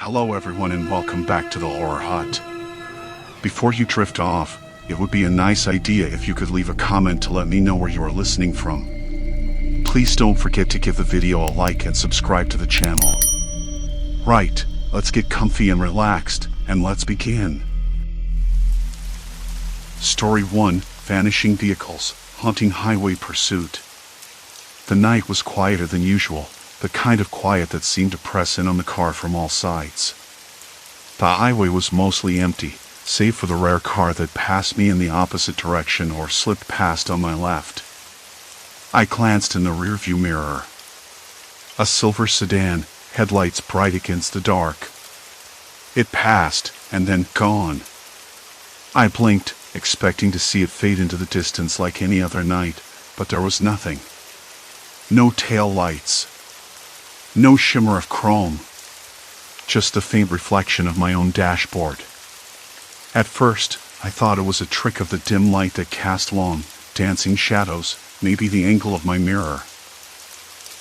Hello everyone and welcome back to the Horror Hut. Before you drift off, it would be a nice idea if you could leave a comment to let me know where you are listening from. Please don't forget to give the video a like and subscribe to the channel. Right, let's get comfy and relaxed, and let's begin. Story 1, Vanishing Vehicles, Haunting Highway Pursuit. The night was quieter than usual, the kind of quiet that seemed to press in on the car from all sides. The highway was mostly empty, save for the rare car that passed me in the opposite direction or slipped past on my left. I glanced in the rearview mirror. A silver sedan, headlights bright against the dark. It passed, and then gone. I blinked, expecting to see it fade into the distance like any other night, but there was nothing. No tail lights. No shimmer of chrome. Just the faint reflection of my own dashboard. At first, I thought it was a trick of the dim light that cast long, dancing shadows, maybe the angle of my mirror.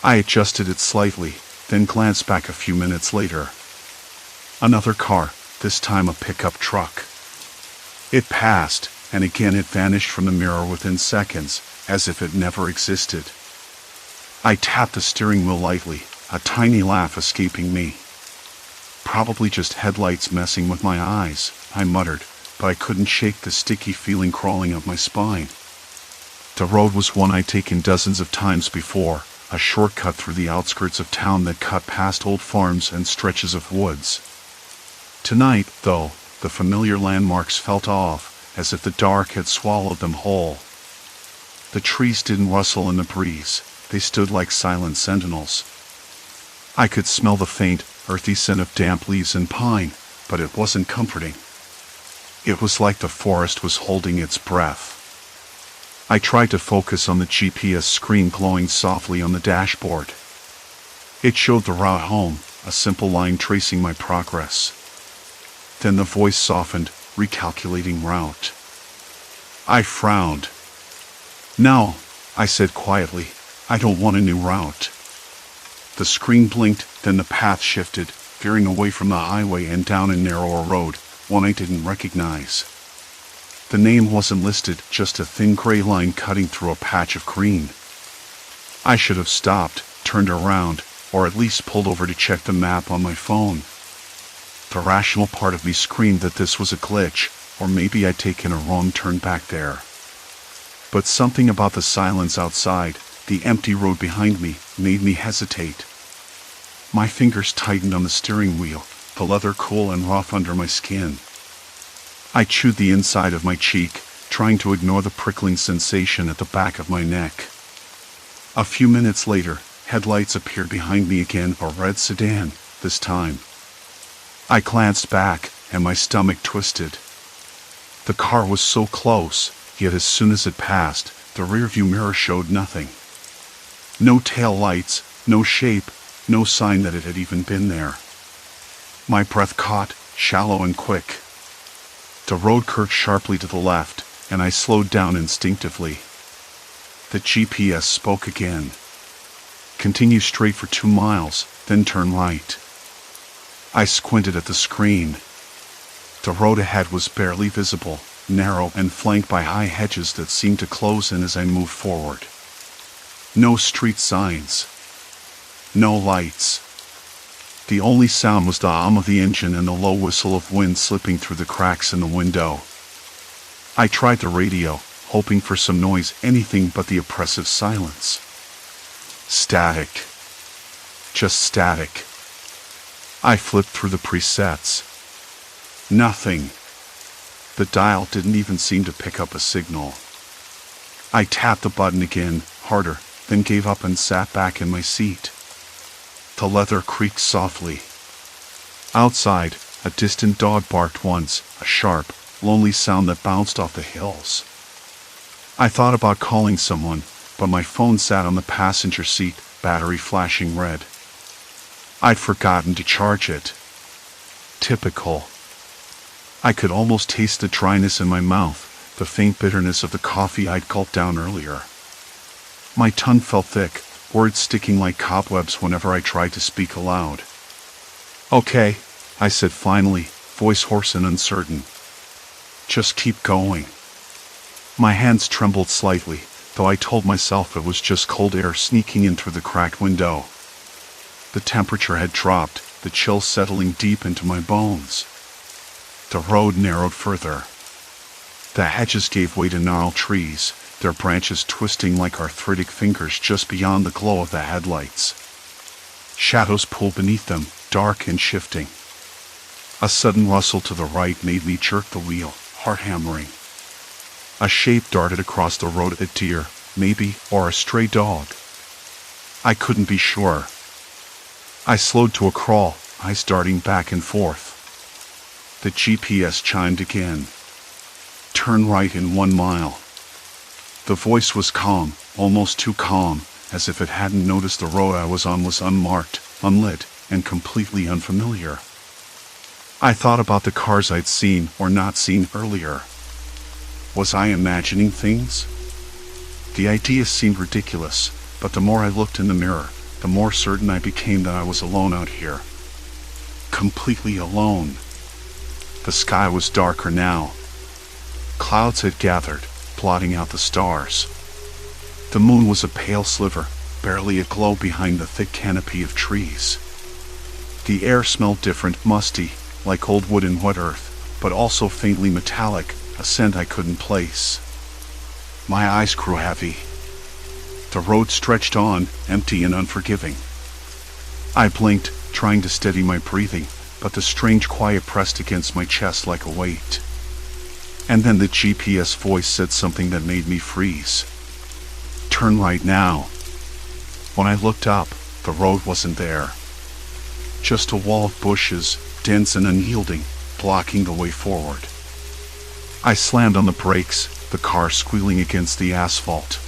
I adjusted it slightly, then glanced back a few minutes later. Another car, this time a pickup truck. It passed, and again it vanished from the mirror within seconds, as if it never existed. I tapped the steering wheel lightly, a tiny laugh escaping me. Probably just headlights messing with my eyes, I muttered, but I couldn't shake the sticky feeling crawling up my spine. The road was one I'd taken dozens of times before, a shortcut through the outskirts of town that cut past old farms and stretches of woods. Tonight, though, the familiar landmarks felt off, as if the dark had swallowed them whole. The trees didn't rustle in the breeze. They stood like silent sentinels. I could smell the faint, earthy scent of damp leaves and pine, but it wasn't comforting. It was like the forest was holding its breath. I tried to focus on the GPS screen glowing softly on the dashboard. It showed the route home, a simple line tracing my progress. Then the voice softened, recalculating route. I frowned. "No," I said quietly. "I don't want a new route." The screen blinked, then the path shifted, veering away from the highway and down a narrower road, one I didn't recognize. The name wasn't listed, just a thin gray line cutting through a patch of green. I should have stopped, turned around, or at least pulled over to check the map on my phone. The rational part of me screamed that this was a glitch, or maybe I'd taken a wrong turn back there. But something about the silence outside, the empty road behind me, made me hesitate. My fingers tightened on the steering wheel, the leather cool and rough under my skin. I chewed the inside of my cheek, trying to ignore the prickling sensation at the back of my neck. A few minutes later, headlights appeared behind me again, a red sedan, this time. I glanced back, and my stomach twisted. The car was so close, yet as soon as it passed, the rearview mirror showed nothing. No tail lights, no shape, no sign that it had even been there. My breath caught, shallow and quick. The road curved sharply to the left, and I slowed down instinctively. The GPS spoke again. "Continue straight for 2 miles, then turn right." I squinted at the screen. The road ahead was barely visible, narrow and flanked by high hedges that seemed to close in as I moved forward. No street signs. No lights. The only sound was the hum of the engine and the low whistle of wind slipping through the cracks in the window. I tried the radio, hoping for some noise, anything but the oppressive silence. Static. Just static. I flipped through the presets. Nothing. The dial didn't even seem to pick up a signal. I tapped the button again, harder, then gave up and sat back in my seat. The leather creaked softly. Outside, a distant dog barked once, a sharp, lonely sound that bounced off the hills. I thought about calling someone, but my phone sat on the passenger seat, battery flashing red. I'd forgotten to charge it. Typical. I could almost taste the dryness in my mouth, the faint bitterness of the coffee I'd gulped down earlier. My tongue felt thick, words sticking like cobwebs whenever I tried to speak aloud. "Okay," I said finally, voice hoarse and uncertain. Just keep going. My hands trembled slightly, though I told myself it was just cold air sneaking in through the cracked window. The temperature had dropped, the chill settling deep into my bones. The road narrowed further. The hedges gave way to gnarled trees, their branches twisting like arthritic fingers just beyond the glow of the headlights. Shadows pooled beneath them, dark and shifting. A sudden rustle to the right made me jerk the wheel, heart hammering. A shape darted across the road, a deer, maybe, or a stray dog. I couldn't be sure. I slowed to a crawl, eyes darting back and forth. The GPS chimed again. Turn right in 1 mile. The voice was calm, almost too calm, as if it hadn't noticed the road I was on was unmarked, unlit, and completely unfamiliar. I thought about the cars I'd seen or not seen earlier. Was I imagining things? The idea seemed ridiculous, but the more I looked in the mirror, the more certain I became that I was alone out here. Completely alone. The sky was darker now. Clouds had gathered, blotting out the stars. The moon was a pale sliver, barely aglow behind the thick canopy of trees. The air smelled different, musty, like old wood and wet earth, but also faintly metallic, a scent I couldn't place. My eyes grew heavy. The road stretched on, empty and unforgiving. I blinked, trying to steady my breathing, but the strange quiet pressed against my chest like a weight. And then the GPS voice said something that made me freeze. Turn right now. When I looked up, the road wasn't there. Just a wall of bushes, dense and unyielding, blocking the way forward. I slammed on the brakes, the car squealing against the asphalt.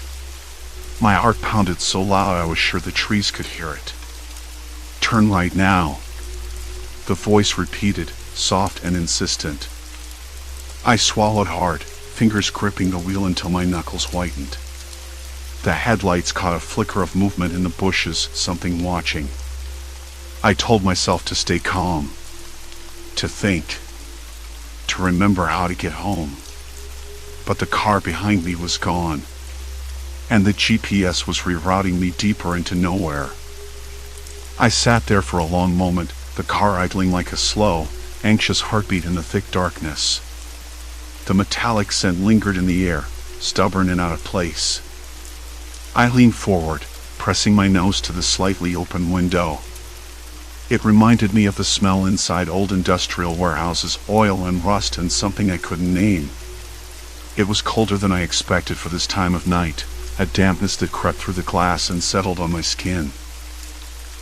My heart pounded so loud I was sure the trees could hear it. Turn right now. The voice repeated, soft and insistent. I swallowed hard, fingers gripping the wheel until my knuckles whitened. The headlights caught a flicker of movement in the bushes, something watching. I told myself to stay calm, to think, to remember how to get home. But the car behind me was gone, and the GPS was rerouting me deeper into nowhere. I sat there for a long moment, the car idling like a slow, anxious heartbeat in the thick darkness. The metallic scent lingered in the air, stubborn and out of place. I leaned forward, pressing my nose to the slightly open window. It reminded me of the smell inside old industrial warehouses, oil and rust and something I couldn't name. It was colder than I expected for this time of night, a dampness that crept through the glass and settled on my skin.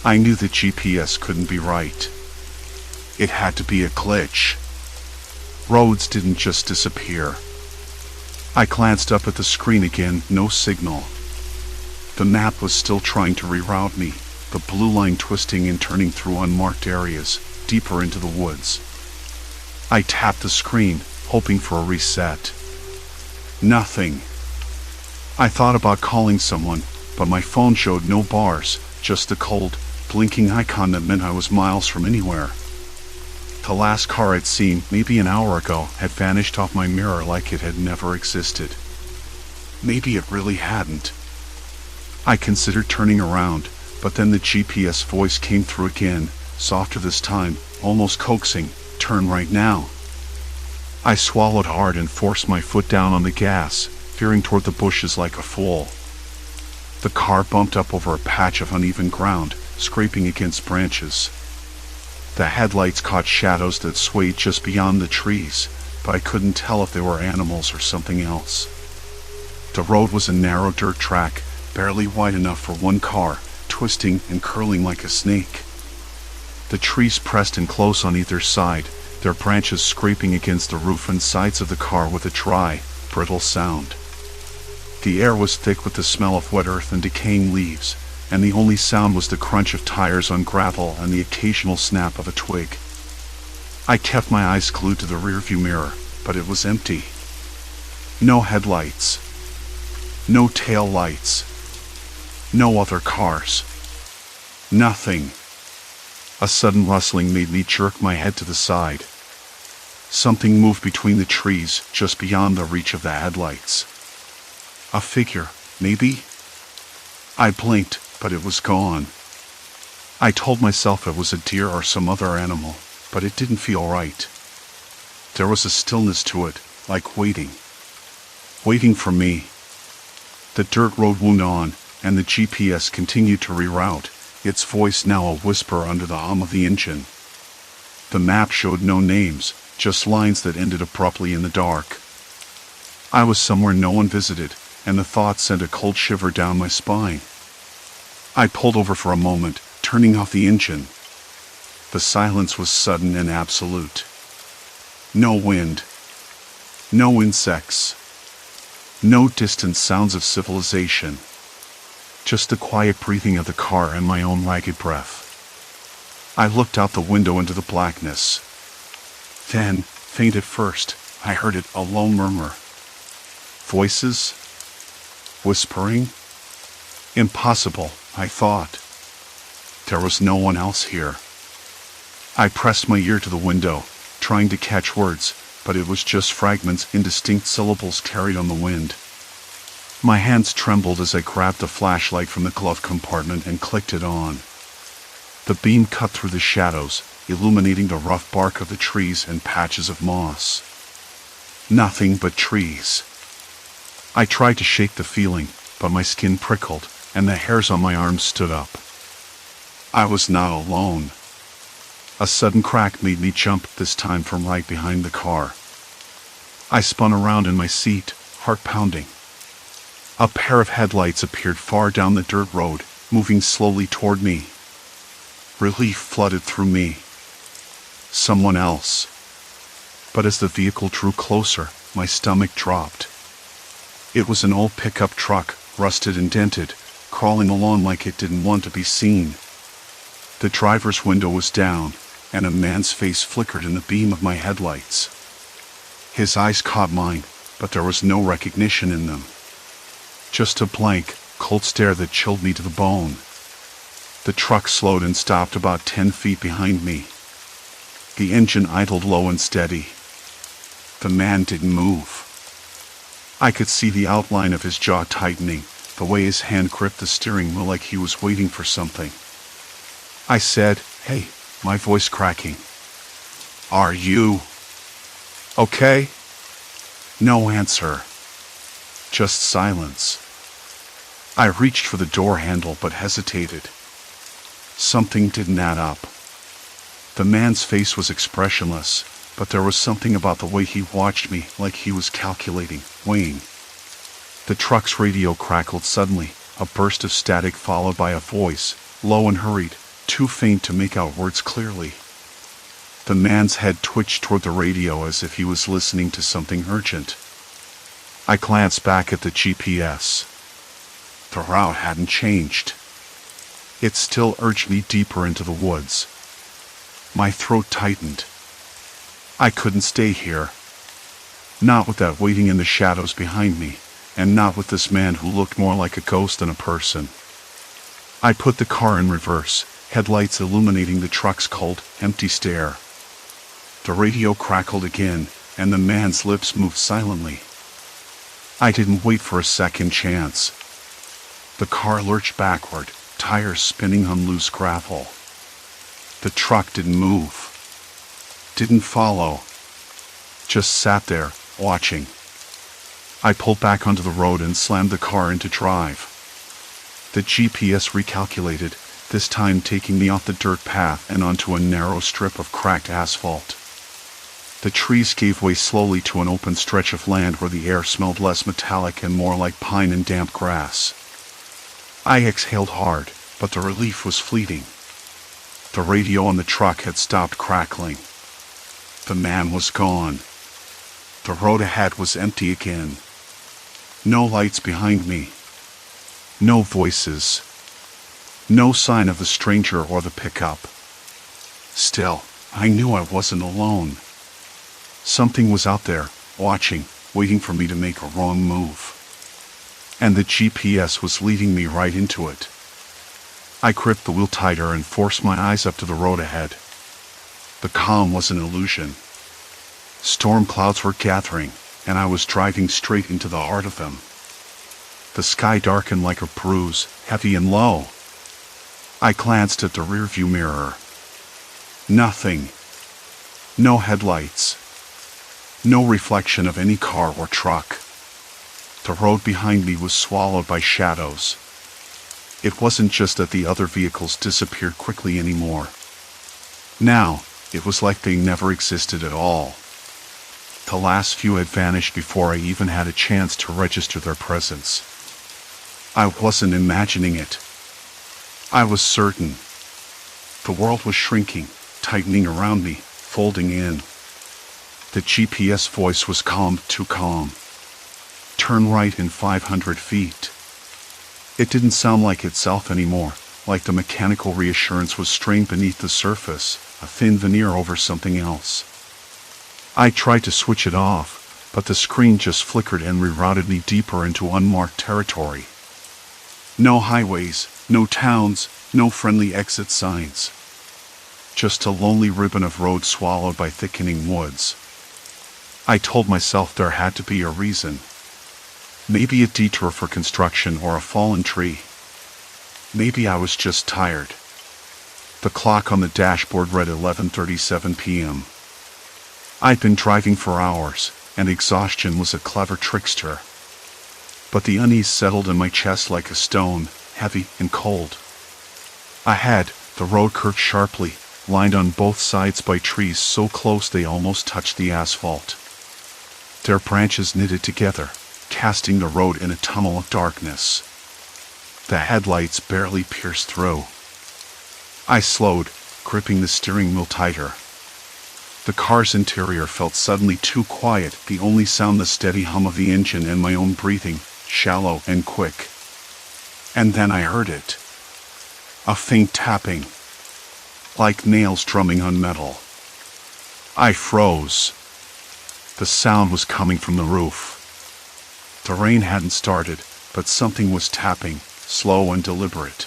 I knew the GPS couldn't be right. It had to be a glitch. Roads didn't just disappear. I glanced up at the screen again, no signal. The map was still trying to reroute me, the blue line twisting and turning through unmarked areas, deeper into the woods. I tapped the screen, hoping for a reset. Nothing. I thought about calling someone, but my phone showed no bars, just the cold, blinking icon that meant I was miles from anywhere. The last car I'd seen, maybe an hour ago, had vanished off my mirror like it had never existed. Maybe it really hadn't. I considered turning around, but then the GPS voice came through again, softer this time, almost coaxing, turn right now. I swallowed hard and forced my foot down on the gas, veering toward the bushes like a fool. The car bumped up over a patch of uneven ground, scraping against branches. The headlights caught shadows that swayed just beyond the trees, but I couldn't tell if they were animals or something else. The road was a narrow dirt track, barely wide enough for one car, twisting and curling like a snake. The trees pressed in close on either side, their branches scraping against the roof and sides of the car with a dry, brittle sound. The air was thick with the smell of wet earth and decaying leaves, and the only sound was the crunch of tires on gravel and the occasional snap of a twig. I kept my eyes glued to the rearview mirror, but it was empty. No headlights. No tail lights. No other cars. Nothing. A sudden rustling made me jerk my head to the side. Something moved between the trees, just beyond the reach of the headlights. A figure, maybe? I blinked, but it was gone. I told myself it was a deer or some other animal, but it didn't feel right. There was a stillness to it, like waiting. Waiting for me. The dirt road wound on, and the GPS continued to reroute, its voice now a whisper under the hum of the engine. The map showed no names, just lines that ended abruptly in the dark. I was somewhere no one visited, and the thought sent a cold shiver down my spine. I pulled over for a moment, turning off the engine. The silence was sudden and absolute. No wind. No insects. No distant sounds of civilization. Just the quiet breathing of the car and my own ragged breath. I looked out the window into the blackness. Then, faint at first, I heard it, a low murmur. Voices? Whispering? Impossible, I thought. There was no one else here. I pressed my ear to the window, trying to catch words, but it was just fragments, indistinct syllables carried on the wind. My hands trembled as I grabbed a flashlight from the glove compartment and clicked it on. The beam cut through the shadows, illuminating the rough bark of the trees and patches of moss. Nothing but trees. I tried to shake the feeling, but my skin prickled, and the hairs on my arms stood up. I was not alone. A sudden crack made me jump, this time from right behind the car. I spun around in my seat, heart pounding. A pair of headlights appeared far down the dirt road, moving slowly toward me. Relief flooded through me. Someone else. But as the vehicle drew closer, my stomach dropped. It was an old pickup truck, rusted and dented, crawling along like it didn't want to be seen. The driver's window was down, and a man's face flickered in the beam of my headlights. His eyes caught mine, but there was no recognition in them. Just a blank, cold stare that chilled me to the bone. The truck slowed and stopped about 10 feet behind me. The engine idled low and steady. The man didn't move. I could see the outline of his jaw tightening, the way his hand gripped the steering wheel like he was waiting for something. I said, "Hey," my voice cracking. "Are you okay?" No answer. Just silence. I reached for the door handle but hesitated. Something didn't add up. The man's face was expressionless, but there was something about the way he watched me, like he was calculating, weighing. The truck's radio crackled suddenly, a burst of static followed by a voice, low and hurried, too faint to make out words clearly. The man's head twitched toward the radio as if he was listening to something urgent. I glanced back at the GPS. The route hadn't changed. It still urged me deeper into the woods. My throat tightened. I couldn't stay here. Not with that waiting in the shadows behind me, and not with this man who looked more like a ghost than a person. I put the car in reverse, headlights illuminating the truck's cold, empty stare. The radio crackled again, and the man's lips moved silently. I didn't wait for a second chance. The car lurched backward, tires spinning on loose gravel. The truck didn't move. Didn't follow. Just sat there, watching. I pulled back onto the road and slammed the car into drive. The GPS recalculated, this time taking me off the dirt path and onto a narrow strip of cracked asphalt. The trees gave way slowly to an open stretch of land where the air smelled less metallic and more like pine and damp grass. I exhaled hard, but the relief was fleeting. The radio on the truck had stopped crackling. The man was gone. The road ahead was empty again. No lights behind me. No voices. No sign of the stranger or the pickup. Still, I knew I wasn't alone. Something was out there, watching, waiting for me to make a wrong move. And the GPS was leading me right into it. I gripped the wheel tighter and forced my eyes up to the road ahead. The calm was an illusion. Storm clouds were gathering, and I was driving straight into the heart of them. The sky darkened like a bruise, heavy and low. I glanced at the rearview mirror. Nothing. No headlights. No reflection of any car or truck. The road behind me was swallowed by shadows. It wasn't just that the other vehicles disappeared quickly anymore. Now, it was like they never existed at all. The last few had vanished before I even had a chance to register their presence. I wasn't imagining it. I was certain. The world was shrinking, tightening around me, folding in. The GPS voice was calm, too calm. Turn right in 500 feet. It didn't sound like itself anymore, like the mechanical reassurance was strained beneath the surface, a thin veneer over something else. I tried to switch it off, but the screen just flickered and rerouted me deeper into unmarked territory. No highways, no towns, no friendly exit signs. Just a lonely ribbon of road swallowed by thickening woods. I told myself there had to be a reason. Maybe a detour for construction or a fallen tree. Maybe I was just tired. The clock on the dashboard read 11:37 p.m. I'd been driving for hours, and exhaustion was a clever trickster. But the unease settled in my chest like a stone, heavy and cold. Ahead, the road curved sharply, lined on both sides by trees so close they almost touched the asphalt. Their branches knitted together, casting the road in a tunnel of darkness. The headlights barely pierced through. I slowed, gripping the steering wheel tighter. The car's interior felt suddenly too quiet, the only sound the steady hum of the engine and my own breathing, shallow and quick. And then I heard it. A faint tapping, like nails drumming on metal. I froze. The sound was coming from the roof. The rain hadn't started, but something was tapping, slow and deliberate.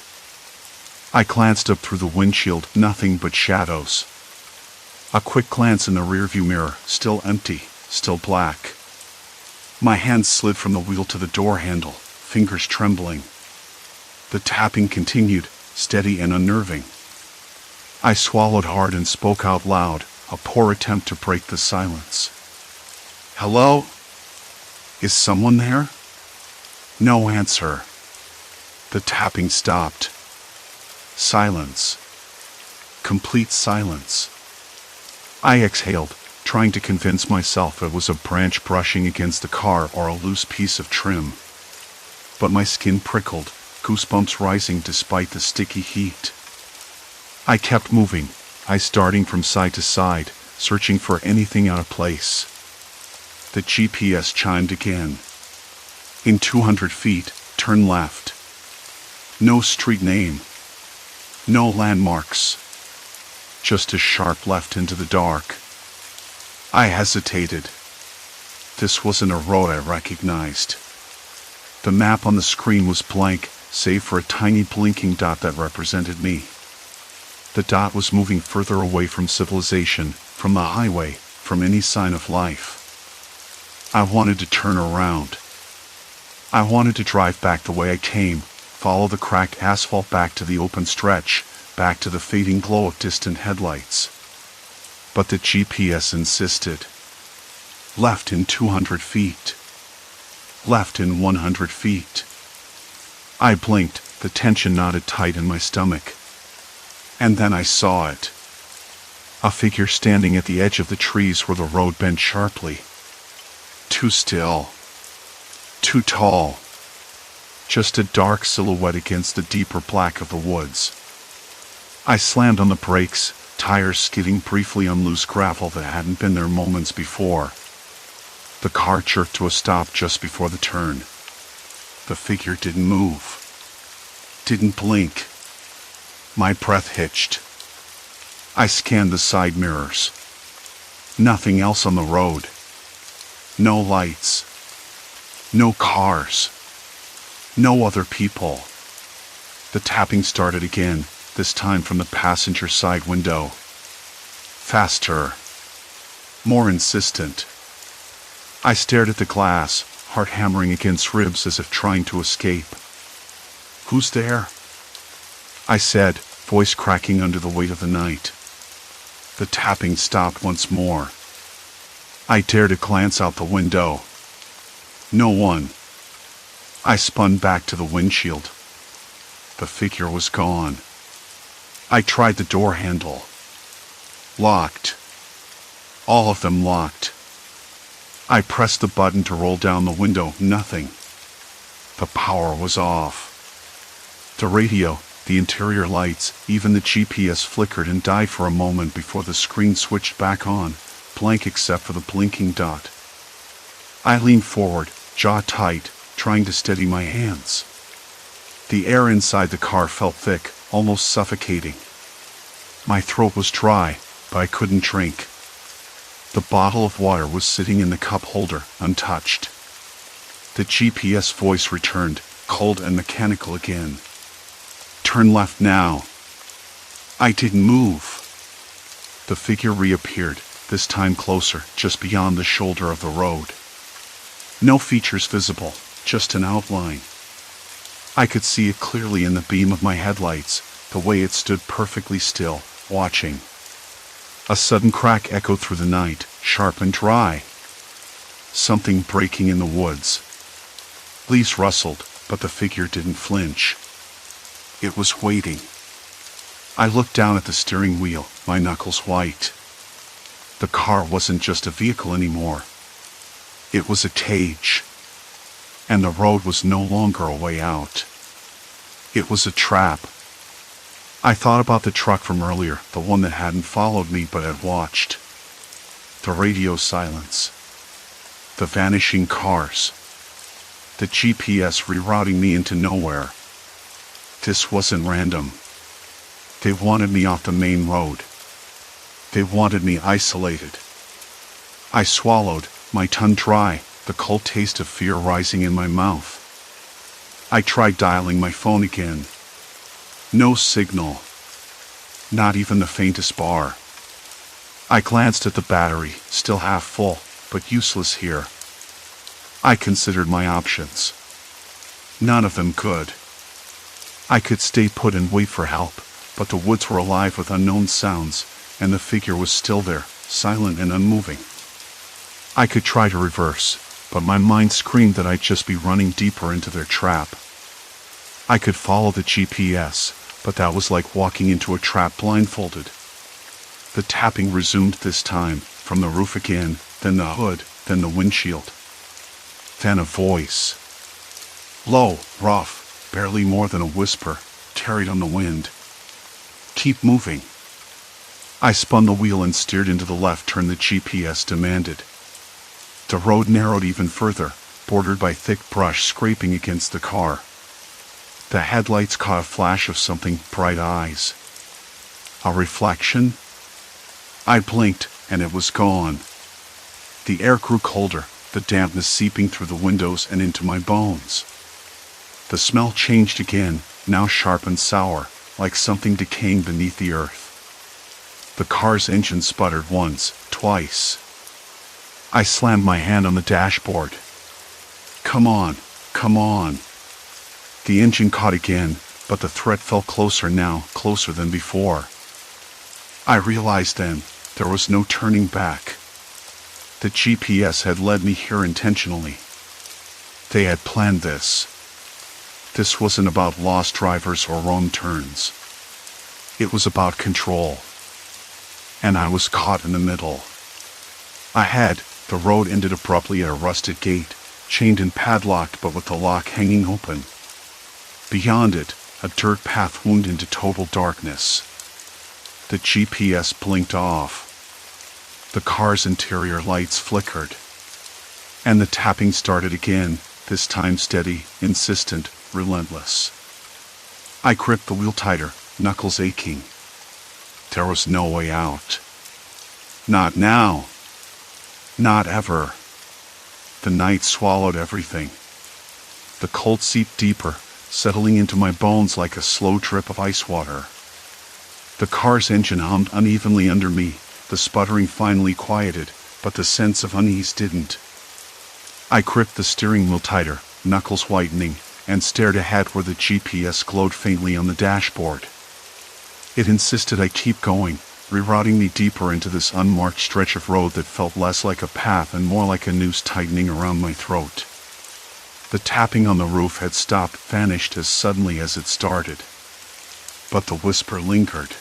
I glanced up through the windshield, nothing but shadows. A quick glance in the rearview mirror, still empty, still black. My hand slid from the wheel to the door handle, fingers trembling. The tapping continued, steady and unnerving. I swallowed hard and spoke out loud, a poor attempt to break the silence. "Hello? Is someone there?" No answer. The tapping stopped. Silence. Complete silence. I exhaled, trying to convince myself it was a branch brushing against the car or a loose piece of trim. But my skin prickled, goosebumps rising despite the sticky heat. I kept moving, eyes darting from side to side, searching for anything out of place. The GPS chimed again. In 200 feet, turn left. No street name. No landmarks. Just a sharp left into the dark. I hesitated. This wasn't a road I recognized. The map on the screen was blank, save for a tiny blinking dot that represented me. The dot was moving further away from civilization, from the highway, from any sign of life. I wanted to turn around. I wanted to drive back the way I came, follow the cracked asphalt back to the open stretch, back to the fading glow of distant headlights. But the GPS insisted. Left in 200 feet. Left in 100 feet. I blinked, the tension knotted tight in my stomach. And then I saw it. A figure standing at the edge of the trees where the road bent sharply. Too still. Too tall. Just a dark silhouette against the deeper black of the woods. I slammed on the brakes, tires skidding briefly on loose gravel that hadn't been there moments before. The car jerked to a stop just before the turn. The figure didn't move. Didn't blink. My breath hitched. I scanned the side mirrors. Nothing else on the road. No lights. No cars. No other people. The tapping started again, this time from the passenger side window. Faster. More insistent. I stared at the glass, heart hammering against ribs as if trying to escape. "Who's there?" I said, voice cracking under the weight of the night. The tapping stopped once more. I dared to glance out the window. No one. I spun back to the windshield. The figure was gone. I tried the door handle. Locked. All of them locked. I pressed the button to roll down the window. Nothing. The power was off. The radio, the interior lights, even the GPS flickered and died for a moment before the screen switched back on, blank except for the blinking dot. I leaned forward, jaw tight, trying to steady my hands. The air inside the car felt thick, almost suffocating. My throat was dry, but I couldn't drink. The bottle of water was sitting in the cup holder, untouched. The GPS voice returned, cold and mechanical again. "Turn left now." I didn't move. The figure reappeared, this time closer, just beyond the shoulder of the road. No features visible, just an outline. I could see it clearly in the beam of my headlights, the way it stood perfectly still, watching. A sudden crack echoed through the night, sharp and dry. Something breaking in the woods. Leaves rustled, but the figure didn't flinch. It was waiting. I looked down at the steering wheel, my knuckles white. The car wasn't just a vehicle anymore. It was a cage. And the road was no longer a way out. It was a trap. I thought about the truck from earlier, the one that hadn't followed me but had watched. The radio silence. The vanishing cars. The GPS rerouting me into nowhere. This wasn't random. They wanted me off the main road. They wanted me isolated. I swallowed, my tongue dry, the cold taste of fear rising in my mouth. I tried dialing my phone again. No signal. Not even the faintest bar. I glanced at the battery, still half full, but useless here. I considered my options. None of them good. I could stay put and wait for help, but the woods were alive with unknown sounds, and the figure was still there, silent and unmoving. I could try to reverse, but my mind screamed that I'd just be running deeper into their trap. I could follow the GPS, but that was like walking into a trap blindfolded. The tapping resumed this time, from the roof again, then the hood, then the windshield. Then a voice. Low, rough, barely more than a whisper, carried on the wind. "Keep moving." I spun the wheel and steered into the left turn the GPS demanded. The road narrowed even further, bordered by thick brush scraping against the car. The headlights caught a flash of something, bright eyes. A reflection? I blinked, and it was gone. The air grew colder, the dampness seeping through the windows and into my bones. The smell changed again, now sharp and sour, like something decaying beneath the earth. The car's engine sputtered once, twice. I slammed my hand on the dashboard. Come on, come on. The engine caught again, but the threat felt closer now, closer than before. I realized then, there was no turning back. The GPS had led me here intentionally. They had planned this. This wasn't about lost drivers or wrong turns. It was about control. And I was caught in the middle. Ahead, the road ended abruptly at a rusted gate, chained and padlocked but with the lock hanging open. Beyond it, a dirt path wound into total darkness. The GPS blinked off. The car's interior lights flickered. And the tapping started again, this time steady, insistent, relentless. I gripped the wheel tighter, knuckles aching. There was no way out. Not now. Not ever. The night swallowed everything. The cold seeped deeper, settling into my bones like a slow drip of ice water. The car's engine hummed unevenly under me. The sputtering finally quieted, but the sense of unease didn't. I gripped the steering wheel tighter, knuckles whitening, and stared ahead where the GPS glowed faintly on the dashboard. It insisted I keep going, rerouting me deeper into this unmarked stretch of road that felt less like a path and more like a noose tightening around my throat. The tapping on the roof had stopped, vanished as suddenly as it started. But the whisper lingered.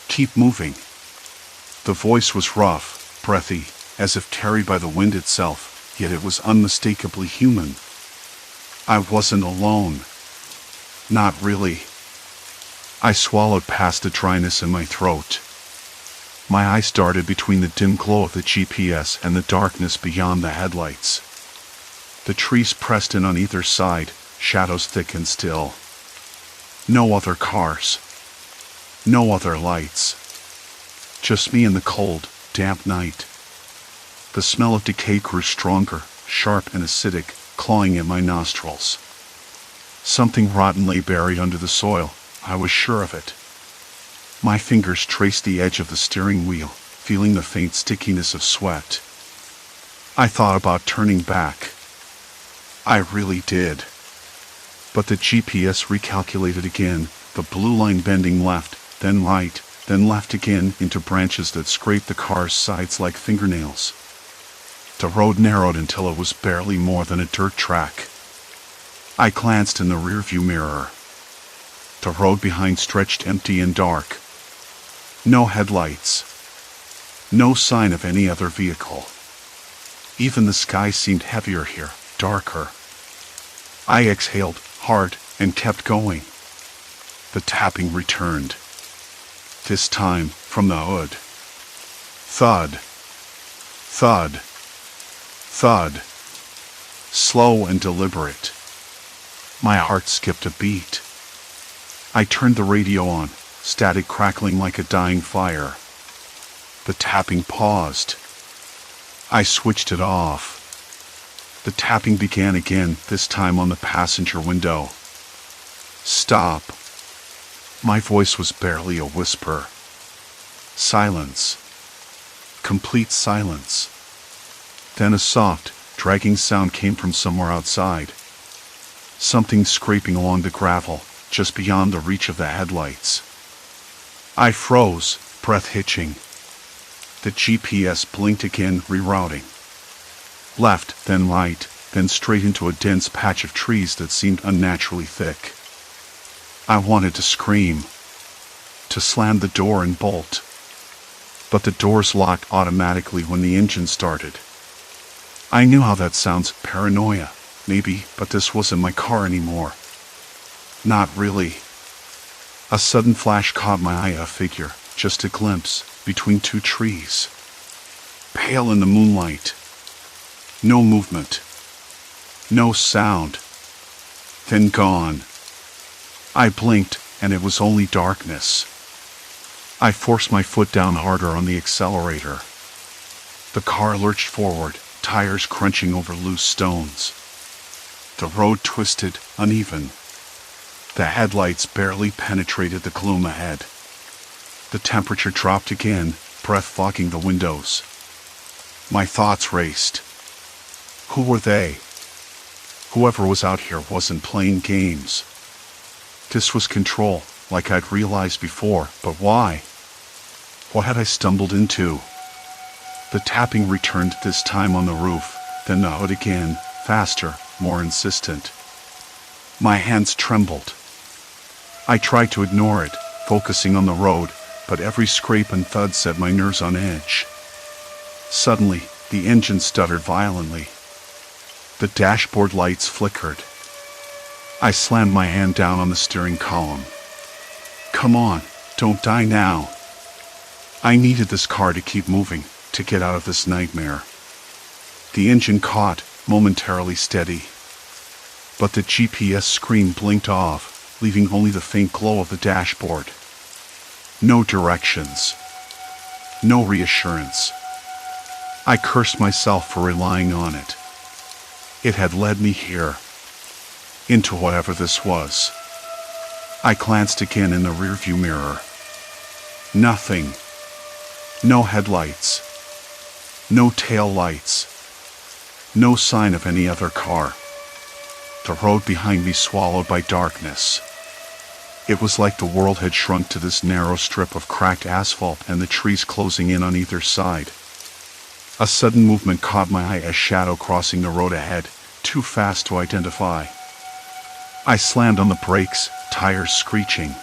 "Keep moving." The voice was rough, breathy, as if carried by the wind itself, yet it was unmistakably human. I wasn't alone. Not really. I swallowed past the dryness in my throat. My eyes darted between the dim glow of the GPS and the darkness beyond the headlights. The trees pressed in on either side, shadows thick and still. No other cars. No other lights. Just me in the cold, damp night. The smell of decay grew stronger, sharp and acidic, clawing at my nostrils. Something rotten lay buried under the soil. I was sure of it. My fingers traced the edge of the steering wheel, feeling the faint stickiness of sweat. I thought about turning back. I really did. But the GPS recalculated again, the blue line bending left, then right, then left again into branches that scraped the car's sides like fingernails. The road narrowed until it was barely more than a dirt track. I glanced in the rearview mirror. The road behind stretched empty and dark. No headlights. No sign of any other vehicle. Even the sky seemed heavier here, darker. I exhaled hard and kept going. The tapping returned. This time from the hood. Thud. Thud. Thud. Slow and deliberate. My heart skipped a beat. I turned the radio on, static crackling like a dying fire. The tapping paused. I switched it off. The tapping began again, this time on the passenger window. Stop. My voice was barely a whisper. Silence. Complete silence. Then a soft, dragging sound came from somewhere outside. Something scraping along the gravel, just beyond the reach of the headlights. I froze, breath hitching. The GPS blinked again, rerouting. Left, then right, then straight into a dense patch of trees that seemed unnaturally thick. I wanted to scream, to slam the door and bolt. But the doors locked automatically when the engine started. I knew how that sounds, paranoia, maybe, but this wasn't my car anymore. Not really. A sudden flash caught my eye, a figure, just a glimpse, between two trees. Pale in the moonlight. No movement. No sound. Then gone. I blinked, and it was only darkness. I forced my foot down harder on the accelerator. The car lurched forward, tires crunching over loose stones. The road twisted, uneven. The headlights barely penetrated the gloom ahead. The temperature dropped again, breath fogging the windows. My thoughts raced. Who were they? Whoever was out here wasn't playing games. This was control, like I'd realized before, but why? What had I stumbled into? The tapping returned, this time on the roof, then the hood again, faster, more insistent. My hands trembled. I tried to ignore it, focusing on the road, but every scrape and thud set my nerves on edge. Suddenly, the engine stuttered violently. The dashboard lights flickered. I slammed my hand down on the steering column. Come on, don't die now. I needed this car to keep moving, to get out of this nightmare. The engine caught, momentarily steady. But the GPS screen blinked off, leaving only the faint glow of the dashboard. No directions. No reassurance. I cursed myself for relying on it. It had led me here. into whatever this was. I glanced again in the rearview mirror. Nothing. No headlights. No tail lights. No sign of any other car. The road behind me swallowed by darkness. It was like the world had shrunk to this narrow strip of cracked asphalt and the trees closing in on either side. A sudden movement caught my eye, a shadow crossing the road ahead, too fast to identify. I slammed on the brakes, tires screeching.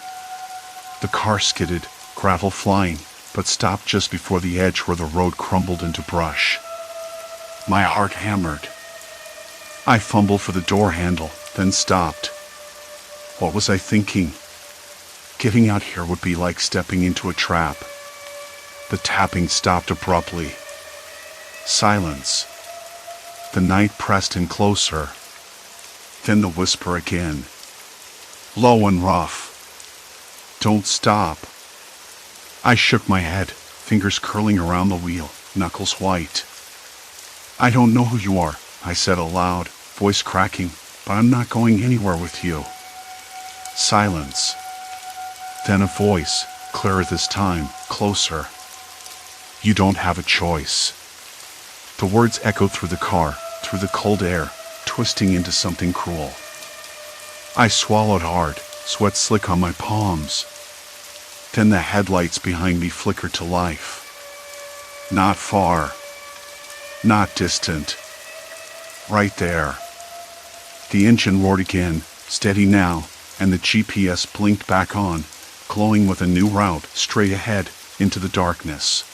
The car skidded, gravel flying, but stopped just before the edge where the road crumbled into brush. My heart hammered. I fumbled for the door handle, then stopped. What was I thinking? Getting out here would be like stepping into a trap. The tapping stopped abruptly. Silence. The night pressed in closer. Then the whisper again. Low and rough. Don't stop. I shook my head, fingers curling around the wheel, knuckles white. I don't know who you are, I said aloud, voice cracking, but I'm not going anywhere with you. Silence. Then a voice, clearer this time, closer. You don't have a choice. The words echoed through the car, through the cold air, twisting into something cruel. I swallowed hard, sweat slick on my palms. Then the headlights behind me flickered to life. Not far. Not distant. Right there. The engine roared again, steady now, and the GPS blinked back on, glowing with a new route straight ahead into the darkness.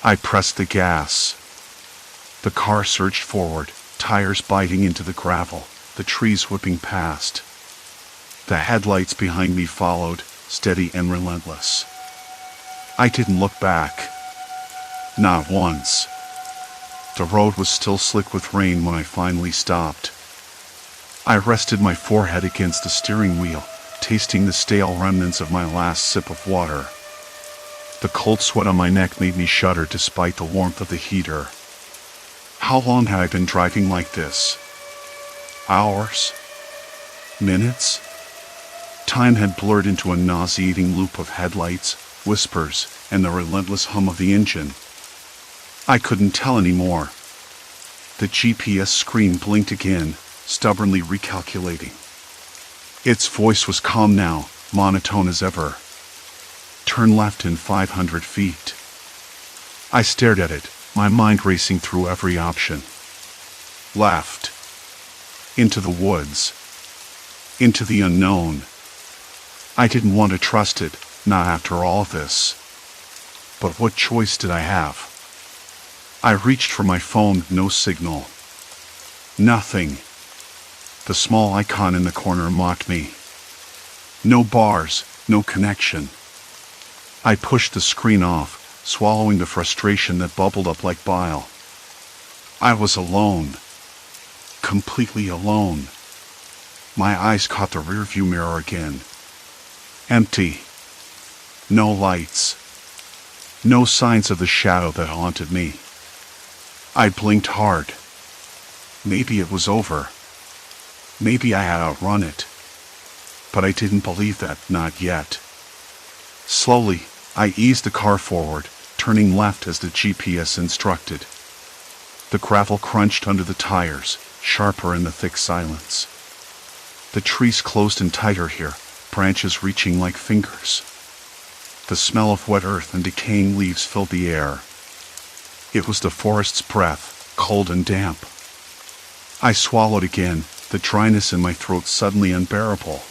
I pressed the gas. The car surged forward, tires biting into the gravel, the trees whipping past. The headlights behind me followed, steady and relentless. I didn't look back. Not once. The road was still slick with rain when I finally stopped. I rested my forehead against the steering wheel, tasting the stale remnants of my last sip of water. The cold sweat on my neck made me shudder despite the warmth of the heater. How long had I been driving like this? Hours? Minutes? Time had blurred into a nauseating loop of headlights, whispers, and the relentless hum of the engine. I couldn't tell anymore. The GPS screen blinked again, stubbornly recalculating. Its voice was calm now, monotone as ever. Turn left in 500 feet. I stared at it, my mind racing through every option. Left. Into the woods. Into the unknown. I didn't want to trust it, not after all this. But what choice did I have? I reached for my phone, no signal. Nothing. The small icon in the corner mocked me. No bars, no connection. I pushed the screen off, swallowing the frustration that bubbled up like bile. I was alone. Completely alone. My eyes caught the rearview mirror again. Empty. No lights. No signs of the shadow that haunted me. I blinked hard. Maybe it was over. Maybe I had outrun it. But I didn't believe that, not yet. Slowly, I eased the car forward, turning left as the GPS instructed. The gravel crunched under the tires, sharper in the thick silence. The trees closed in tighter here, branches reaching like fingers. The smell of wet earth and decaying leaves filled the air. It was the forest's breath, cold and damp. I swallowed again, the dryness in my throat suddenly unbearable.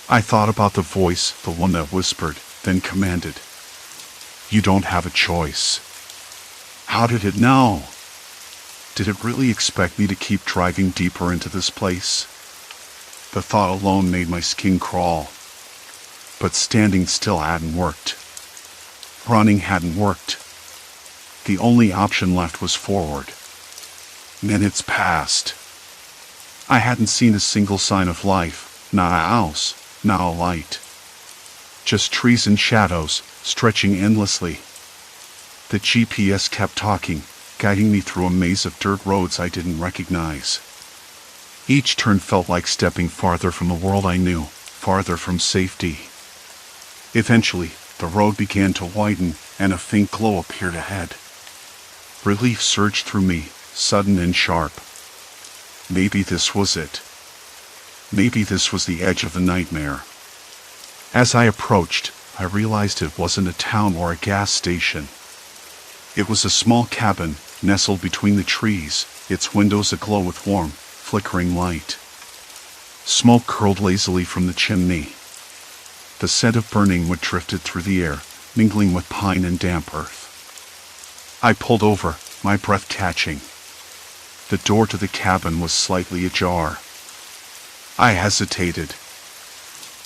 I thought about the voice, the one that whispered, then commanded. You don't have a choice. How did it know? Did it really expect me to keep driving deeper into this place? The thought alone made my skin crawl. But standing still hadn't worked. Running hadn't worked. The only option left was forward. Minutes passed. I hadn't seen a single sign of life, not a house, not a light. Just trees and shadows, stretching endlessly. The GPS kept talking, guiding me through a maze of dirt roads I didn't recognize. Each turn felt like stepping farther from the world I knew, farther from safety. Eventually, the road began to widen, and a faint glow appeared ahead. Relief surged through me, sudden and sharp. Maybe this was it. Maybe this was the edge of the nightmare. As I approached, I realized it wasn't a town or a gas station. It was a small cabin, nestled between the trees, its windows aglow with warm, flickering light. Smoke curled lazily from the chimney. The scent of burning wood drifted through the air, mingling with pine and damp earth. I pulled over, my breath catching. The door to the cabin was slightly ajar. I hesitated.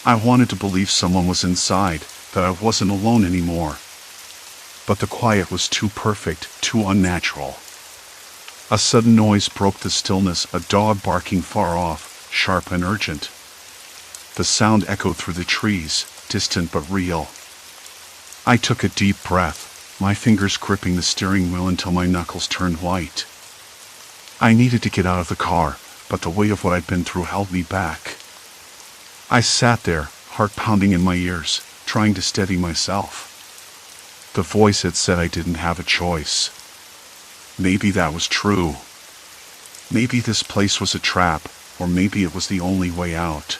I wanted to believe someone was inside, that I wasn't alone anymore. But the quiet was too perfect, too unnatural. A sudden noise broke the stillness, a dog barking far off, sharp and urgent. The sound echoed through the trees, distant but real. I took a deep breath, my fingers gripping the steering wheel until my knuckles turned white. I needed to get out of the car, but the weight of what I'd been through held me back. I sat there, heart pounding in my ears, trying to steady myself. The voice had said I didn't have a choice. Maybe that was true. Maybe this place was a trap, or maybe it was the only way out.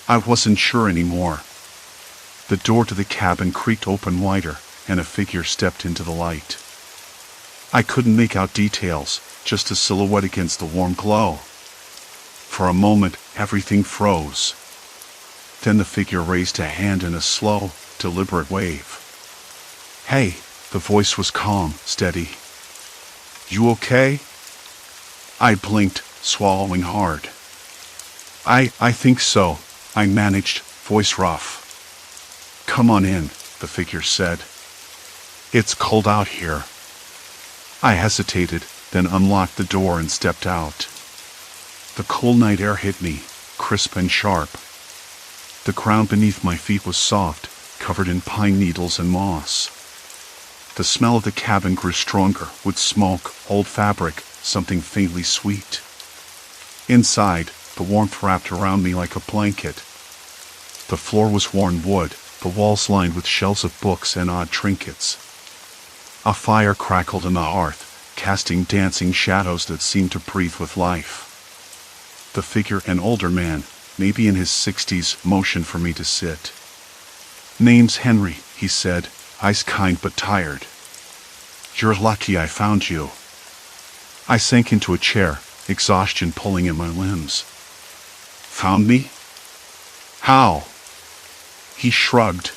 I wasn't sure anymore. The door to the cabin creaked open wider, and a figure stepped into the light. I couldn't make out details, just a silhouette against the warm glow. For a moment, everything froze. Then the figure raised a hand in a slow, deliberate wave. "Hey," the voice was calm, steady. "You okay?" I blinked, swallowing hard. I think so," I managed, voice rough. "Come on in," the figure said. "It's cold out here." I hesitated, then unlocked the door and stepped out. The cool night air hit me, crisp and sharp. The ground beneath my feet was soft, covered in pine needles and moss. The smell of the cabin grew stronger, with smoke, old fabric, something faintly sweet. Inside, the warmth wrapped around me like a blanket. The floor was worn wood, the walls lined with shelves of books and odd trinkets. A fire crackled in the hearth, casting dancing shadows that seemed to breathe with life. The figure, an older man, maybe in his 60s, motioned for me to sit. "Name's Henry," he said, eyes kind but tired. "You're lucky I found you." I sank into a chair, exhaustion pulling at my limbs. "Found me? How?" He shrugged.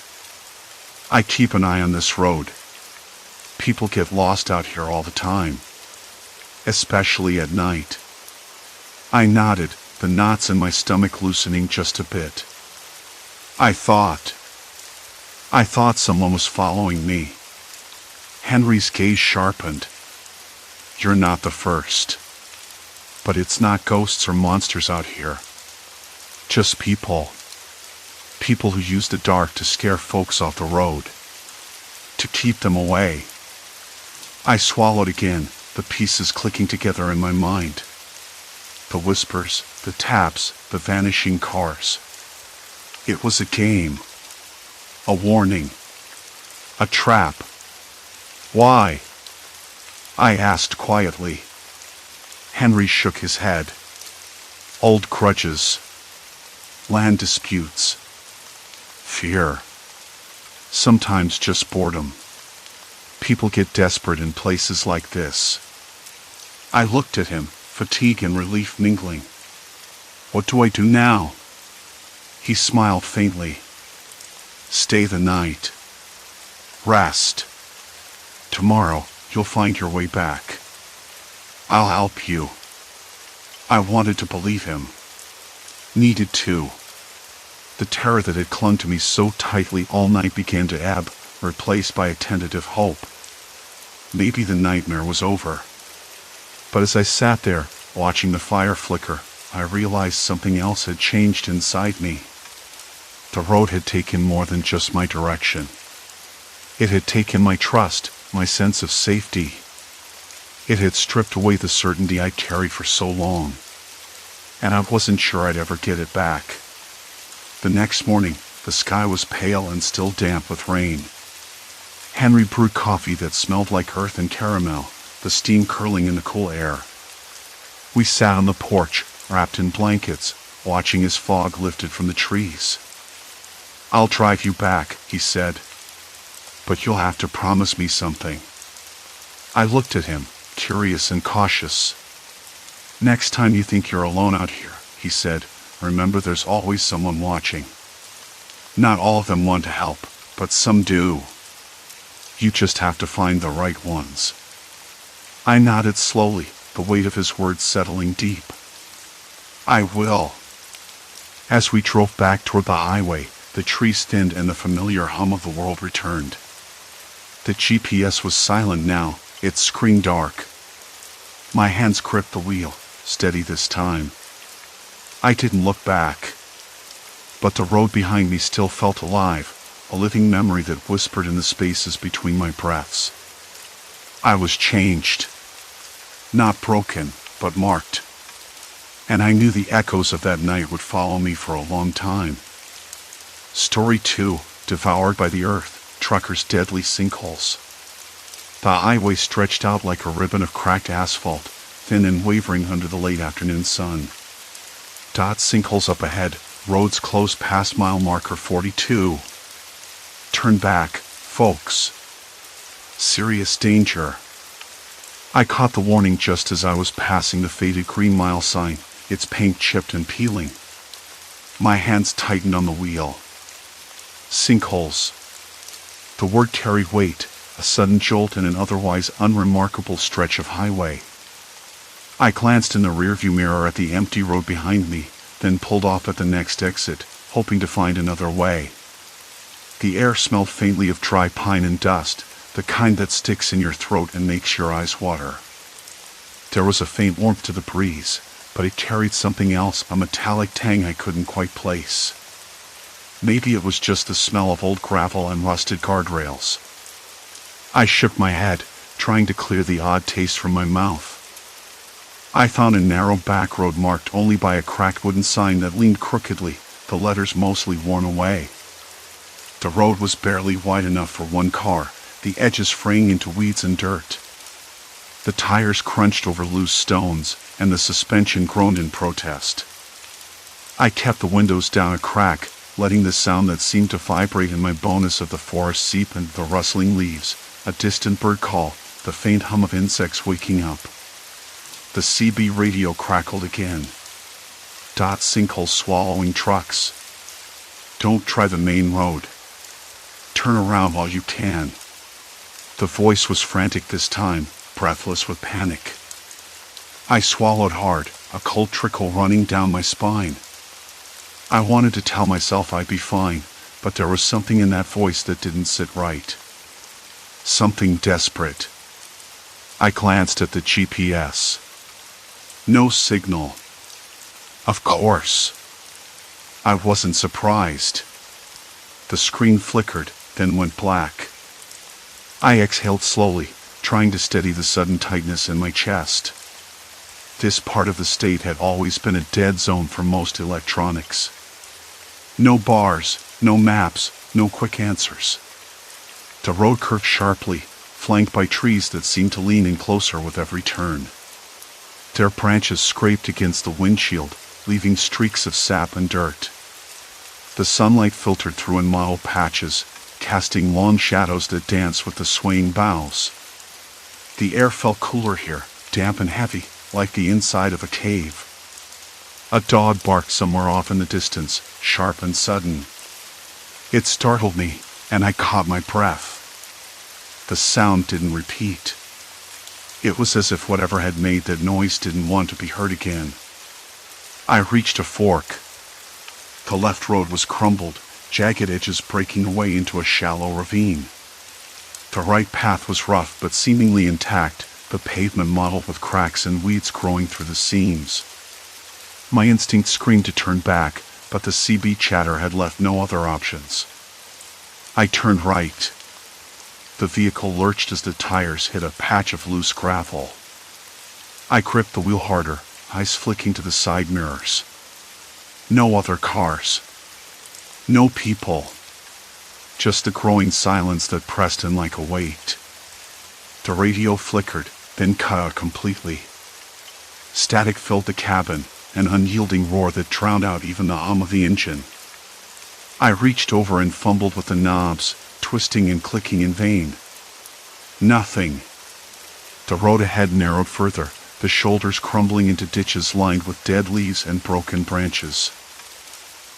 "I keep an eye on this road. People get lost out here all the time, especially at night." I nodded, the knots in my stomach loosening just a bit. I thought someone was following me." Henry's gaze sharpened. "You're not the first. But it's not ghosts or monsters out here. Just people. People who use the dark to scare folks off the road. To keep them away." I swallowed again, the pieces clicking together in my mind. The whispers, the taps, the vanishing cars. It was a game. A warning. A trap. "Why?" I asked quietly. Henry shook his head. "Old grudges. Land disputes. Fear. Sometimes just boredom. People get desperate in places like this." I looked at him, fatigue and relief mingling. "What do I do now?" He smiled faintly. "Stay the night. Rest. Tomorrow, you'll find your way back. I'll help you." I wanted to believe him. Needed to. The terror that had clung to me so tightly all night began to ebb, replaced by a tentative hope. Maybe the nightmare was over. But as I sat there, watching the fire flicker, I realized something else had changed inside me. The road had taken more than just my direction. It had taken my trust, my sense of safety. It had stripped away the certainty I'd carried for so long. and I wasn't sure I'd ever get it back. The next morning, the sky was pale and still damp with rain. Henry brewed coffee that smelled like earth and caramel, the steam curling in the cool air. We sat on the porch, wrapped in blankets, watching as fog lifted from the trees. "I'll drive you back," he said. "But you'll have to promise me something." I looked at him, curious and cautious. "Next time you think you're alone out here," he said, "remember there's always someone watching. Not all of them want to help, but some do. You just have to find the right ones." I nodded slowly, the weight of his words settling deep. "I will." As we drove back toward the highway, the trees thinned and the familiar hum of the world returned. The GPS was silent now, its screen dark. My hands gripped the wheel, steady this time. I didn't look back. But the road behind me still felt alive, a living memory that whispered in the spaces between my breaths. I was changed. Not broken, but marked. And I knew the echoes of that night would follow me for a long time. Story 2, Devoured by the Earth, Truckers' Deadly Sinkholes. The highway stretched out like a ribbon of cracked asphalt, thin and wavering under the late afternoon sun. Sinkholes up ahead, roads closed past mile marker 42. "Turn back, folks. Serious danger." I caught the warning just as I was passing the faded green mile sign, its paint chipped and peeling. My hands tightened on the wheel. Sinkholes. The word carried weight, a sudden jolt in an otherwise unremarkable stretch of highway. I glanced in the rearview mirror at the empty road behind me, then pulled off at the next exit, hoping to find another way. The air smelled faintly of dry pine and dust, the kind that sticks in your throat and makes your eyes water. There was a faint warmth to the breeze, but it carried something else, a metallic tang I couldn't quite place. Maybe it was just the smell of old gravel and rusted guardrails. I shook my head, trying to clear the odd taste from my mouth. I found a narrow back road marked only by a cracked wooden sign that leaned crookedly, the letters mostly worn away. The road was barely wide enough for one car, the edges fraying into weeds and dirt. The tires crunched over loose stones, and the suspension groaned in protest. I kept the windows down a crack, letting the sound that seemed to vibrate in my bonus of the forest seep into the rustling leaves, a distant bird call, the faint hum of insects waking up. The CB radio crackled again. Sinkholes swallowing trucks. "Don't try the main road. Turn around while you can." The voice was frantic this time, breathless with panic. I swallowed hard, a cold trickle running down my spine. I wanted to tell myself I'd be fine, but there was something in that voice that didn't sit right. Something desperate. I glanced at the GPS. No signal. Of course. I wasn't surprised. The screen flickered, then went black. I exhaled slowly, trying to steady the sudden tightness in my chest. This part of the state had always been a dead zone for most electronics. No bars, no maps, no quick answers. The road curved sharply, flanked by trees that seemed to lean in closer with every turn. Their branches scraped against the windshield, leaving streaks of sap and dirt. The sunlight filtered through in mottled patches, casting long shadows that danced with the swaying boughs. The air felt cooler here, damp and heavy, like the inside of a cave. A dog barked somewhere off in the distance, sharp and sudden. It startled me, and I caught my breath. The sound didn't repeat. It was as if whatever had made that noise didn't want to be heard again. I reached a fork. The left road was crumbled, jagged edges breaking away into a shallow ravine. The right path was rough but seemingly intact, the pavement mottled with cracks and weeds growing through the seams. My instinct screamed to turn back, but the CB chatter had left no other options. I turned right. The vehicle lurched as the tires hit a patch of loose gravel. I gripped the wheel harder, eyes flicking to the side mirrors. No other cars. No people. Just the growing silence that pressed in like a weight. The radio flickered, then cut out completely. Static filled the cabin, an unyielding roar that drowned out even the hum of the engine. I reached over and fumbled with the knobs, twisting and clicking in vain. Nothing. The road ahead narrowed further, the shoulders crumbling into ditches lined with dead leaves and broken branches.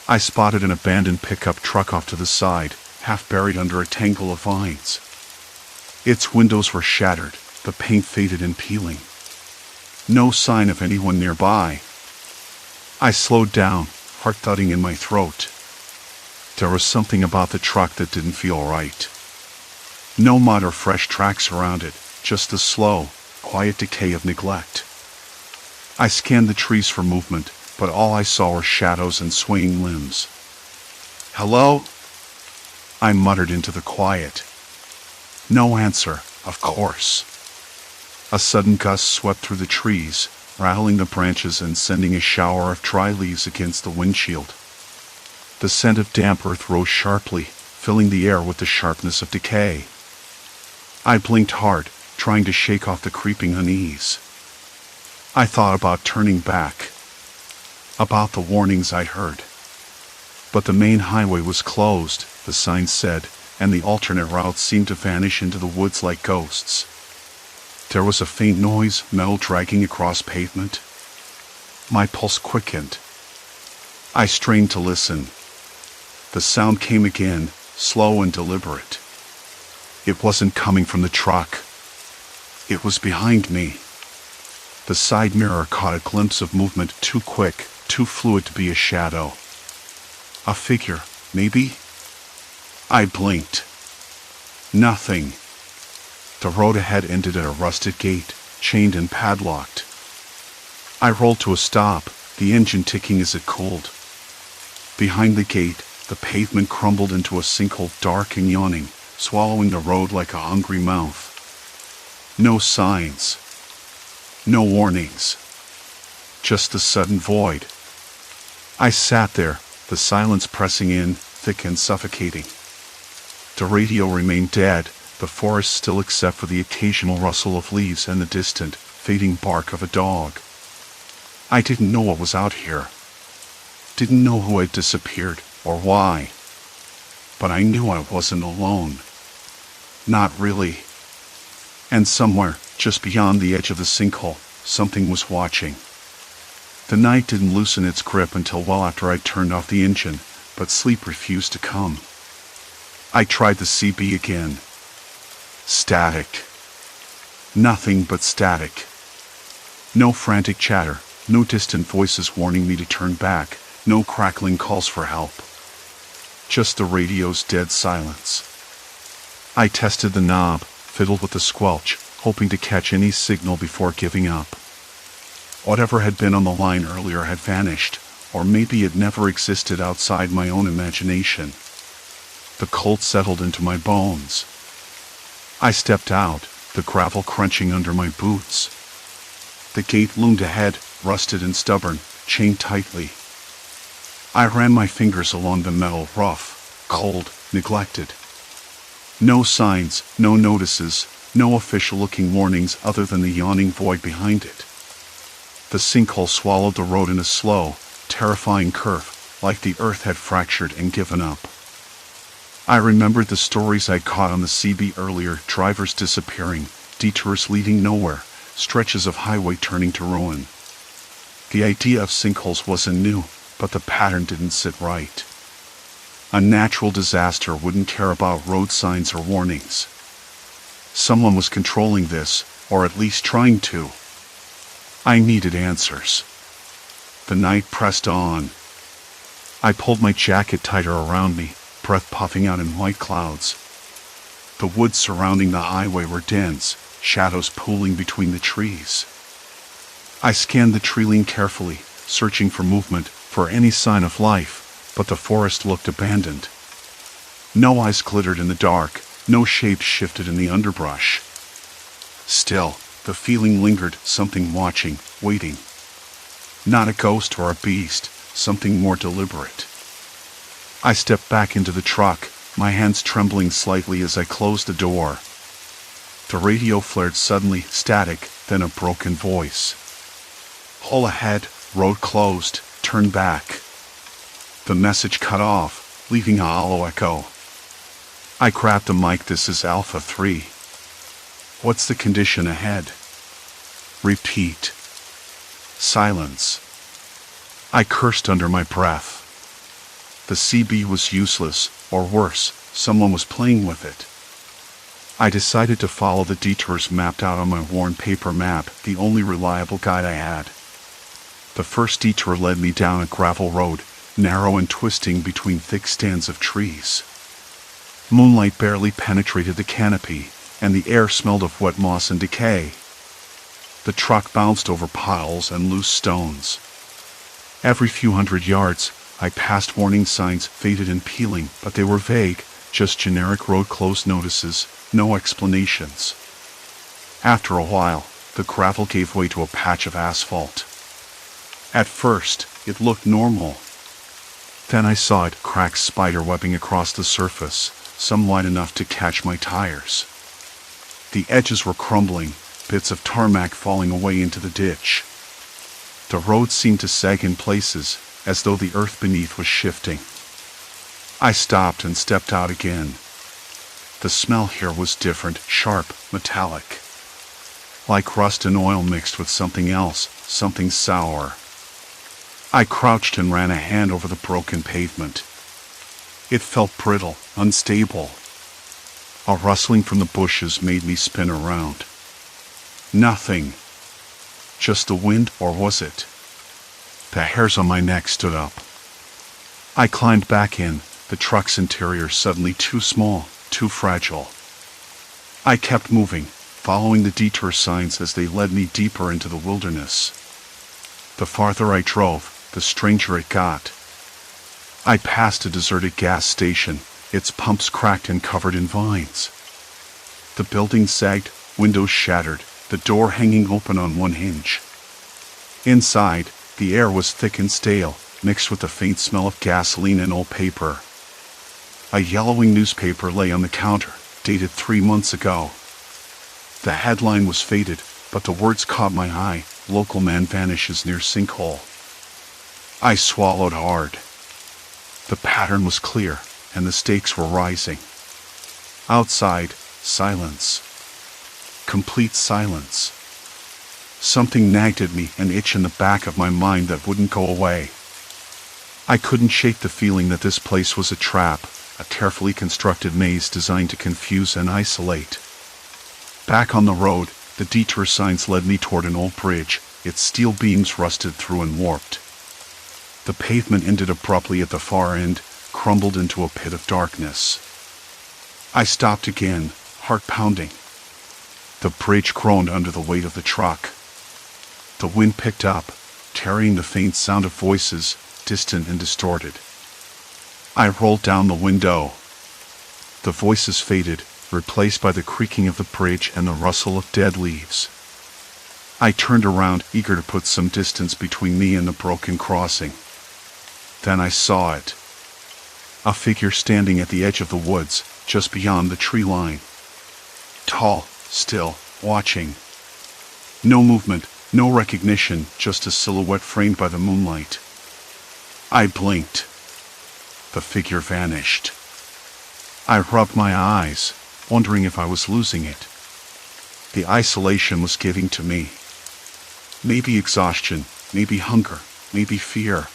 I spotted an abandoned pickup truck off to the side, half buried under a tangle of vines. Its windows were shattered, the paint faded and peeling. No sign of anyone nearby. I slowed down, heart thudding in my throat. There was something about the truck that didn't feel right. No mud or fresh tracks around it, just the slow, quiet decay of neglect. I scanned the trees for movement, but all I saw were shadows and swaying limbs. "Hello?" I muttered into the quiet. No answer, of course. A sudden gust swept through the trees, rattling the branches and sending a shower of dry leaves against the windshield. The scent of damp earth rose sharply, filling the air with the sharpness of decay. I blinked hard, trying to shake off the creeping unease. I thought about turning back, about the warnings I'd heard. But the main highway was closed, the sign said, and the alternate routes seemed to vanish into the woods like ghosts. There was a faint noise, metal dragging across pavement. My pulse quickened. I strained to listen. The sound came again, slow and deliberate. It wasn't coming from the truck. It was behind me. The side mirror caught a glimpse of movement too quick, too fluid to be a shadow. A figure, maybe? I blinked. Nothing. The road ahead ended at a rusted gate, chained and padlocked. I rolled to a stop, the engine ticking as it cooled. Behind the gate, the pavement crumbled into a sinkhole, dark and yawning, swallowing the road like a hungry mouth. No signs. No warnings. Just the sudden void. I sat there, the silence pressing in, thick and suffocating. The radio remained dead, the forest still except for the occasional rustle of leaves and the distant, fading bark of a dog. I didn't know what was out here. Didn't know who had disappeared, or why. But I knew I wasn't alone. Not really. And somewhere, just beyond the edge of the sinkhole, something was watching. The night didn't loosen its grip until well after I'd turned off the engine, but sleep refused to come. I tried the CB again. Static. Nothing but static. No frantic chatter, no distant voices warning me to turn back, no crackling calls for help. Just the radio's dead silence. I tested the knob, fiddled with the squelch, hoping to catch any signal before giving up. Whatever had been on the line earlier had vanished, or maybe it never existed outside my own imagination. The cold settled into my bones. I stepped out, the gravel crunching under my boots. The gate loomed ahead, rusted and stubborn, chained tightly. I ran my fingers along the metal, rough, cold, neglected. No signs, no notices, no official-looking warnings other than the yawning void behind it. The sinkhole swallowed the road in a slow, terrifying curve, like the earth had fractured and given up. I remembered the stories I'd caught on the CB earlier, drivers disappearing, detours leading nowhere, stretches of highway turning to ruin. The idea of sinkholes wasn't new, but the pattern didn't sit right. A natural disaster wouldn't care about road signs or warnings. Someone was controlling this, or at least trying to. I needed answers. The night pressed on. I pulled my jacket tighter around me, breath puffing out in white clouds. The woods surrounding the highway were dense, shadows pooling between the trees. I scanned the tree-line carefully, searching for movement, for any sign of life, but the forest looked abandoned. No eyes glittered in the dark, no shapes shifted in the underbrush. Still, the feeling lingered, something watching, waiting. Not a ghost or a beast, something more deliberate. I stepped back into the truck, my hands trembling slightly as I closed the door. The radio flared suddenly, static, then a broken voice. "Hole ahead, road closed, turn back." The message cut off, leaving a hollow echo. I grabbed the mic. "This is Alpha 3. What's the condition ahead?" Repeat. Silence. I cursed under my breath. The CB was useless, or worse, someone was playing with it. I decided to follow the detours mapped out on my worn paper map, the only reliable guide I had. The first detour led me down a gravel road, narrow and twisting between thick stands of trees. Moonlight barely penetrated the canopy, and the air smelled of wet moss and decay. The truck bounced over piles and loose stones. Every few hundred yards, I passed warning signs, faded and peeling, but they were vague, just generic road closed notices, no explanations. After a while, the gravel gave way to a patch of asphalt. At first, it looked normal. Then I saw it, cracks spiderwebbing across the surface, some wide enough to catch my tires. The edges were crumbling, bits of tarmac falling away into the ditch. The road seemed to sag in places, as though the earth beneath was shifting. I stopped and stepped out again. The smell here was different, sharp, metallic. Like rust and oil mixed with something else, something sour. I crouched and ran a hand over the broken pavement. It felt brittle, unstable. A rustling from the bushes made me spin around. Nothing. Just the wind, or was it? The hairs on my neck stood up. I climbed back in, the truck's interior suddenly too small, too fragile. I kept moving, following the detour signs as they led me deeper into the wilderness. The farther I drove, the stranger it got. I passed a deserted gas station, its pumps cracked and covered in vines. The building sagged, windows shattered, the door hanging open on one hinge. Inside, the air was thick and stale, mixed with the faint smell of gasoline and old paper. A yellowing newspaper lay on the counter, dated 3 months ago. The headline was faded, but the words caught my eye: "Local man vanishes near Sinkhole." I swallowed hard. The pattern was clear, and the stakes were rising. Outside, silence. Complete silence. Something nagged at me, an itch in the back of my mind that wouldn't go away. I couldn't shake the feeling that this place was a trap, a carefully constructed maze designed to confuse and isolate. Back on the road, the detour signs led me toward an old bridge, its steel beams rusted through and warped. The pavement ended abruptly at the far end, crumbled into a pit of darkness. I stopped again, heart pounding. The bridge groaned under the weight of the truck. The wind picked up, carrying the faint sound of voices, distant and distorted. I rolled down the window. The voices faded, replaced by the creaking of the bridge and the rustle of dead leaves. I turned around, eager to put some distance between me and the broken crossing. Then I saw it. A figure standing at the edge of the woods, just beyond the tree line. Tall, still, watching. No movement, no recognition, just a silhouette framed by the moonlight. I blinked. The figure vanished. I rubbed my eyes, wondering if I was losing it. The isolation was giving to me. Maybe exhaustion, maybe hunger, maybe fear.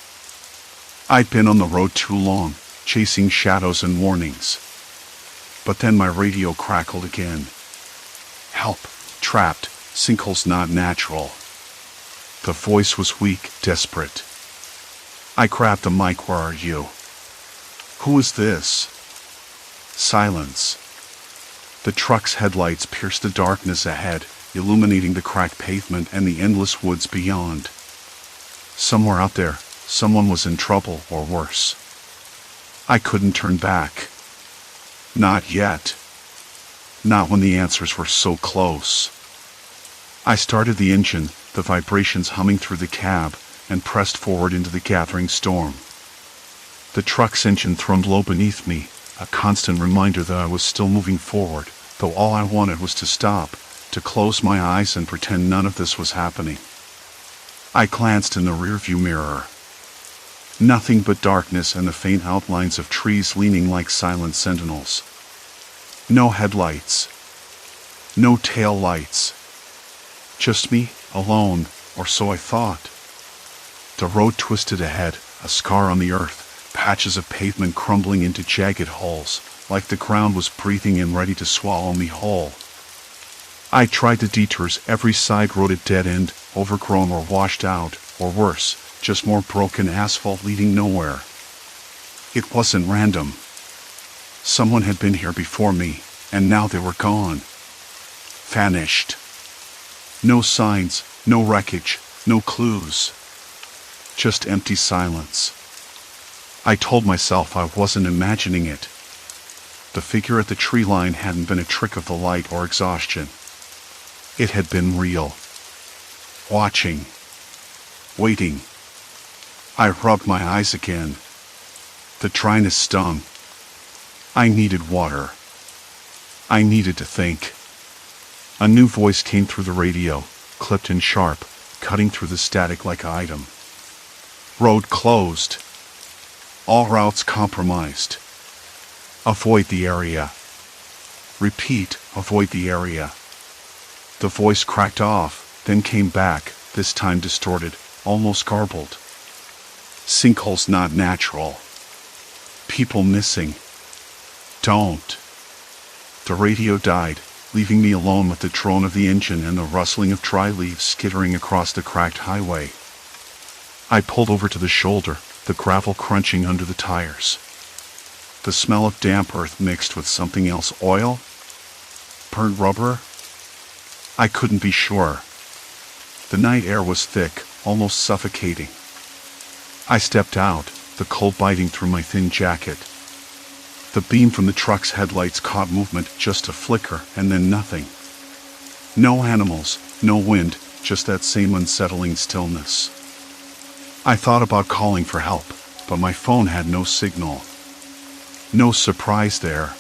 I'd been on the road too long, chasing shadows and warnings. But then my radio crackled again. "Help, trapped, sinkholes not natural." The voice was weak, desperate. I grabbed the mic. "Where are you?" "Who is this?" Silence. The truck's headlights pierced the darkness ahead, illuminating the cracked pavement and the endless woods beyond. Somewhere out there, someone was in trouble, or worse. I couldn't turn back. Not yet. Not when the answers were so close. I started the engine, the vibrations humming through the cab, and pressed forward into the gathering storm. The truck's engine thrummed low beneath me, a constant reminder that I was still moving forward, though all I wanted was to stop, to close my eyes and pretend none of this was happening. I glanced in the rearview mirror. Nothing but darkness and the faint outlines of trees leaning like silent sentinels. No headlights. No tail lights. Just me, alone, or so I thought. The road twisted ahead, a scar on the earth, patches of pavement crumbling into jagged holes, like the ground was breathing and ready to swallow me whole. I tried the detours, every side road a dead end, overgrown or washed out, or worse, just more broken asphalt leading nowhere. It wasn't random. Someone had been here before me, and now they were gone. Vanished. No signs, no wreckage, no clues. Just empty silence. I told myself I wasn't imagining it. The figure at the tree line hadn't been a trick of the light or exhaustion. It had been real. Watching. Waiting. I rubbed my eyes again. The dryness stung. I needed water. I needed to think. A new voice came through the radio, clipped and sharp, cutting through the static like an item. Road closed. All routes compromised. Avoid the area. Repeat, avoid the area. The voice cracked off, then came back, this time distorted, almost garbled. Sinkholes not natural. People missing. Don't. The radio died, leaving me alone with the drone of the engine and the rustling of dry leaves skittering across the cracked highway. I pulled over to the shoulder, the gravel crunching under the tires. The smell of damp earth mixed with something else, oil? Burnt rubber? I couldn't be sure. The night air was thick, almost suffocating. I stepped out, the cold biting through my thin jacket. The beam from the truck's headlights caught movement, just a flicker, and then nothing. No animals, no wind, just that same unsettling stillness. I thought about calling for help, but my phone had no signal. No surprise there.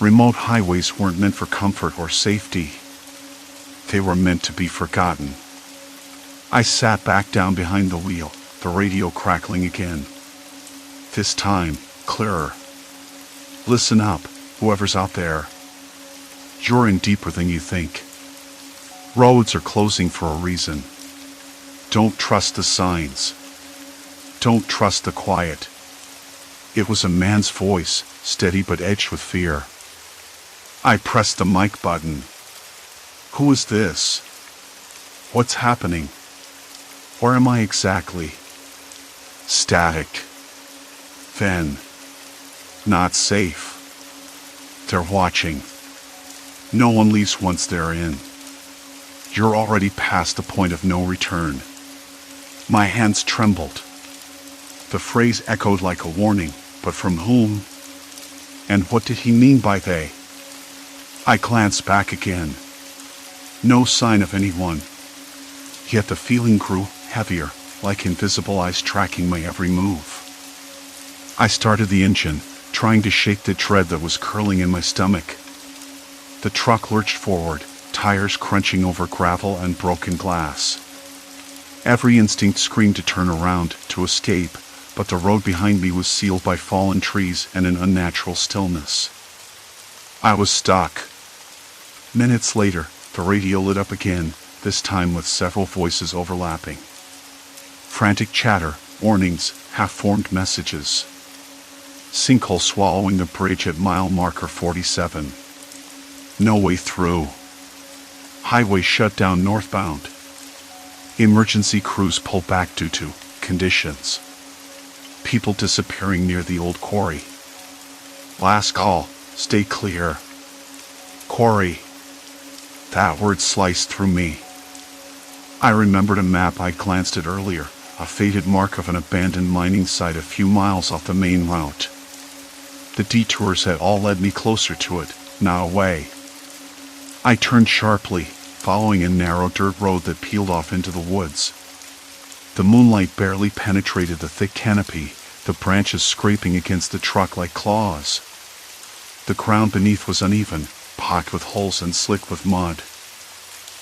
Remote highways weren't meant for comfort or safety. They were meant to be forgotten. I sat back down behind the wheel, the radio crackling again. This time, clearer. Listen up, whoever's out there. You're in deeper than you think. Roads are closing for a reason. Don't trust the signs. Don't trust the quiet. It was a man's voice, steady but edged with fear. I pressed the mic button. Who is this? What's happening? Where am I exactly? Static. Then. Not safe. They're watching. No one leaves once they're in. You're already past the point of no return. My hands trembled. The phrase echoed like a warning, but from whom? And what did he mean by they? I glanced back again. No sign of anyone. Yet the feeling grew heavier, like invisible eyes tracking my every move. I started the engine, trying to shake the dread that was curling in my stomach. The truck lurched forward, tires crunching over gravel and broken glass. Every instinct screamed to turn around, to escape, but the road behind me was sealed by fallen trees and an unnatural stillness. I was stuck. Minutes later, the radio lit up again, this time with several voices overlapping. Frantic chatter, warnings, half-formed messages. Sinkhole swallowing the bridge at mile marker 47. No way through. Highway shut down northbound. Emergency crews pull back due to conditions. People disappearing near the old quarry. Last call, stay clear. Quarry. That word sliced through me. I remembered a map I glanced at earlier, a faded mark of an abandoned mining site a few miles off the main route. The detours had all led me closer to it, not away. I turned sharply, following a narrow dirt road that peeled off into the woods. The moonlight barely penetrated the thick canopy, the branches scraping against the truck like claws. The ground beneath was uneven, pocked with holes and slick with mud.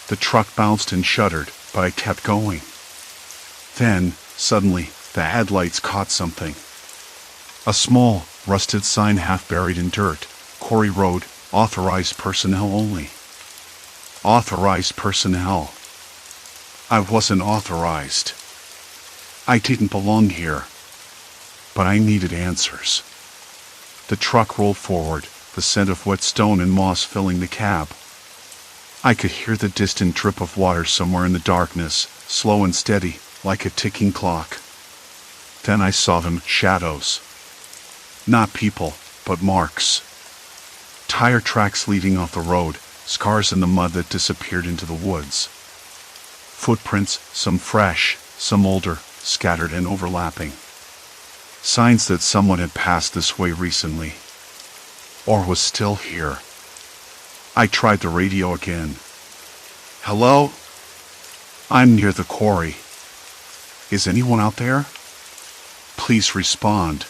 The truck bounced and shuddered, but I kept going. Then, suddenly, the headlights caught something. A small, rusted sign half buried in dirt. Quarry Road, authorized personnel only. Authorized personnel. I wasn't authorized. I didn't belong here. But I needed answers. The truck rolled forward, the scent of wet stone and moss filling the cab. I could hear the distant drip of water somewhere in the darkness, slow and steady, like a ticking clock. Then I saw them, shadows. Not people, but marks. Tire tracks leading off the road, scars in the mud that disappeared into the woods. Footprints, some fresh, some older, scattered and overlapping. Signs that someone had passed this way recently. Or was still here. I tried the radio again. Hello? I'm near the quarry. Is anyone out there? Please respond.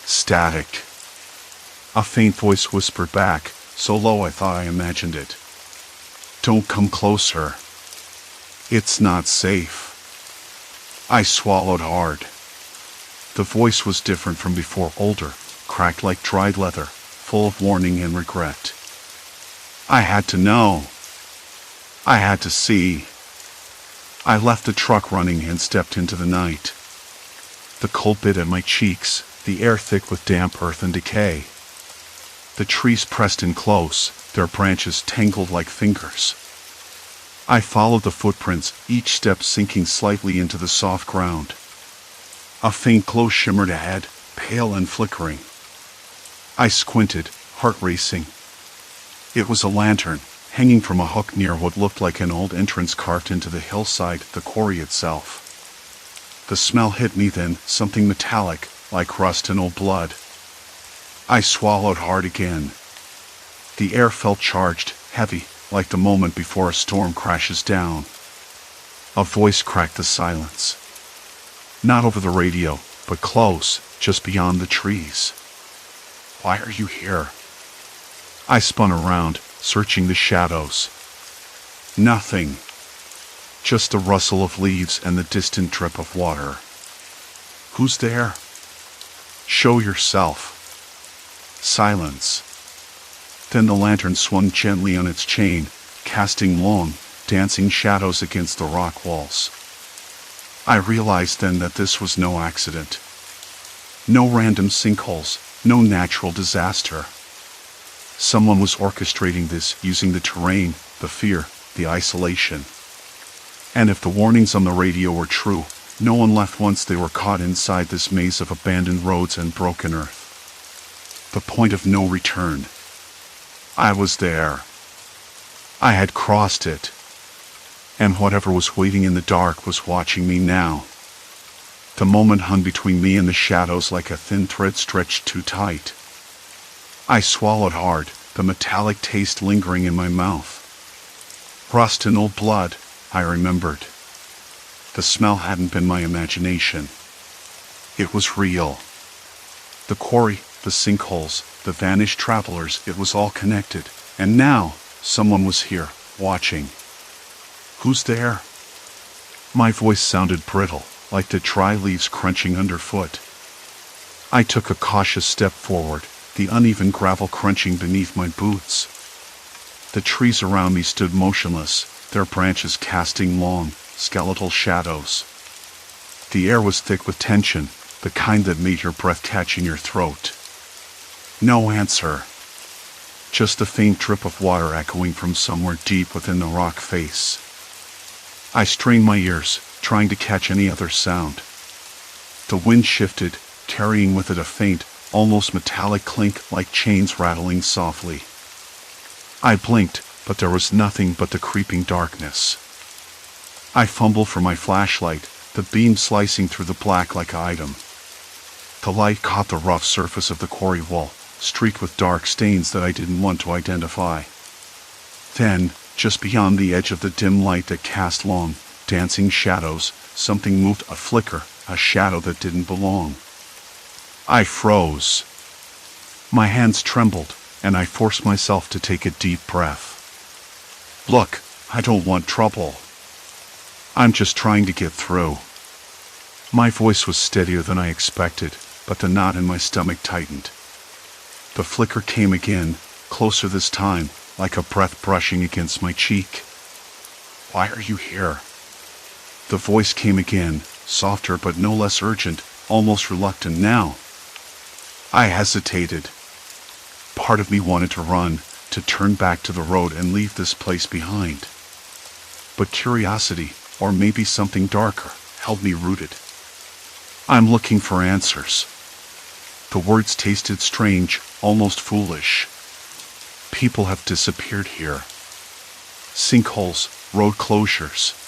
Static. A faint voice whispered back, so low I thought I imagined it. Don't come closer. It's not safe. I swallowed hard. The voice was different from before, older, cracked like dried leather, full of warning and regret. I had to know. I had to see. I left the truck running and stepped into the night. The cold bit at my cheeks, the air thick with damp earth and decay. The trees pressed in close, their branches tangled like fingers. I followed the footprints, each step sinking slightly into the soft ground. A faint glow shimmered ahead, pale and flickering. I squinted, heart racing. It was a lantern, hanging from a hook near what looked like an old entrance carved into the hillside, the quarry itself. The smell hit me then, something metallic, like rust and old blood. I swallowed hard again. The air felt charged, heavy, like the moment before a storm crashes down. A voice cracked the silence. Not over the radio, but close, just beyond the trees. Why are you here? I spun around, searching the shadows. Nothing. Just the rustle of leaves and the distant drip of water. Who's there? Show yourself. Silence. Then the lantern swung gently on its chain, casting long, dancing shadows against the rock walls. I realized then that this was no accident. No random sinkholes, no natural disaster. Someone was orchestrating this, using the terrain, the fear, the isolation. And if the warnings on the radio were true, no one left once they were caught inside this maze of abandoned roads and broken earth. The point of no return. I was there. I had crossed it. And whatever was waiting in the dark was watching me now. The moment hung between me and the shadows like a thin thread stretched too tight. I swallowed hard, the metallic taste lingering in my mouth. Rust and old blood, I remembered. The smell hadn't been my imagination. It was real. The quarry, the sinkholes, the vanished travelers, it was all connected. And now, someone was here, watching. Who's there? My voice sounded brittle, like the dry leaves crunching underfoot. I took a cautious step forward, the uneven gravel crunching beneath my boots. The trees around me stood motionless, their branches casting long, skeletal shadows. The air was thick with tension, the kind that made your breath catch in your throat. No answer. Just a faint drip of water echoing from somewhere deep within the rock face. I strained my ears, trying to catch any other sound. The wind shifted, carrying with it a faint, almost metallic clink like chains rattling softly. I blinked, but there was nothing but the creeping darkness. I fumbled for my flashlight, the beam slicing through the black like an item. The light caught the rough surface of the quarry wall, streaked with dark stains that I didn't want to identify. Then, just beyond the edge of the dim light that cast long, dancing shadows, something moved, a flicker, a shadow that didn't belong. I froze. My hands trembled, and I forced myself to take a deep breath. Look, I don't want trouble. I'm just trying to get through. My voice was steadier than I expected, but the knot in my stomach tightened. The flicker came again, closer this time, like a breath brushing against my cheek. Why are you here? The voice came again, softer but no less urgent, almost reluctant now. I hesitated. Part of me wanted to run, to turn back to the road and leave this place behind. But curiosity, or maybe something darker, held me rooted. I'm looking for answers. The words tasted strange, almost foolish. People have disappeared here. Sinkholes, road closures.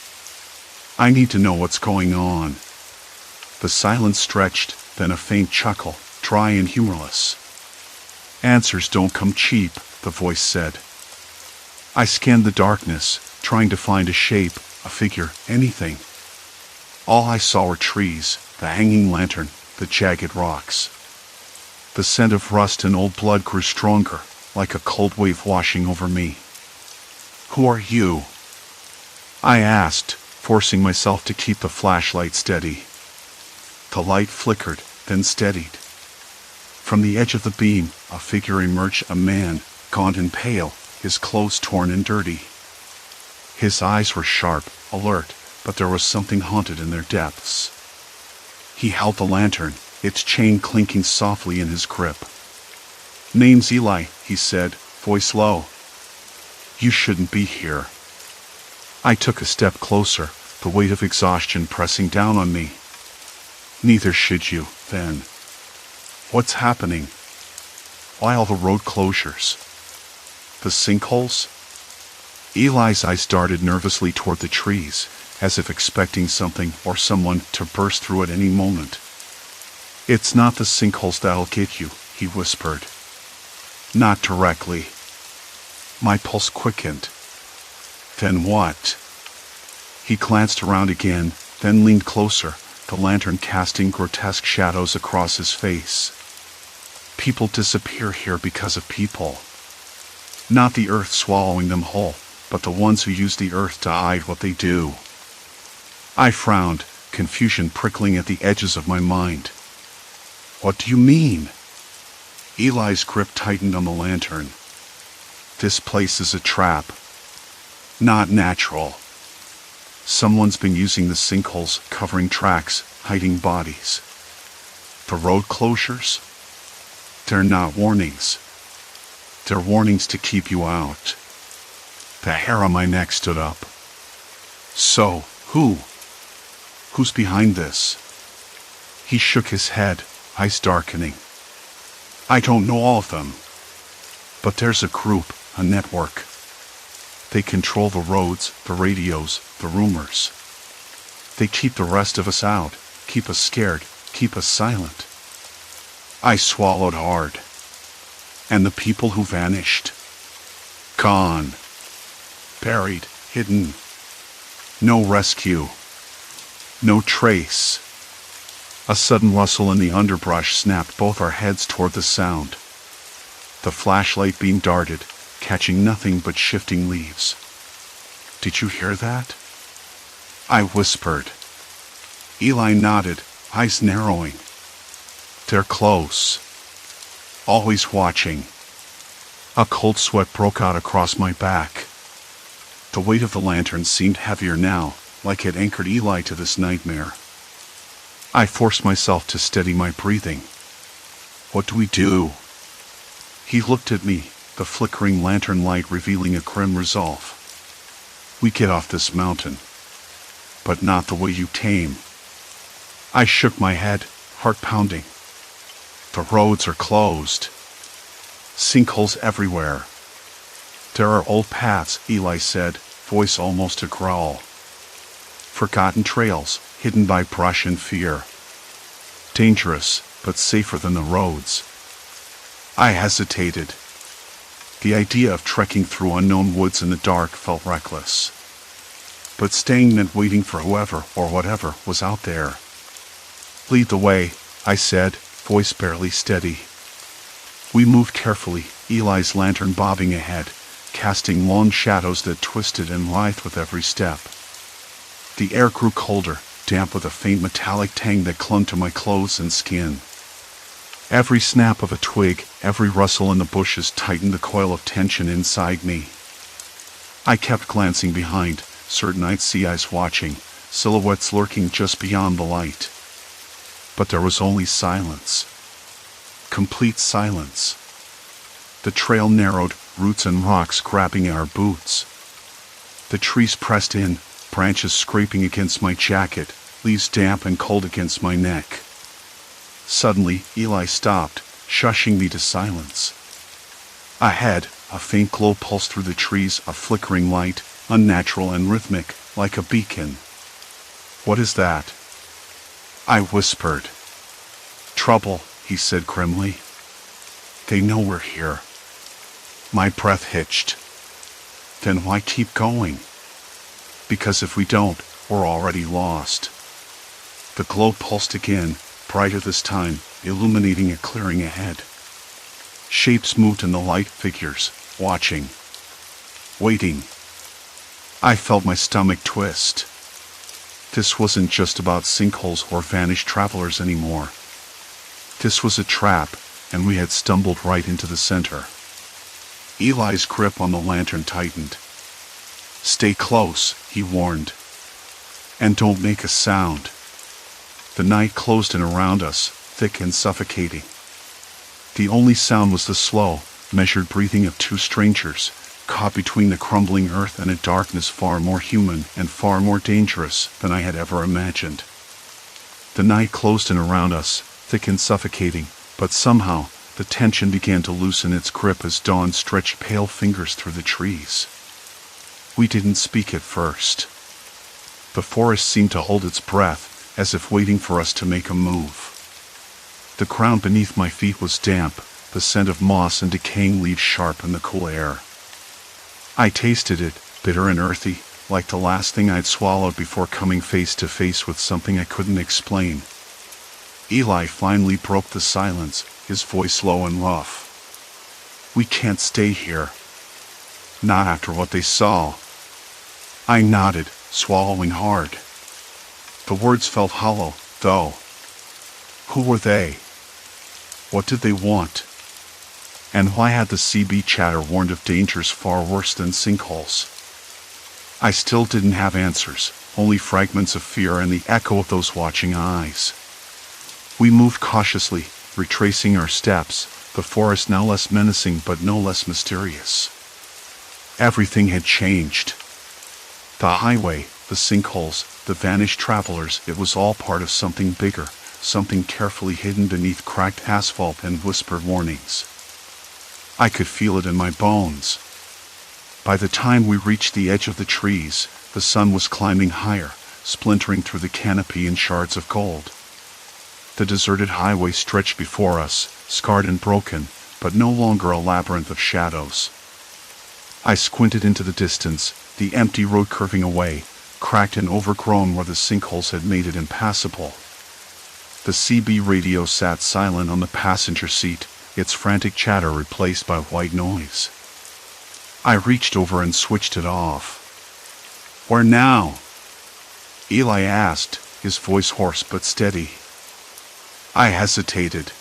I need to know what's going on. The silence stretched, then a faint chuckle, dry and humorless. Answers don't come cheap, the voice said. I scanned the darkness, trying to find a shape, a figure, anything. All I saw were trees, the hanging lantern, the jagged rocks. The scent of rust and old blood grew stronger, like a cold wave washing over me. Who are you? I asked, forcing myself to keep the flashlight steady. The light flickered, then steadied. From the edge of the beam, a figure emerged, a man, gaunt and pale, his clothes torn and dirty. His eyes were sharp, alert, but there was something haunted in their depths. He held the lantern, its chain clinking softly in his grip. Name's Eli, he said, voice low. You shouldn't be here. I took a step closer, the weight of exhaustion pressing down on me. Neither should you, then. What's happening? Why all the road closures? The sinkholes? Eli's eyes darted nervously toward the trees, as if expecting something or someone to burst through at any moment. It's not the sinkholes that'll get you, he whispered. Not directly. My pulse quickened. Then what? He glanced around again, then leaned closer, the lantern casting grotesque shadows across his face. People disappear here because of people. Not the earth swallowing them whole, but the ones who use the earth to hide what they do. I frowned, confusion prickling at the edges of my mind. What do you mean? Eli's grip tightened on the lantern. This place is a trap. Not natural. Someone's been using the sinkholes, covering tracks, hiding bodies. The road closures? They're not warnings. They're warnings to keep you out. The hair on my neck stood up. So, who? Who's behind this? He shook his head, eyes darkening. I don't know all of them. But there's a group, a network. They control the roads, the radios, the rumors. They keep the rest of us out, keep us scared, keep us silent. I swallowed hard. And the people who vanished? Gone. Buried, hidden. No rescue. No trace. A sudden rustle in the underbrush snapped both our heads toward the sound. The flashlight beam darted, catching nothing but shifting leaves. Did you hear that? I whispered. Eli nodded, eyes narrowing. They're close. Always watching. A cold sweat broke out across my back. The weight of the lantern seemed heavier now, like it anchored Eli to this nightmare. I forced myself to steady my breathing. What do we do? He looked at me, the flickering lantern light revealing a grim resolve. We get off this mountain. But not the way you came. I shook my head, heart pounding. The roads are closed. Sinkholes everywhere. There are old paths, Eli said, voice almost a growl. Forgotten trails, hidden by brush and fear. Dangerous, but safer than the roads. I hesitated. The idea of trekking through unknown woods in the dark felt reckless. But staying meant waiting for whoever or whatever was out there. "Lead the way," I said, voice barely steady. We moved carefully, Eli's lantern bobbing ahead, casting long shadows that twisted and writhed with every step. The air grew colder, damp with a faint metallic tang that clung to my clothes and skin. Every snap of a twig, every rustle in the bushes tightened the coil of tension inside me. I kept glancing behind, certain I'd see eyes watching, silhouettes lurking just beyond the light. But there was only silence. Complete silence. The trail narrowed, roots and rocks grabbing at our boots. The trees pressed in, branches scraping against my jacket, leaves damp and cold against my neck. Suddenly, Eli stopped, shushing me to silence. Ahead, a faint glow pulsed through the trees, a flickering light, unnatural and rhythmic, like a beacon. "What is that?" I whispered. "Trouble," he said grimly. "They know we're here." My breath hitched. "Then why keep going?" "Because if we don't, we're already lost." The glow pulsed again, brighter this time, illuminating a clearing ahead. Shapes moved in the light, figures, watching. Waiting. I felt my stomach twist. This wasn't just about sinkholes or vanished travelers anymore. This was a trap, and we had stumbled right into the center. Eli's grip on the lantern tightened. "Stay close," he warned. "And don't make a sound." The night closed in around us, thick and suffocating. The only sound was the slow, measured breathing of two strangers, caught between the crumbling earth and a darkness far more human and far more dangerous than I had ever imagined. The night closed in around us, thick and suffocating, but somehow the tension began to loosen its grip as dawn stretched pale fingers through the trees. We didn't speak at first. The forest seemed to hold its breath, as if waiting for us to make a move. The ground beneath my feet was damp, the scent of moss and decaying leaves sharp in the cool air. I tasted it, bitter and earthy, like the last thing I'd swallowed before coming face to face with something I couldn't explain. Eli finally broke the silence, his voice low and rough. "We can't stay here. Not after what they saw." I nodded, swallowing hard. The words felt hollow, though. Who were they? What did they want? And why had the CB chatter warned of dangers far worse than sinkholes? I still didn't have answers, only fragments of fear and the echo of those watching eyes. We moved cautiously, retracing our steps, the forest now less menacing but no less mysterious. Everything had changed. The highway, the sinkholes, the vanished travelers, it was all part of something bigger, something carefully hidden beneath cracked asphalt and whispered warnings. I could feel it in my bones. By the time we reached the edge of the trees, the sun was climbing higher, splintering through the canopy in shards of gold. The deserted highway stretched before us, scarred and broken, but no longer a labyrinth of shadows. I squinted into the distance, the empty road curving away, cracked and overgrown where the sinkholes had made it impassable. The CB radio sat silent on the passenger seat, its frantic chatter replaced by white noise. I reached over and switched it off. "Where now?" Eli asked, his voice hoarse but steady. I hesitated.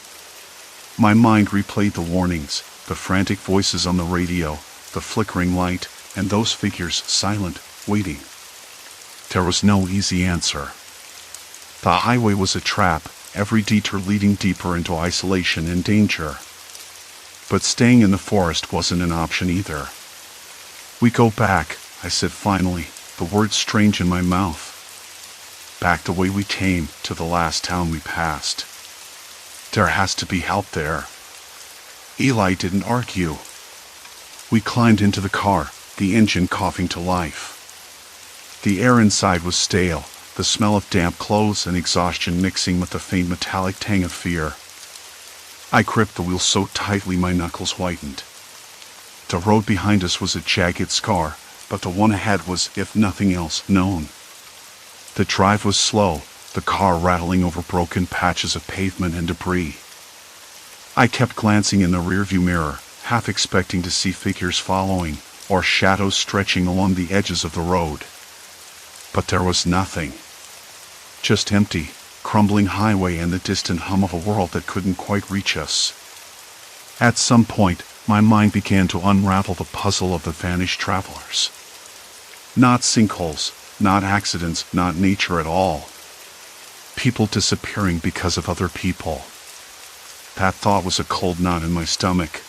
My mind replayed the warnings, the frantic voices on the radio, the flickering light, and those figures silent, waiting. There was no easy answer. The highway was a trap, every detour leading deeper into isolation and danger. But staying in the forest wasn't an option either. "We go back," I said finally, the words strange in my mouth. "Back the way we came, to the last town we passed. There has to be help there." Eli didn't argue. We climbed into the car, the engine coughing to life. The air inside was stale, the smell of damp clothes and exhaustion mixing with the faint metallic tang of fear. I gripped the wheel so tightly my knuckles whitened. The road behind us was a jagged scar, but the one ahead was, if nothing else, known. The drive was slow, the car rattling over broken patches of pavement and debris. I kept glancing in the rearview mirror, half expecting to see figures following, or shadows stretching along the edges of the road. But there was nothing. Just empty, crumbling highway and the distant hum of a world that couldn't quite reach us. At some point, my mind began to unravel the puzzle of the vanished travelers. Not sinkholes, not accidents, not nature at all. People disappearing because of other people. That thought was a cold knot in my stomach.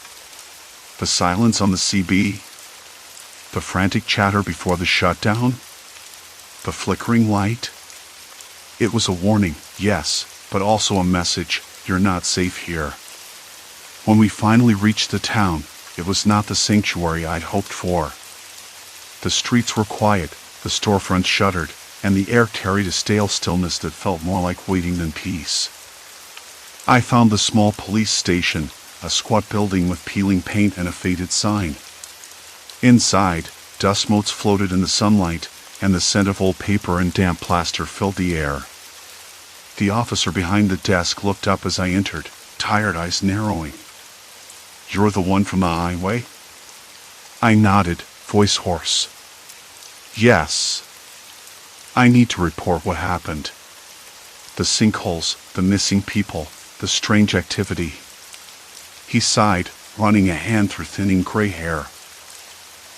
The silence on the CB, the frantic chatter before the shutdown, the flickering light. It was a warning, yes, but also a message: you're not safe here. When we finally reached the town, it was not the sanctuary I'd hoped for. The streets were quiet, the storefronts shuttered, and the air carried a stale stillness that felt more like waiting than peace. I found the small police station, a squat building with peeling paint and a faded sign. Inside, dust motes floated in the sunlight, and the scent of old paper and damp plaster filled the air. The officer behind the desk looked up as I entered, tired eyes narrowing. "You're the one from the highway?" I nodded, voice hoarse. "Yes. I need to report what happened. The sinkholes, the missing people, the strange activity." He sighed, running a hand through thinning gray hair.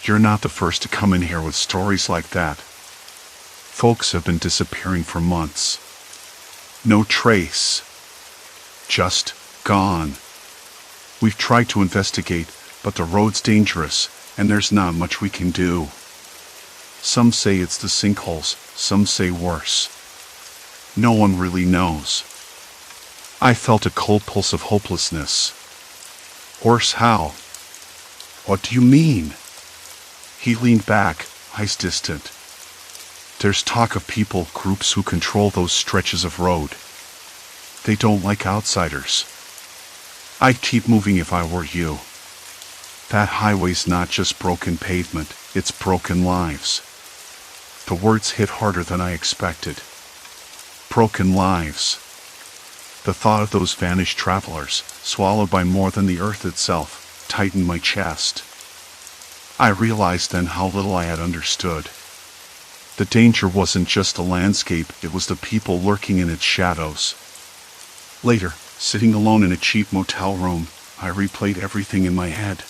"You're not the first to come in here with stories like that. Folks have been disappearing for months. No trace. Just gone. We've tried to investigate, but the road's dangerous, and there's not much we can do. Some say it's the sinkholes, some say worse. No one really knows." I felt a cold pulse of hopelessness. "Worse how? What do you mean?" He leaned back, eyes distant. "There's talk of people, groups who control those stretches of road. They don't like outsiders. I'd keep moving if I were you. That highway's not just broken pavement, it's broken lives." The words hit harder than I expected. Broken lives. The thought of those vanished travelers, swallowed by more than the earth itself, tightened my chest. I realized then how little I had understood. The danger wasn't just the landscape, it was the people lurking in its shadows. Later, sitting alone in a cheap motel room, I replayed everything in my head.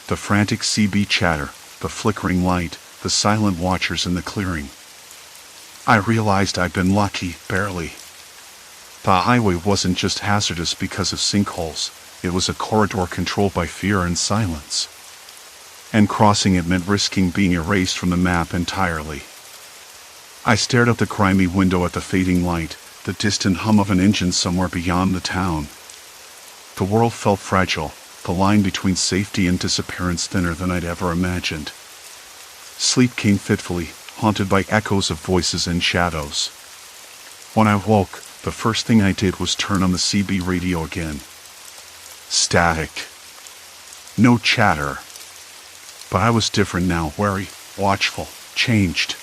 The frantic CB chatter, the flickering light, the silent watchers in the clearing. I realized I'd been lucky, barely. The highway wasn't just hazardous because of sinkholes, it was a corridor controlled by fear and silence. And crossing it meant risking being erased from the map entirely. I stared out the grimy window at the fading light, the distant hum of an engine somewhere beyond the town. The world felt fragile, the line between safety and disappearance thinner than I'd ever imagined. Sleep came fitfully, haunted by echoes of voices and shadows. When I woke, the first thing I did was turn on the CB radio again. Static. No chatter. But I was different now, wary, watchful, changed.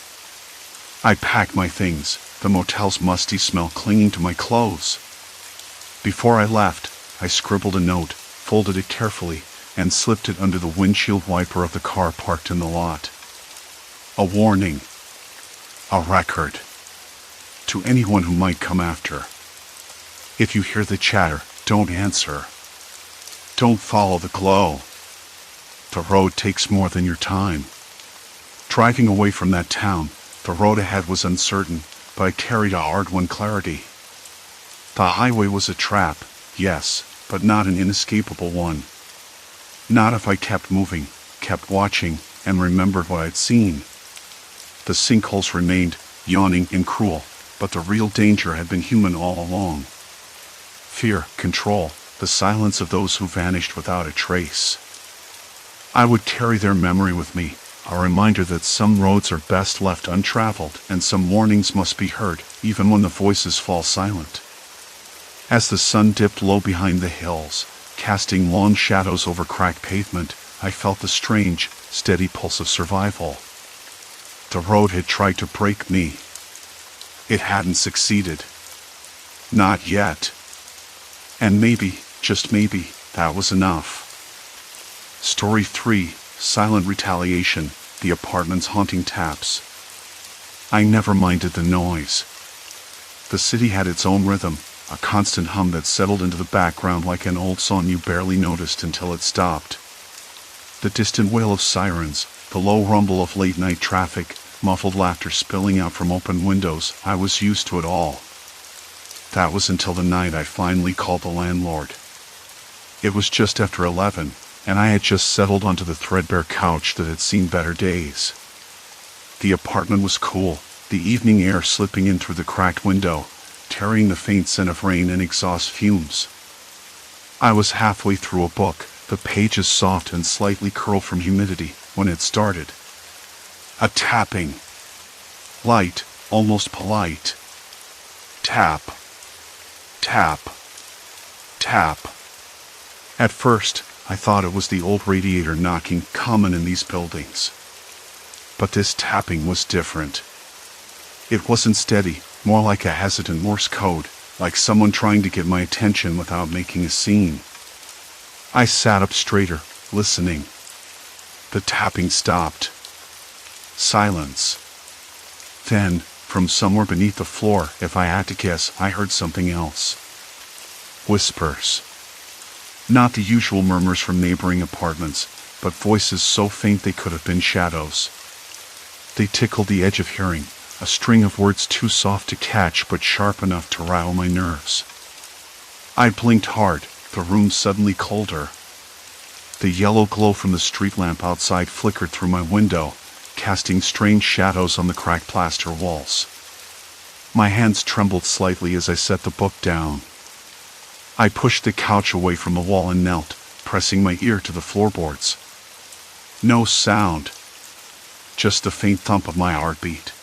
I packed my things, the motel's musty smell clinging to my clothes. Before I left, I scribbled a note, folded it carefully, and slipped it under the windshield wiper of the car parked in the lot. A warning. A record. To anyone who might come after. If you hear the chatter, don't answer. Don't follow the glow. The road takes more than your time. Driving away from that town, the road ahead was uncertain, but I carried a hard-won clarity. The highway was a trap, yes, but not an inescapable one. Not if I kept moving, kept watching, and remembered what I'd seen. The sinkholes remained, yawning and cruel, but the real danger had been human all along. Fear, control, the silence of those who vanished without a trace. I would carry their memory with me, a reminder that some roads are best left untraveled and some warnings must be heard, even when the voices fall silent. As the sun dipped low behind the hills, casting long shadows over cracked pavement, I felt the strange, steady pulse of survival. The road had tried to break me. It hadn't succeeded. Not yet. And maybe, just maybe, that was enough. Story 3, Silent Retaliation, the apartment's haunting taps. I never minded the noise. The city had its own rhythm, a constant hum that settled into the background like an old song you barely noticed until it stopped. The distant wail of sirens, the low rumble of late-night traffic, muffled laughter spilling out from open windows, I was used to it all. That was until the night I finally called the landlord. It was just after 11, and I had just settled onto the threadbare couch that had seen better days. The apartment was cool, the evening air slipping in through the cracked window, carrying the faint scent of rain and exhaust fumes. I was halfway through a book, the pages soft and slightly curled from humidity, when it started. A tapping. Light, almost polite. Tap. Tap. Tap. At first, I thought it was the old radiator knocking, common in these buildings. But this tapping was different. It wasn't steady, more like a hesitant Morse code, like someone trying to get my attention without making a scene. I sat up straighter, listening. The tapping stopped. Silence. Then, from somewhere beneath the floor, if I had to guess, I heard something else. Whispers. Not the usual murmurs from neighboring apartments, but voices so faint they could have been shadows. They tickled the edge of hearing, a string of words too soft to catch but sharp enough to rile my nerves. I blinked hard, the room suddenly colder. The yellow glow from the street lamp outside flickered through my window, casting strange shadows on the cracked plaster walls. My hands trembled slightly as I set the book down. I pushed the couch away from the wall and knelt, pressing my ear to the floorboards. No sound. Just the faint thump of my heartbeat.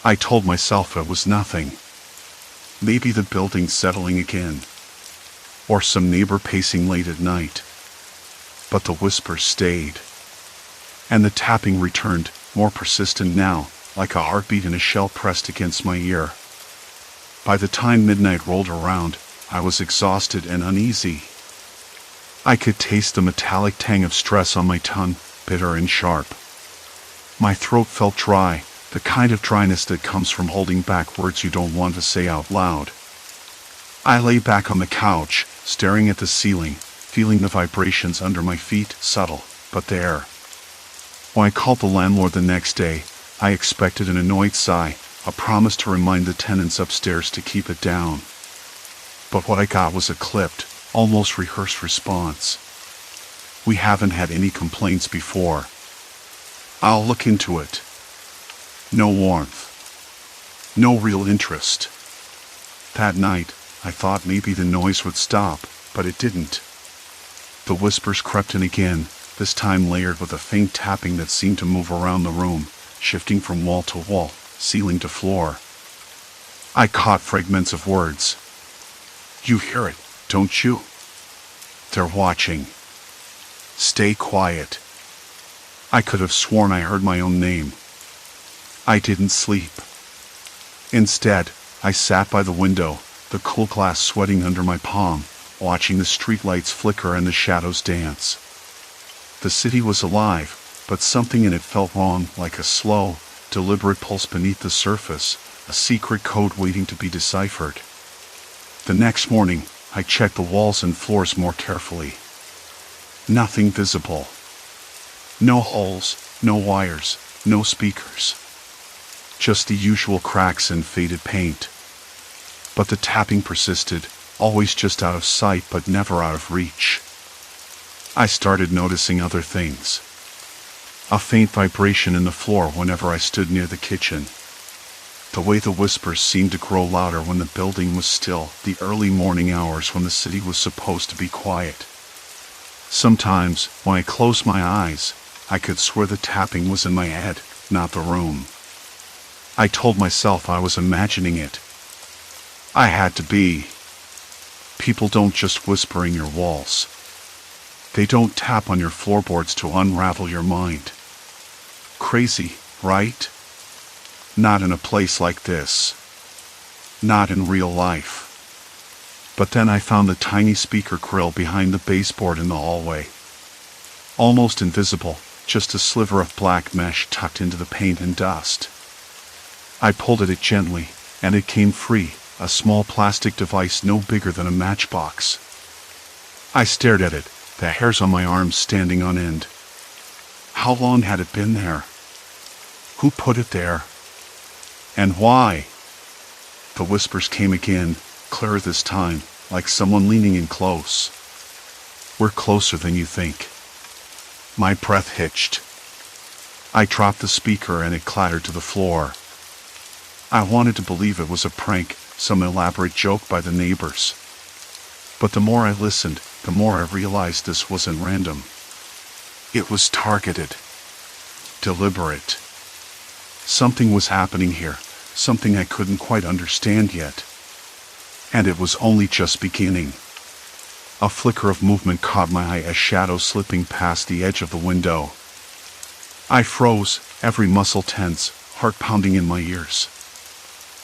I told myself it was nothing. Maybe the building settling again. Or some neighbor pacing late at night. But the whispers stayed. And the tapping returned, more persistent now, like a heartbeat in a shell pressed against my ear. By the time midnight rolled around, I was exhausted and uneasy. I could taste the metallic tang of stress on my tongue, bitter and sharp. My throat felt dry, the kind of dryness that comes from holding back words you don't want to say out loud. I lay back on the couch, staring at the ceiling, feeling the vibrations under my feet, subtle, but there. When I called the landlord the next day, I expected an annoyed sigh, a promise to remind the tenants upstairs to keep it down. But what I got was a clipped, almost rehearsed response. We haven't had any complaints before. I'll look into it. No warmth. No real interest. That night, I thought maybe the noise would stop, but it didn't. The whispers crept in again, this time layered with a faint tapping that seemed to move around the room, shifting from wall to wall, ceiling to floor. I caught fragments of words. You hear it, don't you? They're watching. Stay quiet. I could have sworn I heard my own name. I didn't sleep. Instead, I sat by the window, the cool glass sweating under my palm, watching the streetlights flicker and the shadows dance. The city was alive, but something in it felt wrong, like a slow, deliberate pulse beneath the surface, a secret code waiting to be deciphered. The next morning, I checked the walls and floors more carefully. Nothing visible. No holes, no wires, no speakers. Just the usual cracks and faded paint. But the tapping persisted, always just out of sight but never out of reach. I started noticing other things. A faint vibration in the floor whenever I stood near the kitchen. The way the whispers seemed to grow louder when the building was still, the early morning hours when the city was supposed to be quiet. Sometimes, when I closed my eyes, I could swear the tapping was in my head, not the room. I told myself I was imagining it. I had to be. People don't just whisper in your walls. They don't tap on your floorboards to unravel your mind. Crazy, right? Not in a place like this. Not in real life. But then I found the tiny speaker grill behind the baseboard in the hallway. Almost invisible, just a sliver of black mesh tucked into the paint and dust. I pulled at it gently, and it came free, a small plastic device no bigger than a matchbox. I stared at it, the hairs on my arms standing on end. How long had it been there? Who put it there? And why? The whispers came again, clearer this time, like someone leaning in close. We're closer than you think. My breath hitched. I dropped the speaker and it clattered to the floor. I wanted to believe it was a prank, some elaborate joke by the neighbors. But the more I listened, the more I realized this wasn't random. It was targeted. Deliberate. Something was happening here, something I couldn't quite understand yet. And it was only just beginning. A flicker of movement caught my eye as shadows slipping past the edge of the window. I froze, every muscle tense, heart pounding in my ears.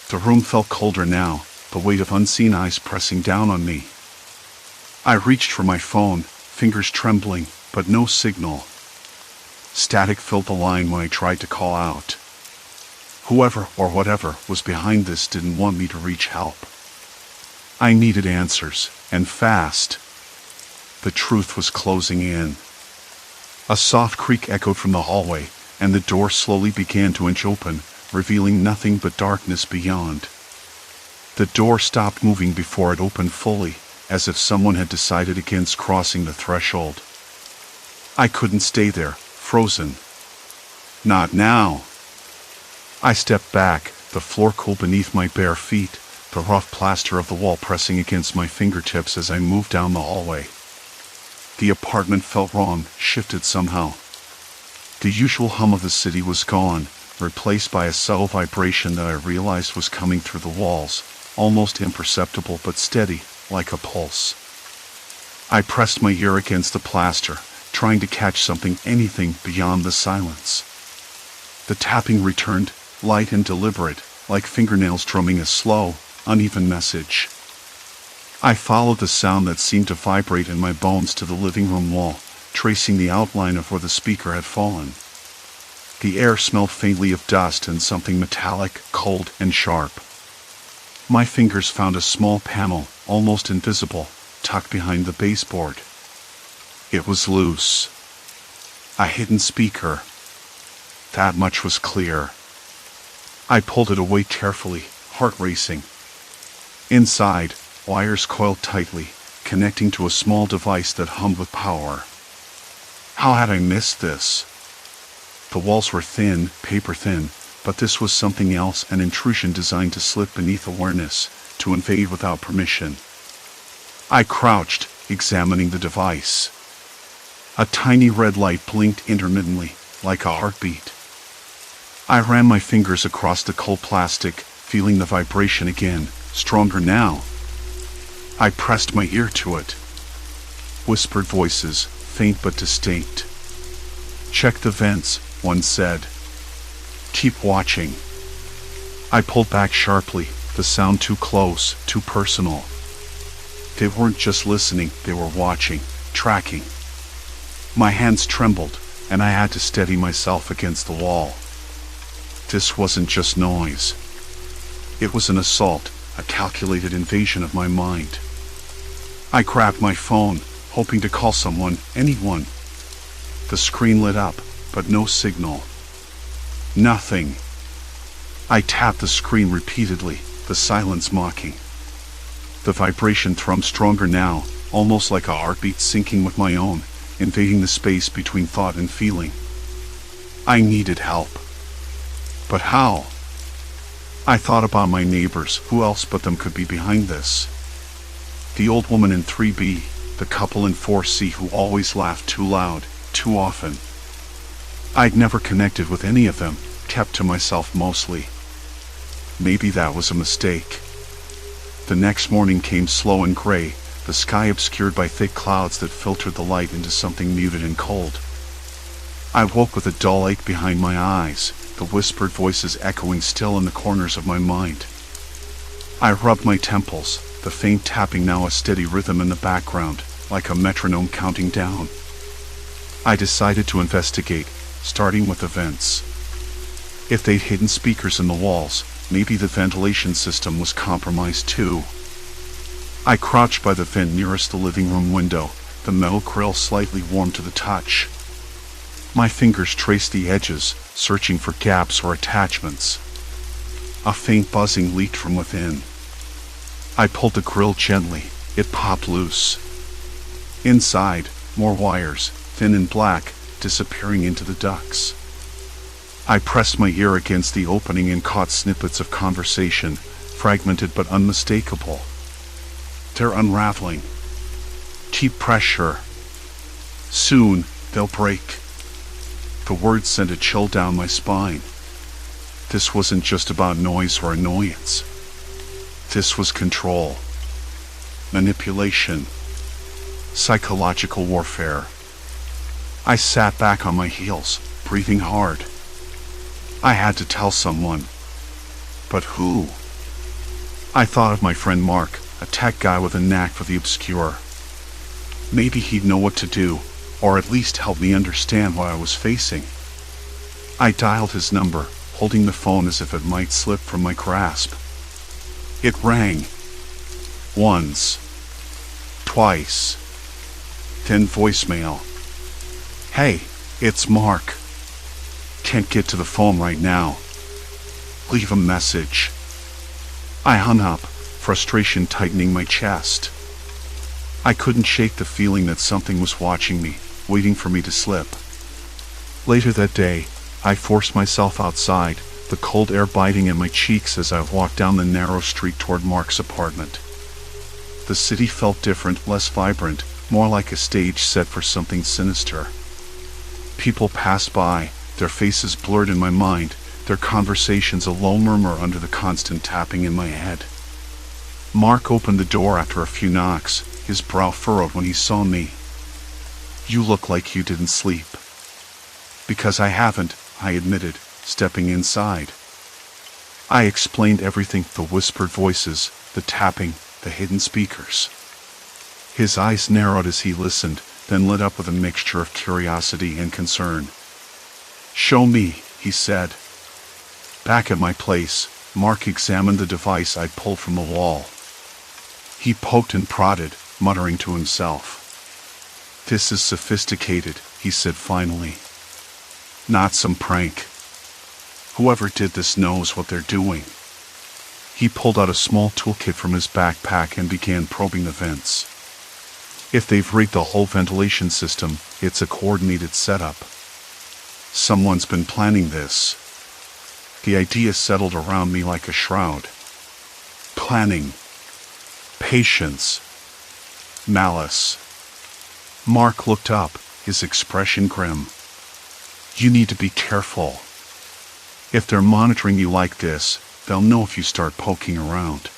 The room felt colder now, the weight of unseen eyes pressing down on me. I reached for my phone, fingers trembling, but no signal. Static filled the line when I tried to call out. Whoever or whatever was behind this didn't want me to reach help. I needed answers, and fast. The truth was closing in. A soft creak echoed from the hallway, and the door slowly began to inch open, revealing nothing but darkness beyond. The door stopped moving before it opened fully, as if someone had decided against crossing the threshold. I couldn't stay there, frozen. Not now. I stepped back, the floor cool beneath my bare feet, the rough plaster of the wall pressing against my fingertips as I moved down the hallway. The apartment felt wrong, shifted somehow. The usual hum of the city was gone, replaced by a subtle vibration that I realized was coming through the walls, almost imperceptible but steady, like a pulse. I pressed my ear against the plaster, trying to catch something, anything beyond the silence. The tapping returned, light and deliberate, like fingernails drumming a slow, uneven message. I followed the sound that seemed to vibrate in my bones to the living room wall, tracing the outline of where the speaker had fallen. The air smelled faintly of dust and something metallic, cold, and sharp. My fingers found a small panel, almost invisible, tucked behind the baseboard. It was loose. A hidden speaker. That much was clear. I pulled it away carefully, heart racing. Inside, wires coiled tightly, connecting to a small device that hummed with power. How had I missed this? The walls were thin, paper thin, but this was something else, an intrusion designed to slip beneath awareness, to invade without permission. I crouched, examining the device. A tiny red light blinked intermittently, like a heartbeat. I ran my fingers across the cold plastic, feeling the vibration again, stronger now. I pressed my ear to it. Whispered voices, faint but distinct. "Check the vents," one said. "Keep watching." I pulled back sharply, the sound too close, too personal. They weren't just listening, they were watching, tracking. My hands trembled, and I had to steady myself against the wall. This wasn't just noise. It was an assault, a calculated invasion of my mind. I grabbed my phone, hoping to call someone, anyone. The screen lit up, but no signal. Nothing. I tapped the screen repeatedly, the silence mocking. The vibration thrummed stronger now, almost like a heartbeat syncing with my own, invading the space between thought and feeling. I needed help. But how? I thought about my neighbors, who else but them could be behind this? The old woman in 3B, the couple in 4C who always laughed too loud, too often. I'd never connected with any of them, kept to myself mostly. Maybe that was a mistake. The next morning came slow and gray, the sky obscured by thick clouds that filtered the light into something muted and cold. I woke with a dull ache behind my eyes, the whispered voices echoing still in the corners of my mind. I rubbed my temples, the faint tapping now a steady rhythm in the background, like a metronome counting down. I decided to investigate, starting with the vents. If they'd hidden speakers in the walls, maybe the ventilation system was compromised too. I crouched by the vent nearest the living room window, the metal grill slightly warm to the touch. My fingers traced the edges, searching for gaps or attachments. A faint buzzing leaked from within. I pulled the grill gently. It popped loose. Inside, more wires, thin and black, disappearing into the ducts. I pressed my ear against the opening and caught snippets of conversation, fragmented but unmistakable. They're unraveling. Keep pressure. Soon, they'll break. The words sent a chill down my spine. This wasn't just about noise or annoyance. This was control. Manipulation. Psychological warfare. I sat back on my heels, breathing hard. I had to tell someone. But who? I thought of my friend Mark, a tech guy with a knack for the obscure. Maybe he'd know what to do, or at least help me understand what I was facing. I dialed his number, holding the phone as if it might slip from my grasp. It rang. Once. Twice. Then voicemail. Hey, it's Mark. Can't get to the phone right now. Leave a message. I hung up, frustration tightening my chest. I couldn't shake the feeling that something was watching me, waiting for me to slip. Later that day, I forced myself outside, the cold air biting in my cheeks as I walked down the narrow street toward Mark's apartment. The city felt different, less vibrant, more like a stage set for something sinister. People passed by, their faces blurred in my mind, their conversations a low murmur under the constant tapping in my head. Mark opened the door after a few knocks, his brow furrowed when he saw me. You look like you didn't sleep. Because I haven't, I admitted, stepping inside. I explained everything, the whispered voices, the tapping, the hidden speakers. His eyes narrowed as he listened, then lit up with a mixture of curiosity and concern. Show me, he said. Back at my place, Mark examined the device I'd pulled from the wall. He poked and prodded, muttering to himself. This is sophisticated, he said finally. Not some prank. Whoever did this knows what they're doing. He pulled out a small toolkit from his backpack and began probing the vents. If they've rigged the whole ventilation system, it's a coordinated setup. Someone's been planning this. The idea settled around me like a shroud. Planning. Patience. Malice. Mark looked up, his expression grim. You need to be careful. If they're monitoring you like this, they'll know if you start poking around.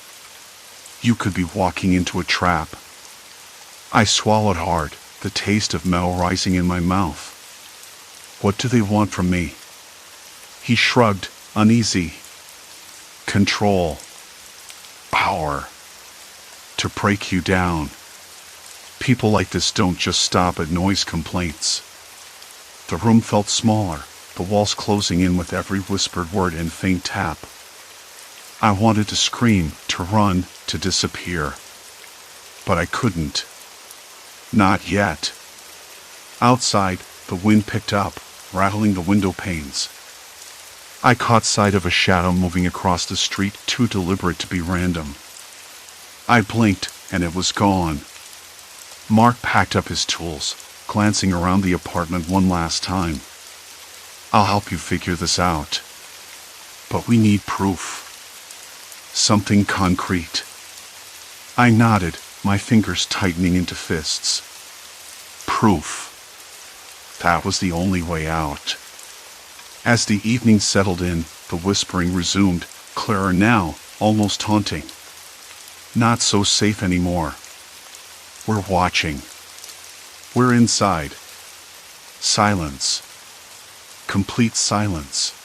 You could be walking into a trap. I swallowed hard, the taste of metal rising in my mouth. What do they want from me? He shrugged, uneasy. Control. Power. To break you down. People like this don't just stop at noise complaints. The room felt smaller, the walls closing in with every whispered word and faint tap. I wanted to scream, to run, to disappear. But I couldn't. Not yet. Outside, the wind picked up, rattling the window panes. I caught sight of a shadow moving across the street, too deliberate to be random. I blinked, and it was gone. Mark packed up his tools, glancing around the apartment one last time. I'll help you figure this out. But we need proof. Something concrete. I nodded, my fingers tightening into fists. Proof. That was the only way out. As the evening settled in, the whispering resumed, clearer now, almost haunting. Not so safe anymore. We're watching. We're inside. Silence. Complete silence.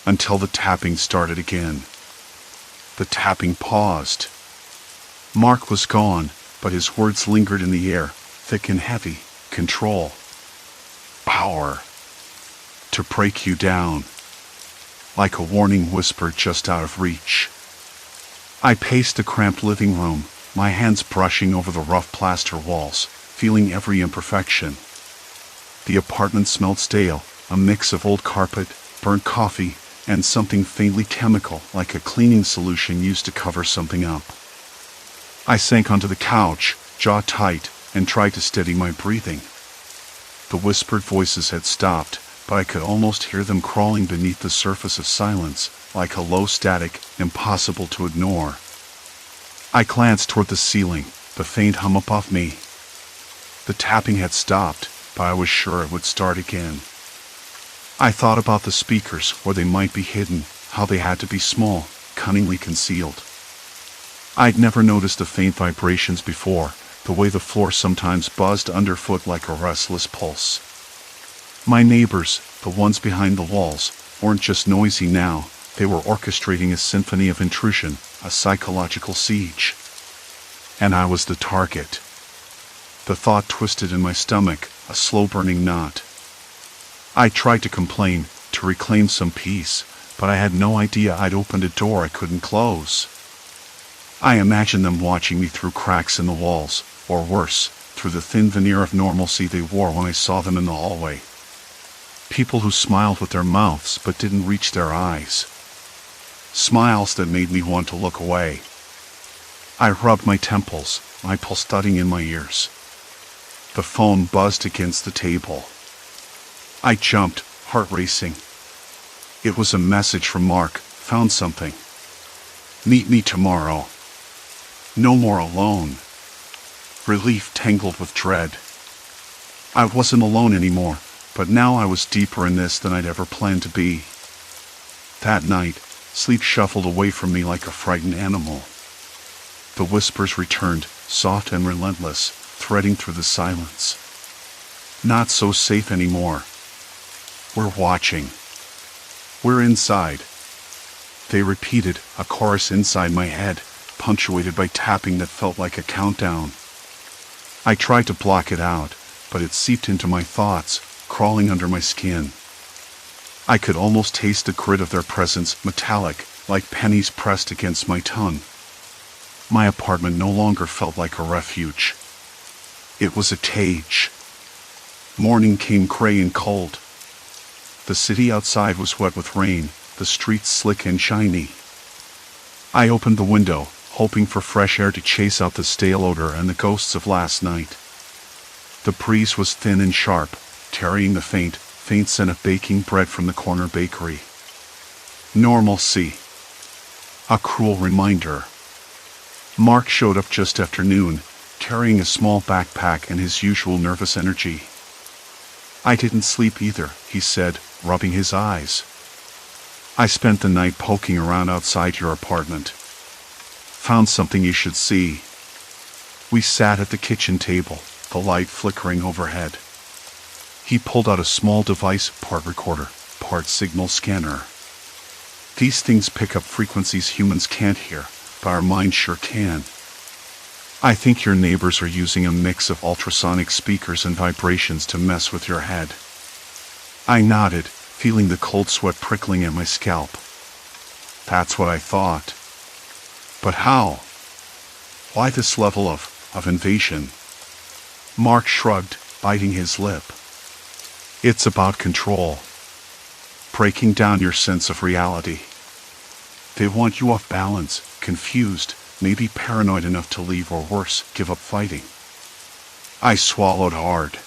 Until the tapping started again. The tapping paused. Mark was gone, but his words lingered in the air, thick and heavy. Control. Power. To break you down. Like a warning whisper just out of reach. I paced the cramped living room, my hands brushing over the rough plaster walls, feeling every imperfection. The apartment smelled stale, a mix of old carpet, burnt coffee, and something faintly chemical, like a cleaning solution used to cover something up. I sank onto the couch, jaw tight, and tried to steady my breathing. The whispered voices had stopped, but I could almost hear them crawling beneath the surface of silence, like a low static, impossible to ignore. I glanced toward the ceiling, the faint hum above me. The tapping had stopped, but I was sure it would start again. I thought about the speakers, where they might be hidden, how they had to be small, cunningly concealed. I'd never noticed the faint vibrations before, the way the floor sometimes buzzed underfoot like a restless pulse. My neighbors, the ones behind the walls, weren't just noisy now, they were orchestrating a symphony of intrusion, a psychological siege. And I was the target. The thought twisted in my stomach, a slow-burning knot. I tried to complain, to reclaim some peace, but I had no idea I'd opened a door I couldn't close. I imagined them watching me through cracks in the walls, or worse, through the thin veneer of normalcy they wore when I saw them in the hallway. People who smiled with their mouths but didn't reach their eyes. Smiles that made me want to look away. I rubbed my temples, my pulse thudding in my ears. The phone buzzed against the table. I jumped, heart racing. It was a message from Mark, found something. Meet me tomorrow. No more alone. Relief tangled with dread. I wasn't alone anymore, but now I was deeper in this than I'd ever planned to be. That night, sleep shuffled away from me like a frightened animal. The whispers returned, soft and relentless, threading through the silence. Not so safe anymore. We're watching. We're inside. They repeated, a chorus inside my head, punctuated by tapping that felt like a countdown. I tried to block it out, but it seeped into my thoughts, crawling under my skin. I could almost taste the grit of their presence, metallic, like pennies pressed against my tongue. My apartment no longer felt like a refuge. It was a cage. Morning came gray and cold. The city outside was wet with rain, the streets slick and shiny. I opened the window, hoping for fresh air to chase out the stale odor and the ghosts of last night. The breeze was thin and sharp, carrying the faint scent of baking bread from the corner bakery. Normalcy. A cruel reminder. Mark showed up just after noon, carrying a small backpack and his usual nervous energy. I didn't sleep either, he said, rubbing his eyes. I spent the night poking around outside your apartment. Found something you should see. We sat at the kitchen table, the light flickering overhead. He pulled out a small device, part recorder, part signal scanner. These things pick up frequencies humans can't hear, but our minds sure can. I think your neighbors are using a mix of ultrasonic speakers and vibrations to mess with your head. I nodded, feeling the cold sweat prickling at my scalp. That's what I thought. But how? Why this level of invasion? Mark shrugged, biting his lip. It's about control. Breaking down your sense of reality. They want you off balance, confused, maybe paranoid enough to leave or worse, give up fighting. I swallowed hard.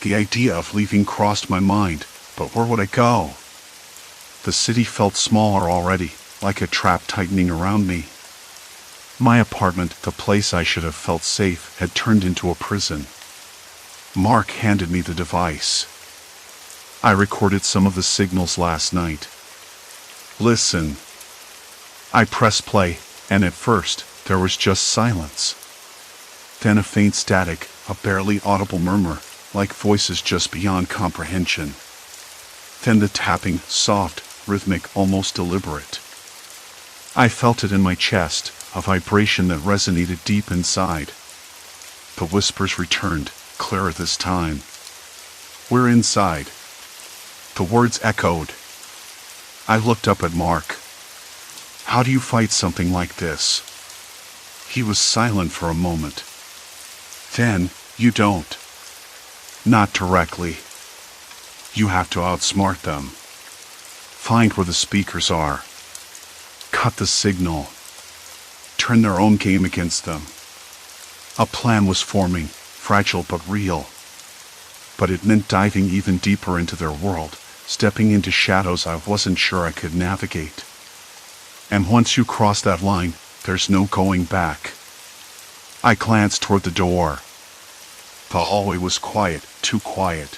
The idea of leaving crossed my mind, but where would I go? The city felt smaller already, like a trap tightening around me. My apartment, the place I should have felt safe, had turned into a prison. Mark handed me the device. I recorded some of the signals last night. Listen. I pressed play, and at first, there was just silence. Then a faint static, a barely audible murmur, like voices just beyond comprehension. Then the tapping, soft, rhythmic, almost deliberate. I felt it in my chest, a vibration that resonated deep inside. The whispers returned, clearer this time. "We're inside." The words echoed. I looked up at Mark. "How do you fight something like this?" He was silent for a moment. "Then, you don't. Not directly. You have to outsmart them. Find where the speakers are. Cut the signal. Turn their own game against them." A plan was forming, fragile but real. But it meant diving even deeper into their world, stepping into shadows I wasn't sure I could navigate. And once you cross that line, there's no going back. I glanced toward the door. The hallway was quiet, too quiet.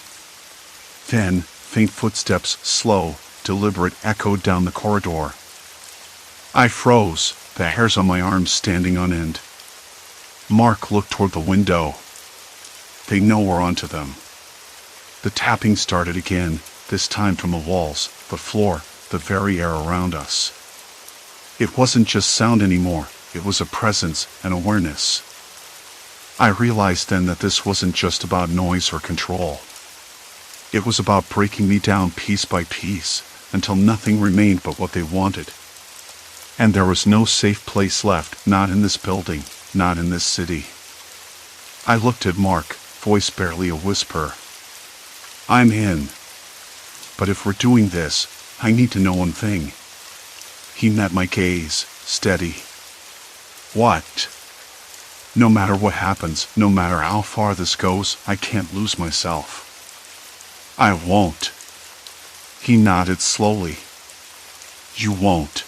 Then, faint footsteps, slow, deliberate, echoed down the corridor. I froze, the hairs on my arms standing on end. Mark looked toward the window. They know we're onto them. The tapping started again, this time from the walls, the floor, the very air around us. It wasn't just sound anymore, it was a presence, an awareness. I realized then that this wasn't just about noise or control. It was about breaking me down piece by piece, until nothing remained but what they wanted. And there was no safe place left, not in this building, not in this city. I looked at Mark, voice barely a whisper. "I'm in. But if we're doing this, I need to know one thing." He met my gaze, steady. "What?" "No matter what happens, no matter how far this goes, I can't lose myself." "I won't." He nodded slowly. "You won't.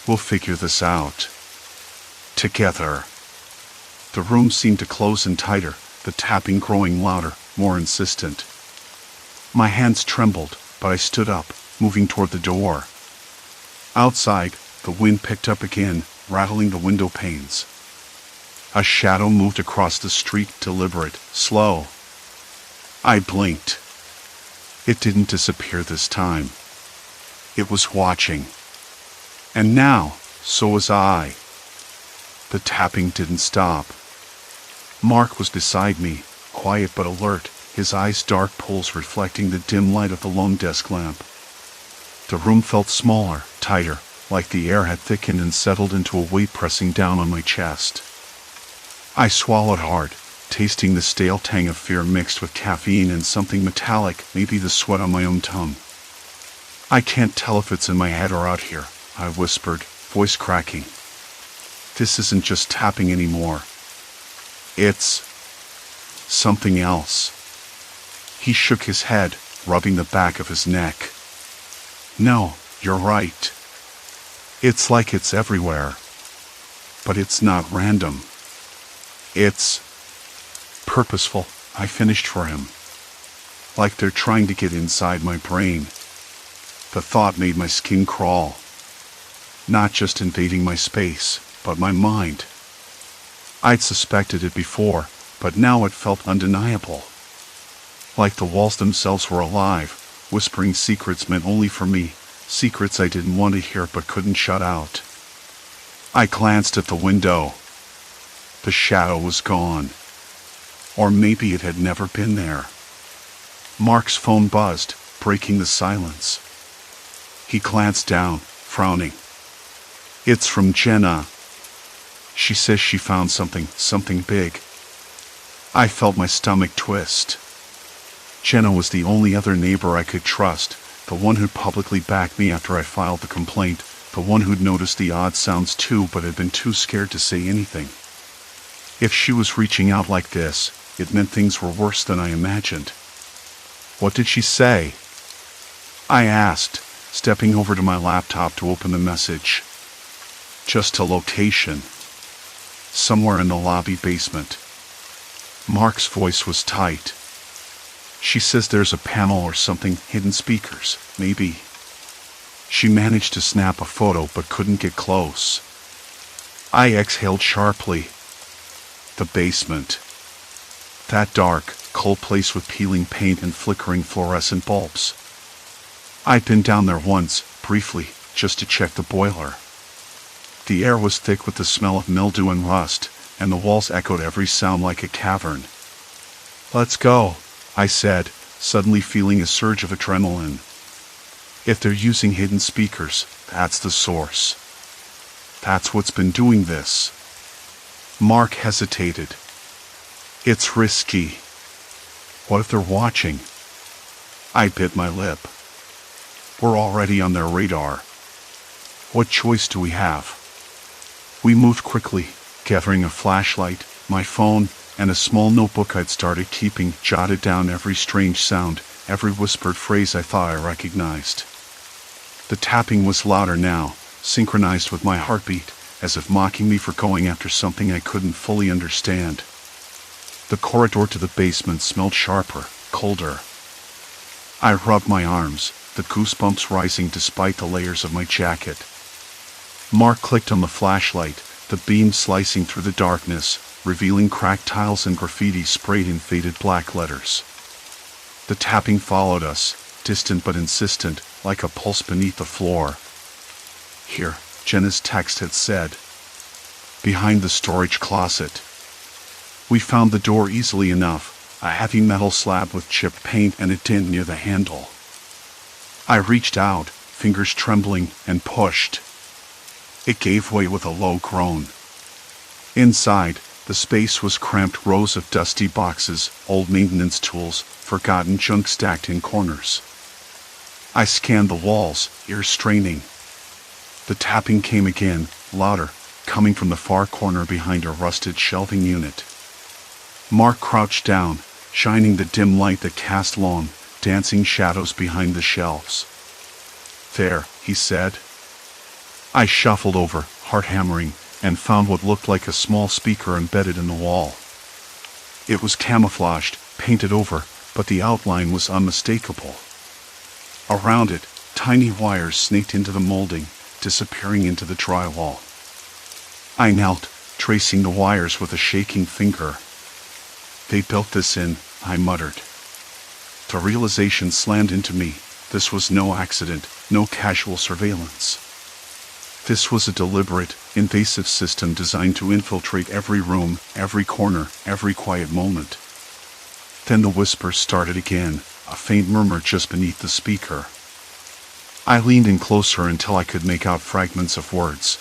We'll figure this out. Together." The room seemed to close in tighter, the tapping growing louder, more insistent. My hands trembled, but I stood up, moving toward the door. Outside, the wind picked up again, rattling the window panes. A shadow moved across the street, deliberate, slow. I blinked. It didn't disappear this time. It was watching. And now, so was I. The tapping didn't stop. Mark was beside me, quiet but alert, his eyes dark pools reflecting the dim light of the lone desk lamp. The room felt smaller, tighter, like the air had thickened and settled into a weight pressing down on my chest. I swallowed hard, tasting the stale tang of fear mixed with caffeine and something metallic, maybe the sweat on my own tongue. "I can't tell if it's in my head or out here," I whispered, voice cracking. "This isn't just tapping anymore. It's something else." He shook his head, rubbing the back of his neck. "No, you're right. It's like it's everywhere. But it's not random. It's purposeful," I finished for him. "Like they're trying to get inside my brain." The thought made my skin crawl. Not just invading my space, but my mind. I'd suspected it before, but now it felt undeniable. Like the walls themselves were alive, whispering secrets meant only for me, secrets I didn't want to hear but couldn't shut out. I glanced at the window. The shadow was gone. Or maybe it had never been there. Mark's phone buzzed, breaking the silence. He glanced down, frowning. "It's from Jenna. She says she found something big." I felt my stomach twist. Jenna was the only other neighbor I could trust, the one who'd publicly backed me after I filed the complaint, the one who'd noticed the odd sounds too but had been too scared to say anything. If she was reaching out like this, it meant things were worse than I imagined. "What did she say?" I asked, stepping over to my laptop to open the message. "Just a location. Somewhere in the lobby basement." Mark's voice was tight. "She says there's a panel or something, hidden speakers, maybe." She managed to snap a photo but couldn't get close. I exhaled sharply. The basement. That dark, cold place with peeling paint and flickering fluorescent bulbs. I'd been down there once, briefly, just to check the boiler. The air was thick with the smell of mildew and rust, and the walls echoed every sound like a cavern. "Let's go," I said, suddenly feeling a surge of adrenaline. If they're using hidden speakers, that's the source. That's what's been doing this. Mark hesitated. It's risky. What if they're watching? I bit my lip. We're already on their radar. What choice do we have? We moved quickly, gathering a flashlight, my phone, and a small notebook I'd started keeping, jotted down every strange sound, every whispered phrase I thought I recognized. The tapping was louder now, synchronized with my heartbeat, as if mocking me for going after something I couldn't fully understand. The corridor to the basement smelled sharper, colder. I rubbed my arms, the goosebumps rising despite the layers of my jacket. Mark clicked on the flashlight, the beam slicing through the darkness, revealing cracked tiles and graffiti sprayed in faded black letters. The tapping followed us, distant but insistent, like a pulse beneath the floor. Here, Jenna's text had said. Behind the storage closet. We found the door easily enough, a heavy metal slab with chipped paint and a dent near the handle. I reached out, fingers trembling, and pushed. It gave way with a low groan. Inside, the space was cramped, rows of dusty boxes, old maintenance tools, forgotten junk stacked in corners. I scanned the walls, ears straining. The tapping came again, louder, coming from the far corner behind a rusted shelving unit. Mark crouched down, shining the dim light that cast long, dancing shadows behind the shelves. "There," he said. I shuffled over, heart hammering, and found what looked like a small speaker embedded in the wall. It was camouflaged, painted over, but the outline was unmistakable. Around it, tiny wires snaked into the molding, disappearing into the drywall. I knelt, tracing the wires with a shaking finger. "They built this in," I muttered. The realization slammed into me. This was no accident, no casual surveillance. This was a deliberate, invasive system designed to infiltrate every room, every corner, every quiet moment. Then the whispers started again, a faint murmur just beneath the speaker. I leaned in closer until I could make out fragments of words.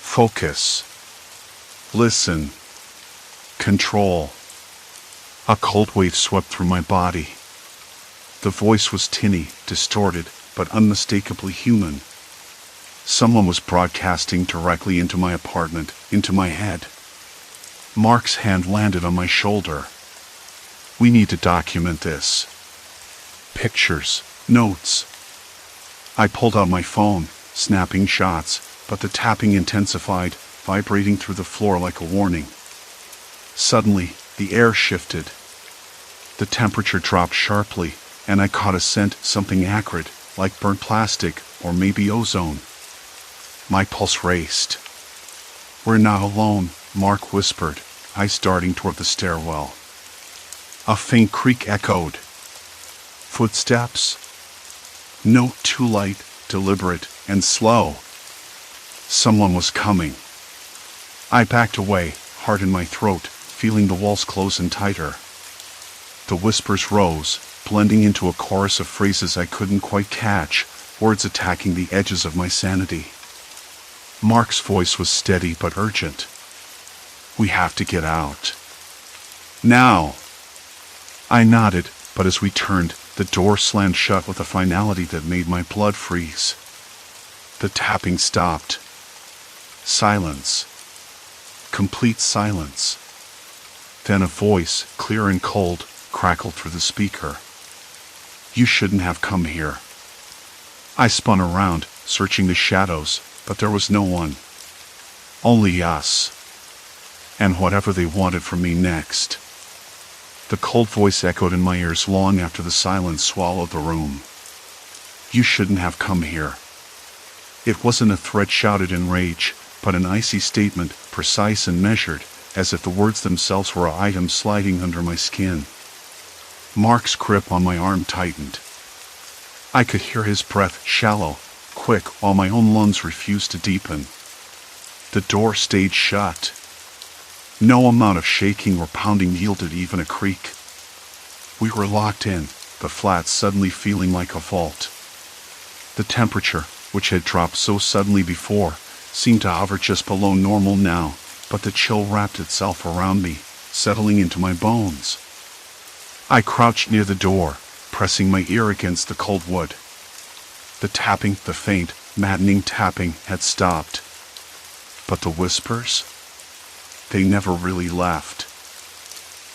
Focus. Listen. Control. A cold wave swept through my body. The voice was tinny, distorted, but unmistakably human. Someone was broadcasting directly into my apartment, into my head. Mark's hand landed on my shoulder. "We need to document this. Pictures, notes." I pulled out my phone, snapping shots, but the tapping intensified, vibrating through the floor like a warning. Suddenly, the air shifted. The temperature dropped sharply, and I caught a scent, something acrid, like burnt plastic, or maybe ozone. My pulse raced. "We're not alone," Mark whispered, eyes darting toward the stairwell. A faint creak echoed. Footsteps? No, too light, deliberate, and slow. Someone was coming. I backed away, heart in my throat, feeling the walls close in tighter. The whispers rose, blending into a chorus of phrases I couldn't quite catch, words attacking the edges of my sanity. Mark's voice was steady but urgent. "We have to get out. Now!" I nodded, but as we turned, the door slammed shut with a finality that made my blood freeze. The tapping stopped. Silence. Complete silence. Then a voice, clear and cold, crackled through the speaker. "You shouldn't have come here." I spun around, searching the shadows, but there was no one. Only us. And whatever they wanted from me next. The cold voice echoed in my ears long after the silence swallowed the room. "You shouldn't have come here." It wasn't a threat shouted in rage, but an icy statement, precise and measured, as if the words themselves were items sliding under my skin. Mark's grip on my arm tightened. I could hear his breath, shallow, quick, while my own lungs refused to deepen. The door stayed shut. No amount of shaking or pounding yielded even a creak. We were locked in, the flat suddenly feeling like a vault. The temperature, which had dropped so suddenly before, seemed to hover just below normal now, but the chill wrapped itself around me, settling into my bones. I crouched near the door, pressing my ear against the cold wood. The tapping, the faint, maddening tapping, had stopped. But the whispers? They never really left.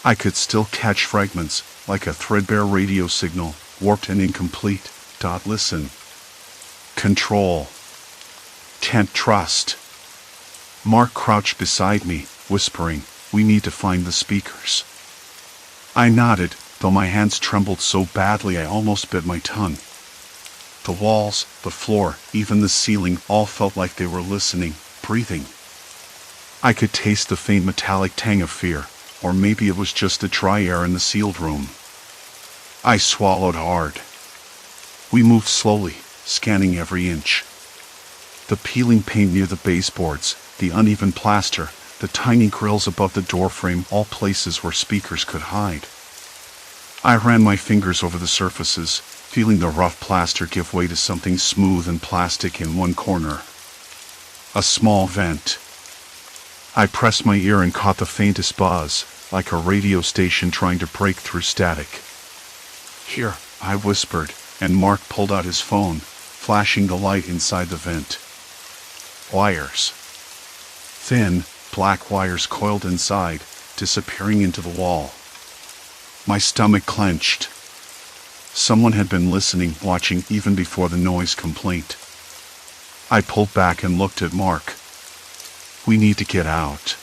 I could still catch fragments, like a threadbare radio signal, warped and incomplete. Listen. Control. Can't trust. Mark crouched beside me, whispering, "We need to find the speakers." I nodded, though my hands trembled so badly I almost bit my tongue. The walls, the floor, even the ceiling all felt like they were listening, breathing. I could taste the faint metallic tang of fear, or maybe it was just the dry air in the sealed room. I swallowed hard. We moved slowly, scanning every inch. The peeling paint near the baseboards, the uneven plaster, the tiny grills above the doorframe, all places where speakers could hide. I ran my fingers over the surfaces, feeling the rough plaster give way to something smooth and plastic in one corner. A small vent. I pressed my ear and caught the faintest buzz, like a radio station trying to break through static. "Here," I whispered, and Mark pulled out his phone, flashing the light inside the vent. Wires. Thin, black wires coiled inside, disappearing into the wall. My stomach clenched. Someone had been listening, watching even before the noise complaint. I pulled back and looked at Mark. "We need to get out."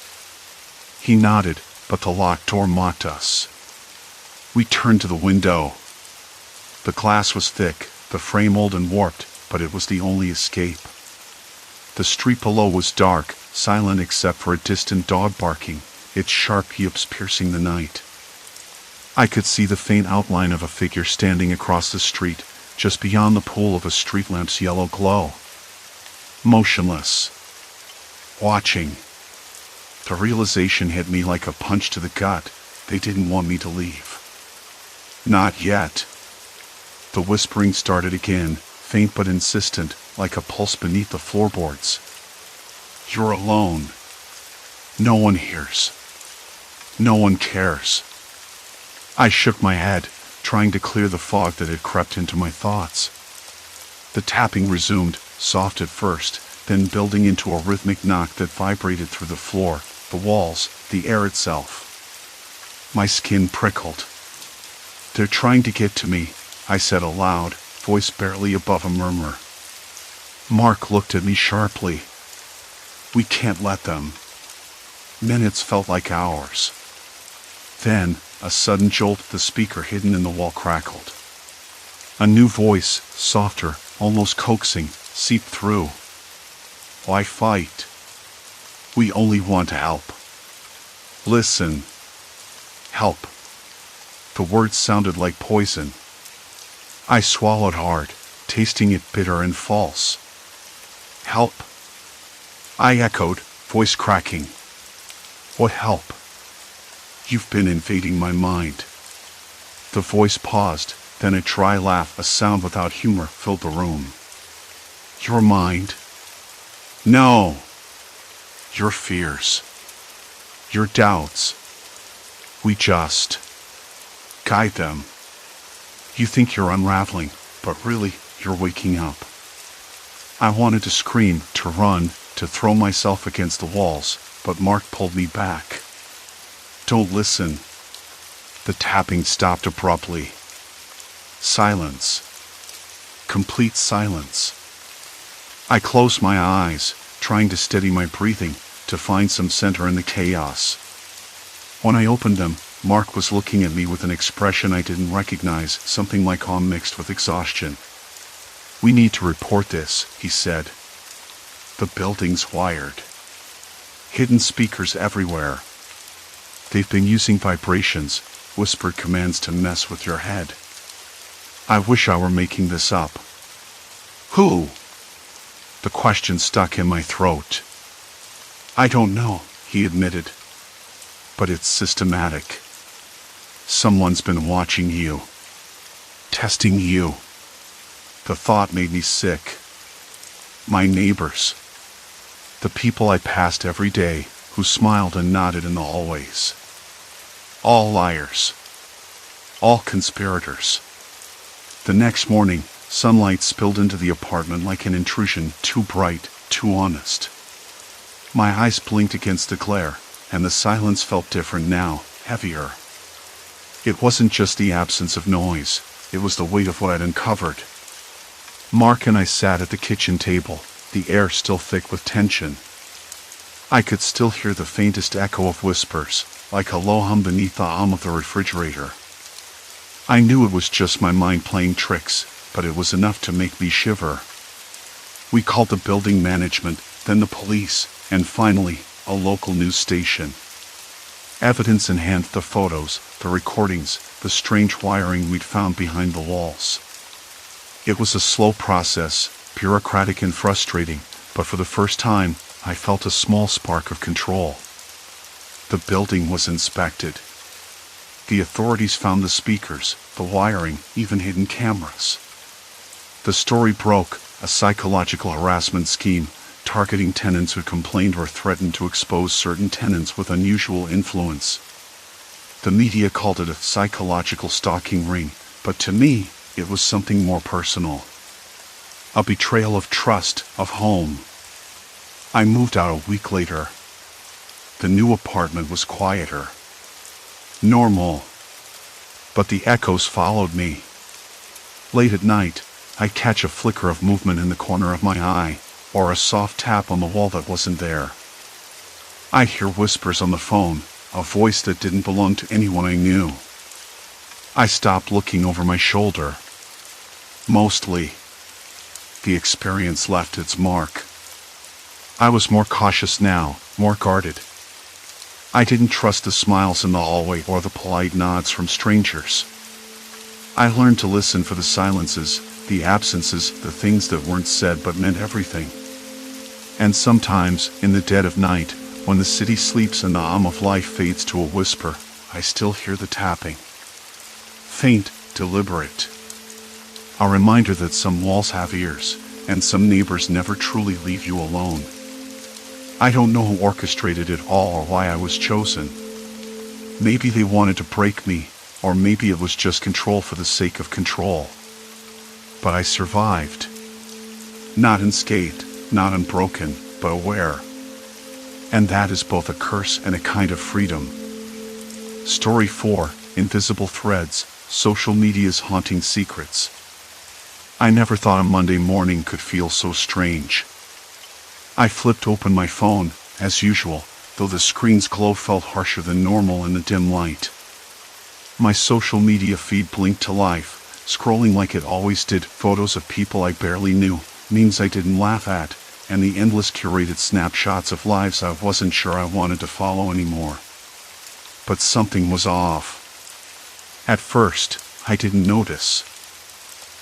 He nodded, but the locked door mocked us. We turned to the window. The glass was thick, the frame old and warped, but it was the only escape. The street below was dark, silent except for a distant dog barking, its sharp yips piercing the night. I could see the faint outline of a figure standing across the street, just beyond the pool of a street lamp's yellow glow. Motionless. Watching. The realization hit me like a punch to the gut. They didn't want me to leave. Not yet. The whispering started again, faint but insistent, like a pulse beneath the floorboards. "You're alone. No one hears. No one cares." I shook my head, trying to clear the fog that had crept into my thoughts. The tapping resumed, soft at first, then building into a rhythmic knock that vibrated through the floor, the walls, the air itself. My skin prickled. "They're trying to get to me," I said aloud, voice barely above a murmur. Mark looked at me sharply. "We can't let them." Minutes felt like hours. Then, a sudden jolt, the speaker hidden in the wall crackled. A new voice, softer, almost coaxing, seeped through. "Why fight? We only want help. Listen. Help." The words sounded like poison. I swallowed hard, tasting it bitter and false. "Help?" I echoed, voice cracking. "What help? You've been invading my mind." The voice paused, then a dry laugh, a sound without humor, filled the room. "Your mind? No. Your fears. Your doubts. We just guide them. You think you're unraveling, but really, you're waking up." I wanted to scream, to run, to throw myself against the walls, but Mark pulled me back. "Don't listen." The tapping stopped abruptly. Silence. Complete silence. I closed my eyes, trying to steady my breathing, to find some center in the chaos. When I opened them, Mark was looking at me with an expression I didn't recognize, something like calm mixed with exhaustion. "We need to report this," he said. "The building's wired. Hidden speakers everywhere. They've been using vibrations, whispered commands to mess with your head. I wish I were making this up. Who? The question stuck in my throat. I don't know, he admitted. But it's systematic. Someone's been watching you. Testing you. The thought made me sick. My neighbors. The people I passed every day, who smiled and nodded in the hallways. All liars. All conspirators. The next morning, sunlight spilled into the apartment like an intrusion, too bright, too honest. My eyes blinked against the glare, and the silence felt different now, heavier. It wasn't just the absence of noise, it was the weight of what I'd uncovered. Mark and I sat at the kitchen table, the air still thick with tension. I could still hear the faintest echo of whispers, like a low hum beneath the hum of the refrigerator. I knew it was just my mind playing tricks, but it was enough to make me shiver. We called the building management, then the police, and finally, a local news station. Evidence in hand, the photos, the recordings, the strange wiring we'd found behind the walls. It was a slow process, bureaucratic and frustrating, but for the first time, I felt a small spark of control. The building was inspected. The authorities found the speakers, the wiring, even hidden cameras. The story broke, a psychological harassment scheme, targeting tenants who complained or threatened to expose certain tenants with unusual influence. The media called it a psychological stalking ring, but to me, it was something more personal. A betrayal of trust, of home. I moved out a week later. The new apartment was quieter. Normal. But the echoes followed me. Late at night, I'd catch a flicker of movement in the corner of my eye, or a soft tap on the wall that wasn't there. I'd hear whispers on the phone, a voice that didn't belong to anyone I knew. I stopped looking over my shoulder. Mostly. The experience left its mark. I was more cautious now, more guarded. I didn't trust the smiles in the hallway or the polite nods from strangers. I learned to listen for the silences, the absences, the things that weren't said but meant everything. And sometimes, in the dead of night, when the city sleeps and the hum of life fades to a whisper, I still hear the tapping. Faint, deliberate. A reminder that some walls have ears, and some neighbors never truly leave you alone. I don't know who orchestrated it all or why I was chosen. Maybe they wanted to break me, or maybe it was just control for the sake of control. But I survived. Not unscathed, not unbroken, but aware. And that is both a curse and a kind of freedom. Story 4, Invisible Threads, Social Media's Haunting Secrets. I never thought a Monday morning could feel so strange. I flipped open my phone, as usual, though the screen's glow felt harsher than normal in the dim light. My social media feed blinked to life, scrolling like it always did, photos of people I barely knew, memes I didn't laugh at, and the endless curated snapshots of lives I wasn't sure I wanted to follow anymore. But something was off. At first, I didn't notice.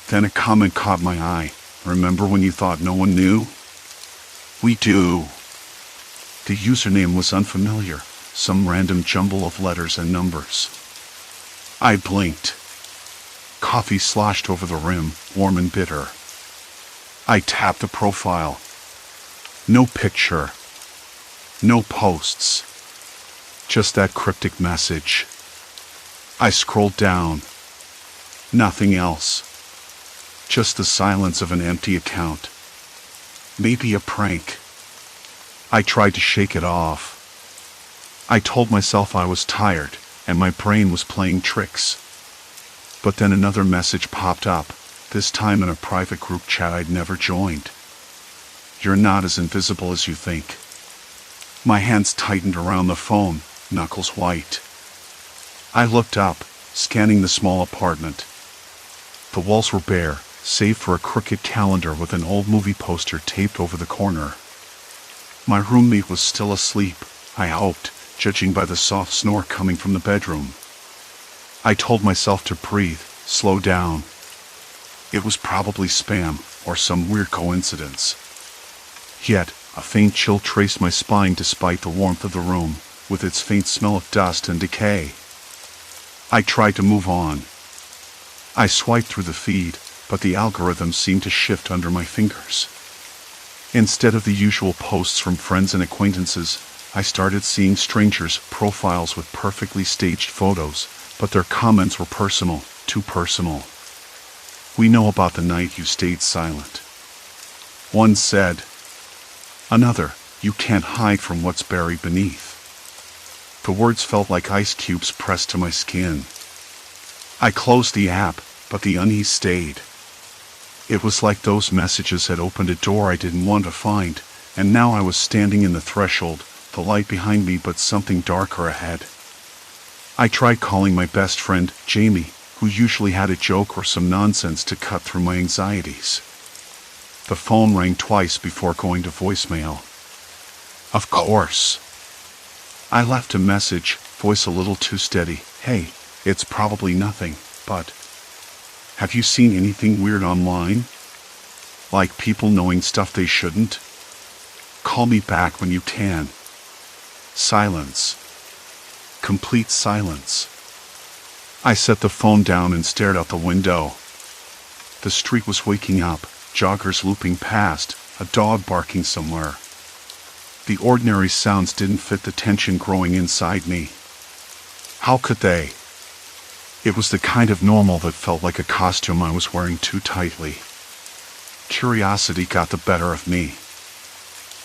Then a comment caught my eye. Remember when you thought no one knew? We do. The username was unfamiliar, some random jumble of letters and numbers. I blinked. Coffee sloshed over the rim, warm and bitter. I tapped the profile. No picture. No posts. Just that cryptic message. I scrolled down. Nothing else. Just the silence of an empty account. Maybe a prank. I tried to shake it off. I told myself I was tired, and my brain was playing tricks. But then another message popped up, this time in a private group chat I'd never joined. You're not as invisible as you think. My hands tightened around the phone, knuckles white. I looked up, scanning the small apartment. The walls were bare, save for a crooked calendar with an old movie poster taped over the corner. My roommate was still asleep, I hoped, judging by the soft snore coming from the bedroom. I told myself to breathe, slow down. It was probably spam, or some weird coincidence. Yet, a faint chill traced my spine despite the warmth of the room, with its faint smell of dust and decay. I tried to move on. I swiped through the feed, but the algorithm seemed to shift under my fingers. Instead of the usual posts from friends and acquaintances, I started seeing strangers' profiles with perfectly staged photos, but their comments were personal, too personal. "We know about the night you stayed silent," one said. Another, "You can't hide from what's buried beneath." The words felt like ice cubes pressed to my skin. I closed the app, but the unease stayed. It was like those messages had opened a door I didn't want to find, and now I was standing in the threshold, the light behind me but something darker ahead. I tried calling my best friend, Jamie, who usually had a joke or some nonsense to cut through my anxieties. The phone rang twice before going to voicemail. Of course. I left a message, voice a little too steady. "Hey, it's probably nothing, but have you seen anything weird online? Like people knowing stuff they shouldn't? Call me back when you can." Silence. Complete silence. I set the phone down and stared out the window. The street was waking up, joggers looping past, a dog barking somewhere. The ordinary sounds didn't fit the tension growing inside me. How could they? It was the kind of normal that felt like a costume I was wearing too tightly. Curiosity got the better of me.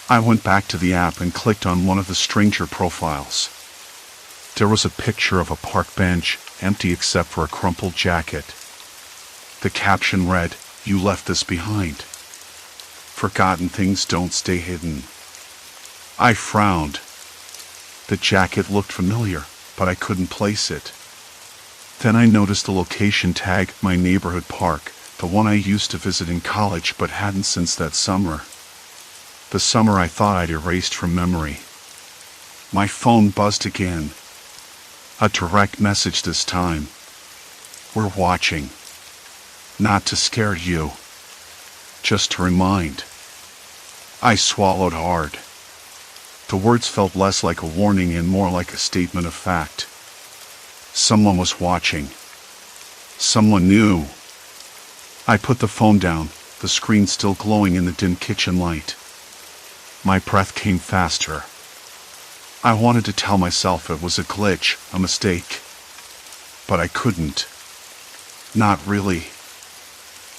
I went back to the app and clicked on one of the stranger profiles. There was a picture of a park bench, empty except for a crumpled jacket. The caption read, "You left this behind. Forgotten things don't stay hidden." I frowned. The jacket looked familiar, but I couldn't place it. Then I noticed the location tag, my neighborhood park, the one I used to visit in college but hadn't since that summer. The summer I thought I'd erased from memory. My phone buzzed again. A direct message this time. "We're watching. Not to scare you. Just to remind." I swallowed hard. The words felt less like a warning and more like a statement of fact. Someone was watching. Someone new. I put the phone down, the screen still glowing in the dim kitchen light. My breath came faster. I wanted to tell myself it was a glitch, a mistake. But I couldn't. Not really.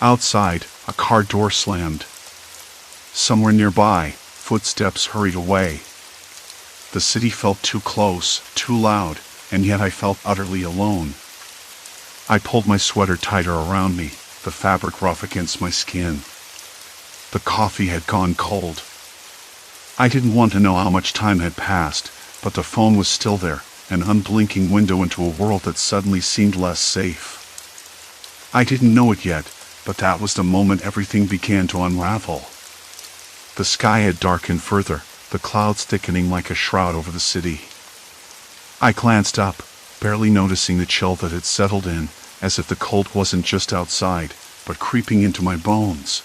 Outside, a car door slammed. Somewhere nearby, footsteps hurried away. The city felt too close, too loud, and yet I felt utterly alone. I pulled my sweater tighter around me, the fabric rough against my skin. The coffee had gone cold. I didn't want to know how much time had passed, but the phone was still there, an unblinking window into a world that suddenly seemed less safe. I didn't know it yet, but that was the moment everything began to unravel. The sky had darkened further, the clouds thickening like a shroud over the city. I glanced up, barely noticing the chill that had settled in, as if the cold wasn't just outside, but creeping into my bones.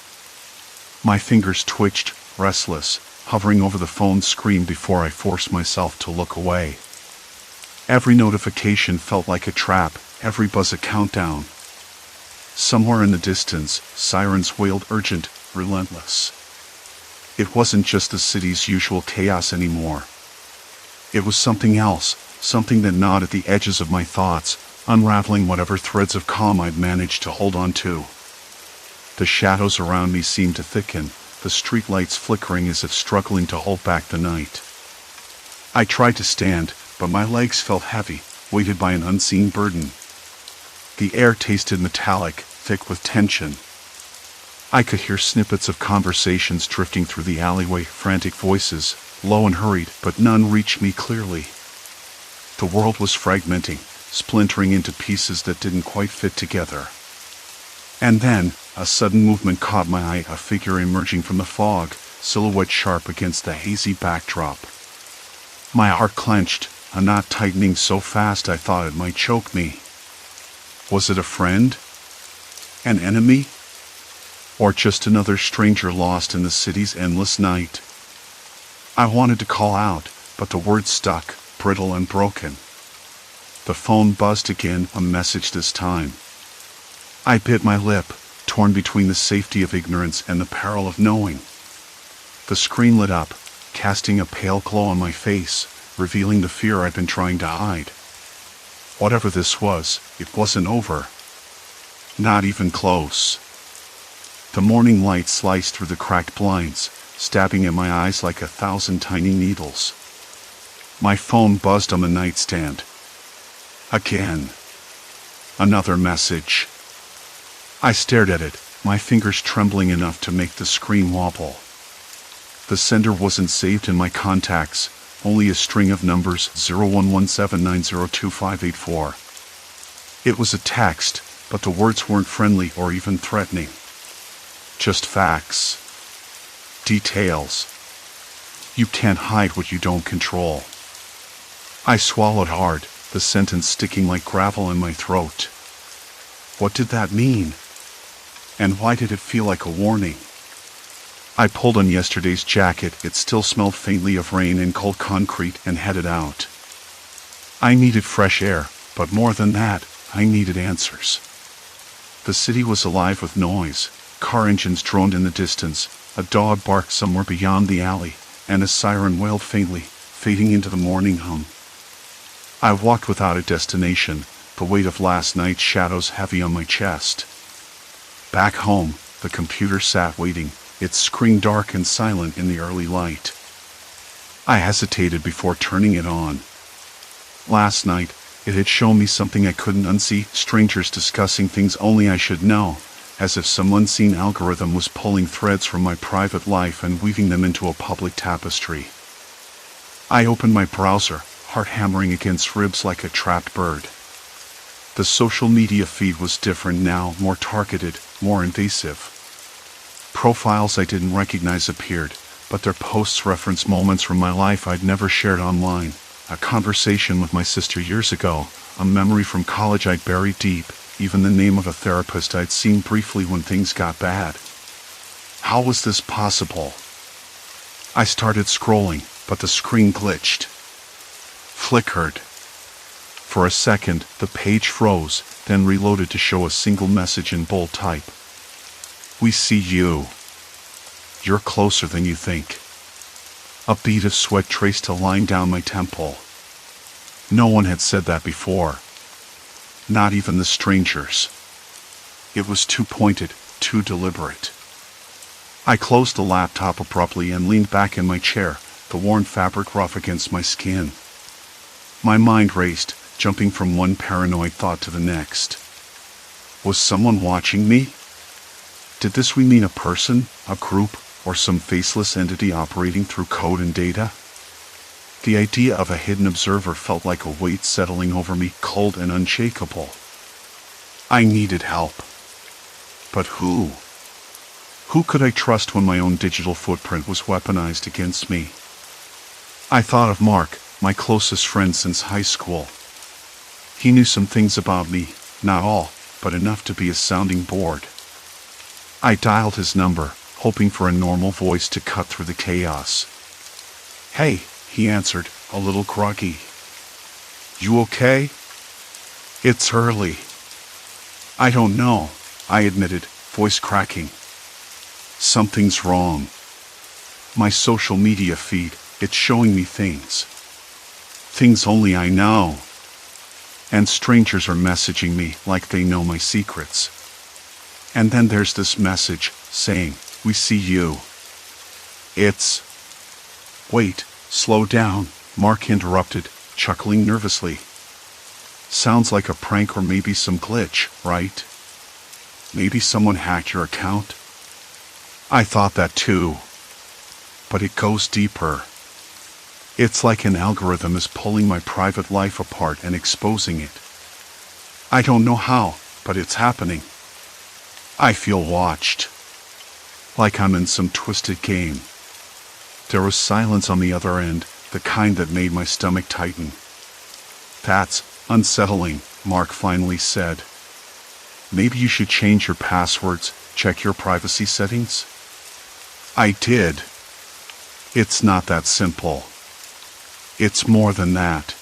My fingers twitched, restless, hovering over the phone screen before I forced myself to look away. Every notification felt like a trap, every buzz a countdown. Somewhere in the distance, sirens wailed urgent, relentless. It wasn't just the city's usual chaos anymore. It was something else, something that gnawed at the edges of my thoughts, unraveling whatever threads of calm I'd managed to hold on to. The shadows around me seemed to thicken, the streetlights flickering as if struggling to hold back the night. I tried to stand, but my legs felt heavy, weighted by an unseen burden. The air tasted metallic, thick with tension. I could hear snippets of conversations drifting through the alleyway, frantic voices, low and hurried, but none reached me clearly. The world was fragmenting, splintering into pieces that didn't quite fit together. And then, a sudden movement caught my eye, a figure emerging from the fog, silhouette sharp against the hazy backdrop. My heart clenched, a knot tightening so fast I thought it might choke me. Was it a friend? An enemy? Or just another stranger lost in the city's endless night? I wanted to call out, but the words stuck, brittle and broken. The phone buzzed again, a message this time. I bit my lip, torn between the safety of ignorance and the peril of knowing. The screen lit up, casting a pale glow on my face, revealing the fear I'd been trying to hide. Whatever this was, it wasn't over. Not even close. The morning light sliced through the cracked blinds, stabbing at my eyes like 1,000 tiny needles. My phone buzzed on the nightstand. Again. Another message. I stared at it, my fingers trembling enough to make the screen wobble. The sender wasn't saved in my contacts, only a string of numbers 0117902584. It was a text, but the words weren't friendly or even threatening. Just facts. Details. You can't hide what you don't control. I swallowed hard, the sentence sticking like gravel in my throat. What did that mean? And why did it feel like a warning? I pulled on yesterday's jacket, it still smelled faintly of rain and cold concrete, and headed out. I needed fresh air, but more than that, I needed answers. The city was alive with noise. Car engines droned in the distance, a dog barked somewhere beyond the alley, and a siren wailed faintly, fading into the morning hum. I walked without a destination, the weight of last night's shadows heavy on my chest. Back home, the computer sat waiting, its screen dark and silent in the early light. I hesitated before turning it on. Last night, it had shown me something I couldn't unsee, strangers discussing things only I should know, as if some unseen algorithm was pulling threads from my private life and weaving them into a public tapestry. I opened my browser, heart hammering against ribs like a trapped bird. The social media feed was different now, more targeted, more invasive. Profiles I didn't recognize appeared, but their posts referenced moments from my life I'd never shared online. A conversation with my sister years ago, a memory from college I'd buried deep, even the name of a therapist I'd seen briefly when things got bad. How was this possible? I started scrolling, but the screen glitched. Flickered. For a second, the page froze, then reloaded to show a single message in bold type. We see you. You're closer than you think. A bead of sweat traced a line down my temple. No one had said that before. Not even the strangers. It was too pointed, too deliberate. I closed the laptop abruptly and leaned back in my chair, the worn fabric rough against my skin. My mind raced, jumping from one paranoid thought to the next. Was someone watching me? Did this we mean a person, a group, or some faceless entity operating through code and data? The idea of a hidden observer felt like a weight settling over me, cold and unshakable. I needed help. But who? Who could I trust when my own digital footprint was weaponized against me? I thought of Mark, my closest friend since high school. He knew some things about me, not all, but enough to be a sounding board. I dialed his number, hoping for a normal voice to cut through the chaos. Hey, he answered, a little groggy. You okay? It's early. I don't know, I admitted, voice cracking. Something's wrong. My social media feed, it's showing me things. Things only I know. And strangers are messaging me like they know my secrets. And then there's this message, saying, we see you. It's... Wait, slow down, Mark interrupted, chuckling nervously. Sounds like a prank or maybe some glitch, right? Maybe someone hacked your account? I thought that too. But it goes deeper. It's like an algorithm is pulling my private life apart and exposing it. I don't know how, but it's happening. I feel watched. Like I'm in some twisted game. There was silence on the other end, the kind that made my stomach tighten. That's unsettling, Mark finally said. Maybe you should change your passwords, check your privacy settings? I did. It's not that simple. It's more than that.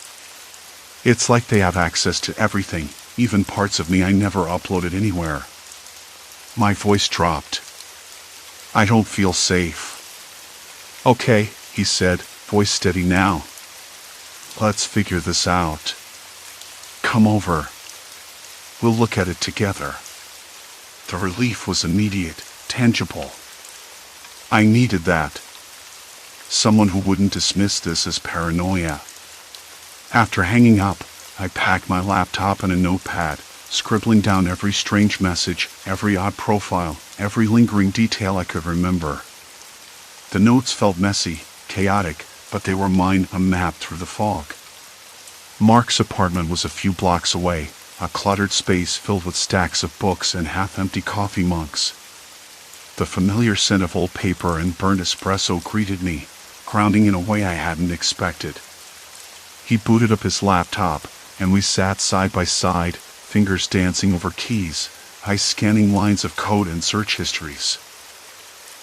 It's like they have access to everything, even parts of me I never uploaded anywhere. My voice dropped. I don't feel safe. Okay, he said, voice steady now. Let's figure this out. Come over. We'll look at it together. The relief was immediate, tangible. I needed that. Someone who wouldn't dismiss this as paranoia. After hanging up, I packed my laptop and a notepad, scribbling down every strange message, every odd profile, every lingering detail I could remember. The notes felt messy, chaotic, but they were mine, a map through the fog. Mark's apartment was a few blocks away, a cluttered space filled with stacks of books and half-empty coffee mugs. The familiar scent of old paper and burnt espresso greeted me, grounding in a way I hadn't expected. He booted up his laptop, and we sat side by side, fingers dancing over keys, eyes scanning lines of code and search histories.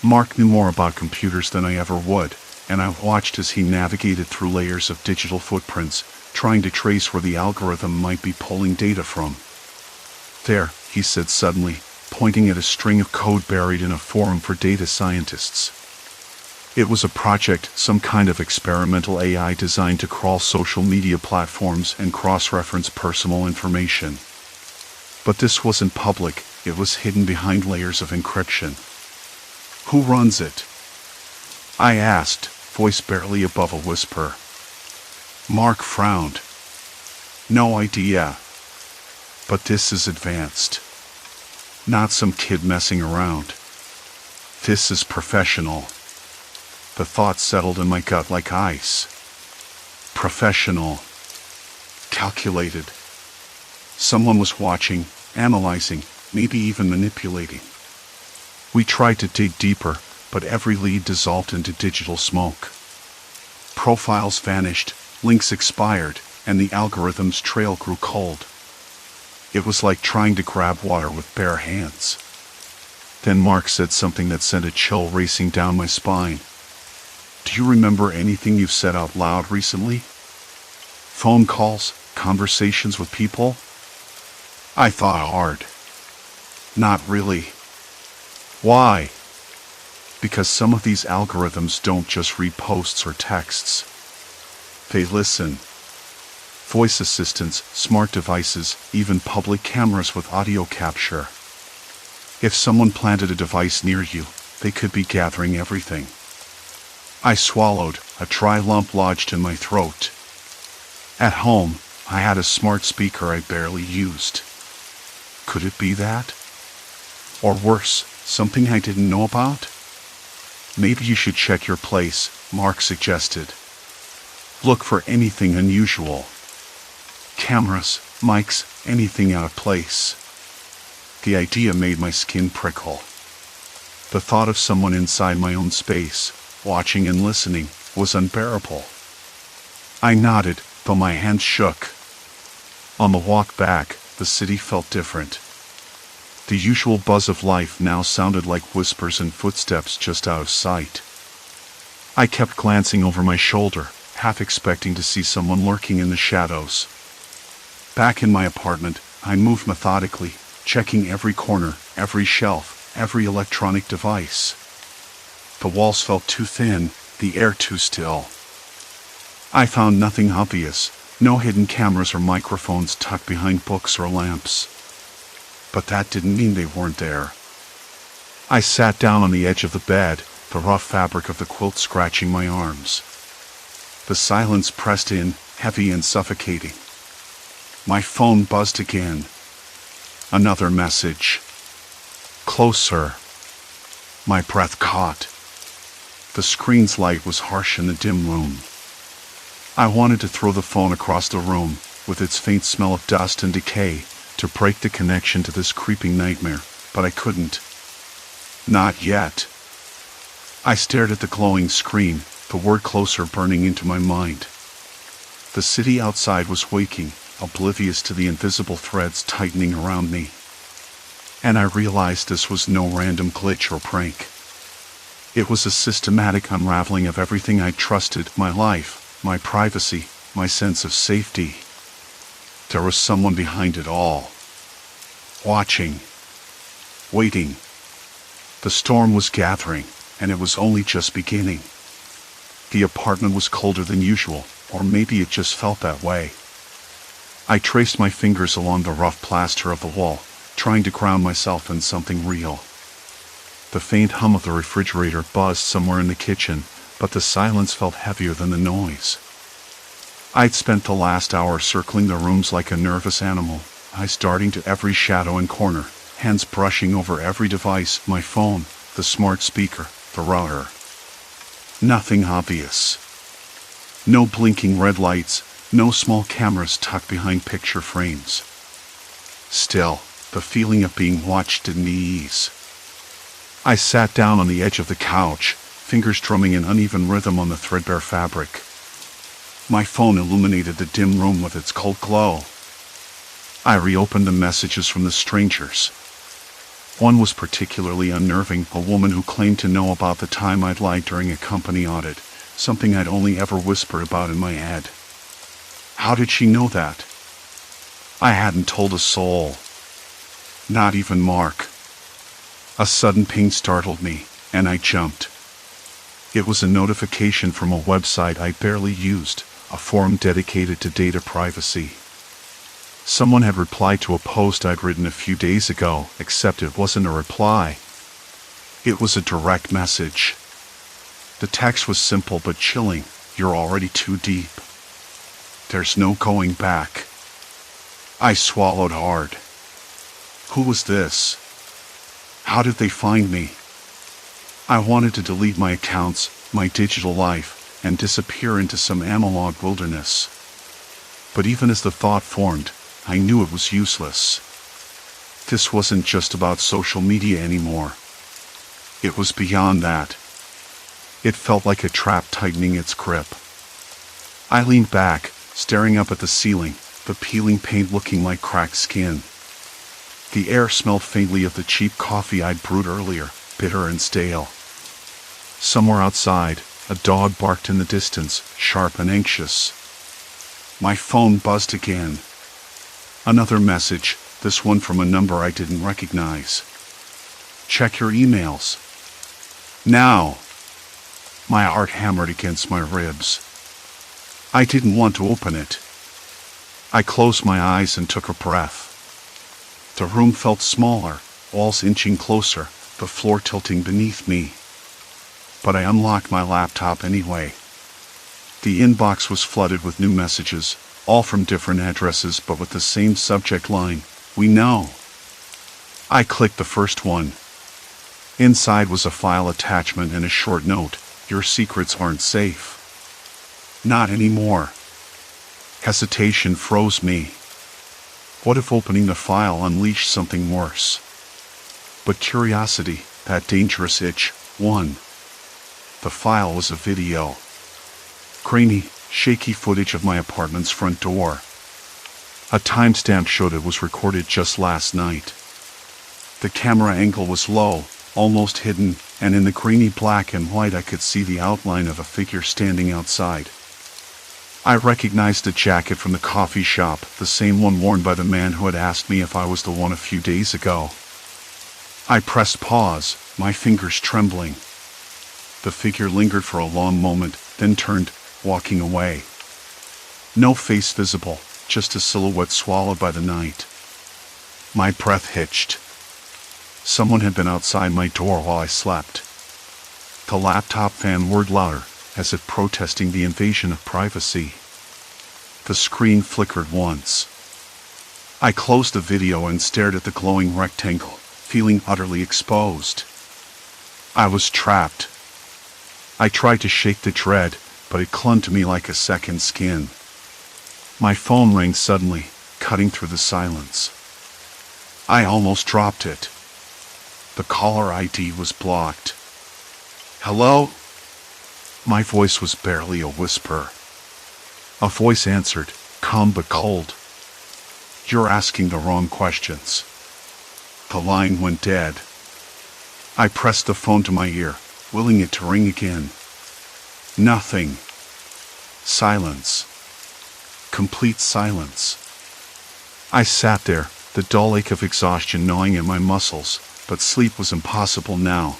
Mark knew more about computers than I ever would, and I watched as he navigated through layers of digital footprints, trying to trace where the algorithm might be pulling data from. There, he said suddenly, pointing at a string of code buried in a forum for data scientists. It was a project, some kind of experimental AI designed to crawl social media platforms and cross-reference personal information. But this wasn't public, it was hidden behind layers of encryption. Who runs it? I asked, voice barely above a whisper. Mark frowned. No idea. But this is advanced. Not some kid messing around. This is professional. The thought settled in my gut like ice. Professional. Calculated. Someone was watching, analyzing, maybe even manipulating. We tried to dig deeper, but every lead dissolved into digital smoke. Profiles vanished, links expired, and the algorithm's trail grew cold. It was like trying to grab water with bare hands. Then Mark said something that sent a chill racing down my spine. Do you remember anything you've said out loud recently? Phone calls, conversations with people? I thought hard. Not really. Why? Because some of these algorithms don't just read posts or texts. They listen. Voice assistants, smart devices, even public cameras with audio capture. If someone planted a device near you, they could be gathering everything. I swallowed, a dry lump lodged in my throat. At home, I had a smart speaker I barely used. Could it be that? Or worse, something I didn't know about? Maybe you should check your place, Mark suggested. Look for anything unusual. Cameras, mics, anything out of place. The idea made my skin prickle. The thought of someone inside my own space, watching and listening, was unbearable. I nodded, though my hands shook. On the walk back, the city felt different. The usual buzz of life now sounded like whispers and footsteps just out of sight. I kept glancing over my shoulder, half expecting to see someone lurking in the shadows. Back in my apartment, I moved methodically, checking every corner, every shelf, every electronic device. The walls felt too thin, the air too still. I found nothing obvious, no hidden cameras or microphones tucked behind books or lamps. But that didn't mean they weren't there. I sat down on the edge of the bed, the rough fabric of the quilt scratching my arms. The silence pressed in, heavy and suffocating. My phone buzzed again. Another message. Closer. My breath caught. The screen's light was harsh in the dim room. I wanted to throw the phone across the room, with its faint smell of dust and decay, to break the connection to this creeping nightmare, but I couldn't. Not yet. I stared at the glowing screen, the word closer burning into my mind. The city outside was waking, oblivious to the invisible threads tightening around me. And I realized this was no random glitch or prank. It was a systematic unraveling of everything I trusted: my life, my privacy, my sense of safety. There was someone behind it all. Watching. Waiting. The storm was gathering, and it was only just beginning. The apartment was colder than usual, or maybe it just felt that way. I traced my fingers along the rough plaster of the wall, trying to ground myself in something real. The faint hum of the refrigerator buzzed somewhere in the kitchen, but the silence felt heavier than the noise. I'd spent the last hour circling the rooms like a nervous animal, eyes darting to every shadow and corner, hands brushing over every device: my phone, the smart speaker, the router. Nothing obvious. No blinking red lights, no small cameras tucked behind picture frames. Still, the feeling of being watched didn't ease. I sat down on the edge of the couch, fingers drumming an uneven rhythm on the threadbare fabric. My phone illuminated the dim room with its cold glow. I reopened the messages from the strangers. One was particularly unnerving: a woman who claimed to know about the time I'd lied during a company audit, something I'd only ever whispered about in my head. How did she know that? I hadn't told a soul. Not even Mark. A sudden ping startled me, and I jumped. It was a notification from a website I barely used, a forum dedicated to data privacy. Someone had replied to a post I'd written a few days ago, except it wasn't a reply. It was a direct message. The text was simple but chilling: "You're already too deep. There's no going back." I swallowed hard. Who was this? How did they find me? I wanted to delete my accounts, my digital life, and disappear into some analog wilderness. But even as the thought formed, I knew it was useless. This wasn't just about social media anymore. It was beyond that. It felt like a trap tightening its grip. I leaned back, staring up at the ceiling, the peeling paint looking like cracked skin. The air smelled faintly of the cheap coffee I'd brewed earlier, bitter and stale. Somewhere outside, a dog barked in the distance, sharp and anxious. My phone buzzed again. Another message, this one from a number I didn't recognize. "Check your emails. Now." My heart hammered against my ribs. I didn't want to open it. I closed my eyes and took a breath. The room felt smaller, walls inching closer, the floor tilting beneath me. But I unlocked my laptop anyway. The inbox was flooded with new messages, all from different addresses but with the same subject line: "We know." I clicked the first one. Inside was a file attachment and a short note: "Your secrets aren't safe." Not anymore. Hesitation froze me. What if opening the file unleashed something worse? But curiosity, that dangerous itch, won. The file was a video. Grainy, shaky footage of my apartment's front door. A timestamp showed it was recorded just last night. The camera angle was low, almost hidden, and in the grainy black and white I could see the outline of a figure standing outside. I recognized the jacket from the coffee shop, the same one worn by the man who had asked me if I was the one a few days ago. I pressed pause, my fingers trembling. The figure lingered for a long moment, then turned, walking away. No face visible, just a silhouette swallowed by the night. My breath hitched. Someone had been outside my door while I slept. The laptop fan whirred louder, as if protesting the invasion of privacy. The screen flickered once. I closed the video and stared at the glowing rectangle, feeling utterly exposed. I was trapped. I tried to shake the dread, but it clung to me like a second skin. My phone rang suddenly, cutting through the silence. I almost dropped it. The caller ID was blocked. "Hello?" My voice was barely a whisper. A voice answered, calm but cold. "You're asking the wrong questions." The line went dead. I pressed the phone to my ear, willing it to ring again. Nothing. Silence. Complete silence. I sat there, the dull ache of exhaustion gnawing at my muscles, but sleep was impossible now.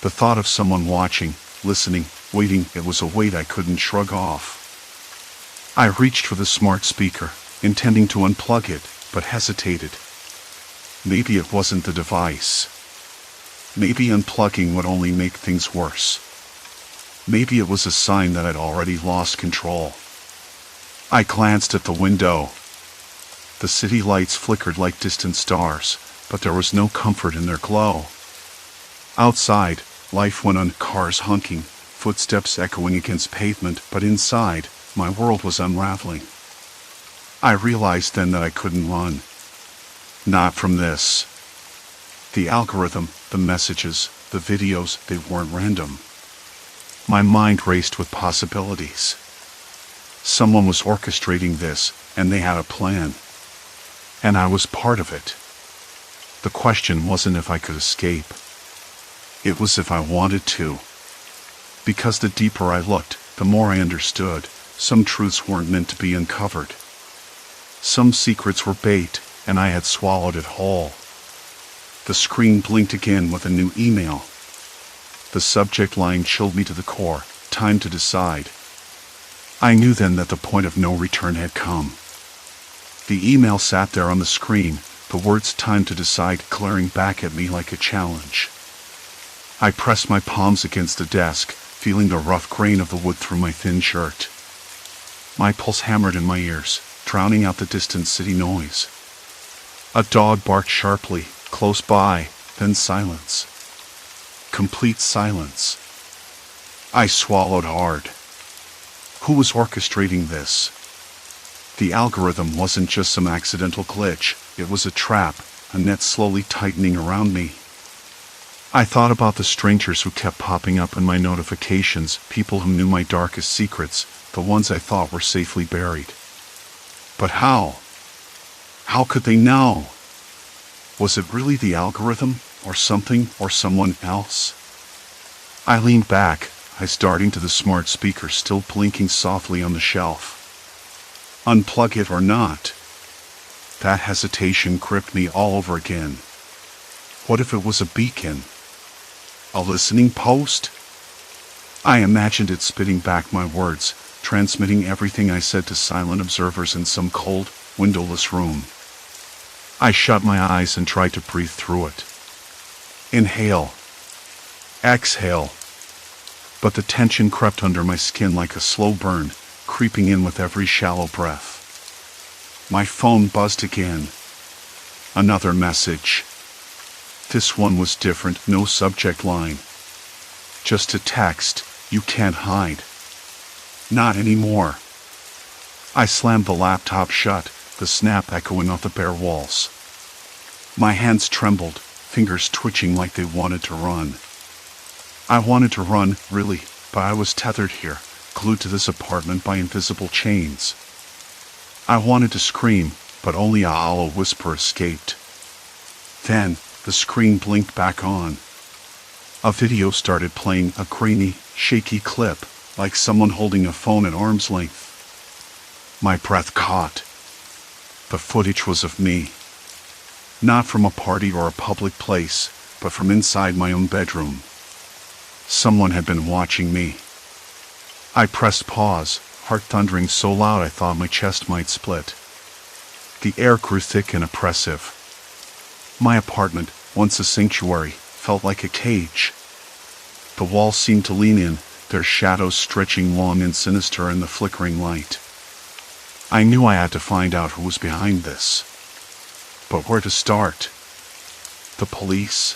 The thought of someone watching, listening, waiting, it was a weight I couldn't shrug off. I reached for the smart speaker, intending to unplug it, but hesitated. Maybe it wasn't the device. Maybe unplugging would only make things worse. Maybe it was a sign that I'd already lost control. I glanced at the window. The city lights flickered like distant stars, but there was no comfort in their glow. Outside, life went on, cars honking, footsteps echoing against pavement, but inside, my world was unraveling. I realized then that I couldn't run. Not from this. The algorithm, the messages, the videos, they weren't random. My mind raced with possibilities. Someone was orchestrating this, and they had a plan. And I was part of it. The question wasn't if I could escape. It was if I wanted to. Because the deeper I looked, the more I understood. Some truths weren't meant to be uncovered. Some secrets were bait, and I had swallowed it whole. The screen blinked again with a new email. The subject line chilled me to the core. Time to decide. I knew then that the point of no return had come. The email sat there on the screen, the words "time to decide" glaring back at me like a challenge. I pressed my palms against the desk, feeling the rough grain of the wood through my thin shirt. My pulse hammered in my ears, drowning out the distant city noise. A dog barked sharply, close by, then silence. Complete silence. I swallowed hard. Who was orchestrating this? The algorithm wasn't just some accidental glitch, it was a trap, a net slowly tightening around me. I thought about the strangers who kept popping up in my notifications, people who knew my darkest secrets, the ones I thought were safely buried. But how? How could they know? Was it really the algorithm, or something, or someone else? I leaned back, eyes darting to the smart speaker still blinking softly on the shelf. Unplug it or not? That hesitation gripped me all over again. What if it was a beacon? A listening post? I imagined it spitting back my words, transmitting everything I said to silent observers in some cold, windowless room. I shut my eyes and tried to breathe through it. Inhale. Exhale. But the tension crept under my skin like a slow burn, creeping in with every shallow breath. My phone buzzed again. Another message. This one was different, no subject line. Just a text, "You can't hide." Not anymore. I slammed the laptop shut, the snap echoing off the bare walls. My hands trembled, fingers twitching like they wanted to run. I wanted to run, really, but I was tethered here, glued to this apartment by invisible chains. I wanted to scream, but only a hollow whisper escaped. Then, the screen blinked back on. A video started playing, a grainy, shaky clip, like someone holding a phone at arm's length. My breath caught. The footage was of me. Not from a party or a public place, but from inside my own bedroom. Someone had been watching me. I pressed pause, heart thundering so loud I thought my chest might split. The air grew thick and oppressive. My apartment, once a sanctuary, felt like a cage. The walls seemed to lean in, their shadows stretching long and sinister in the flickering light. I knew I had to find out who was behind this. But where to start? The police?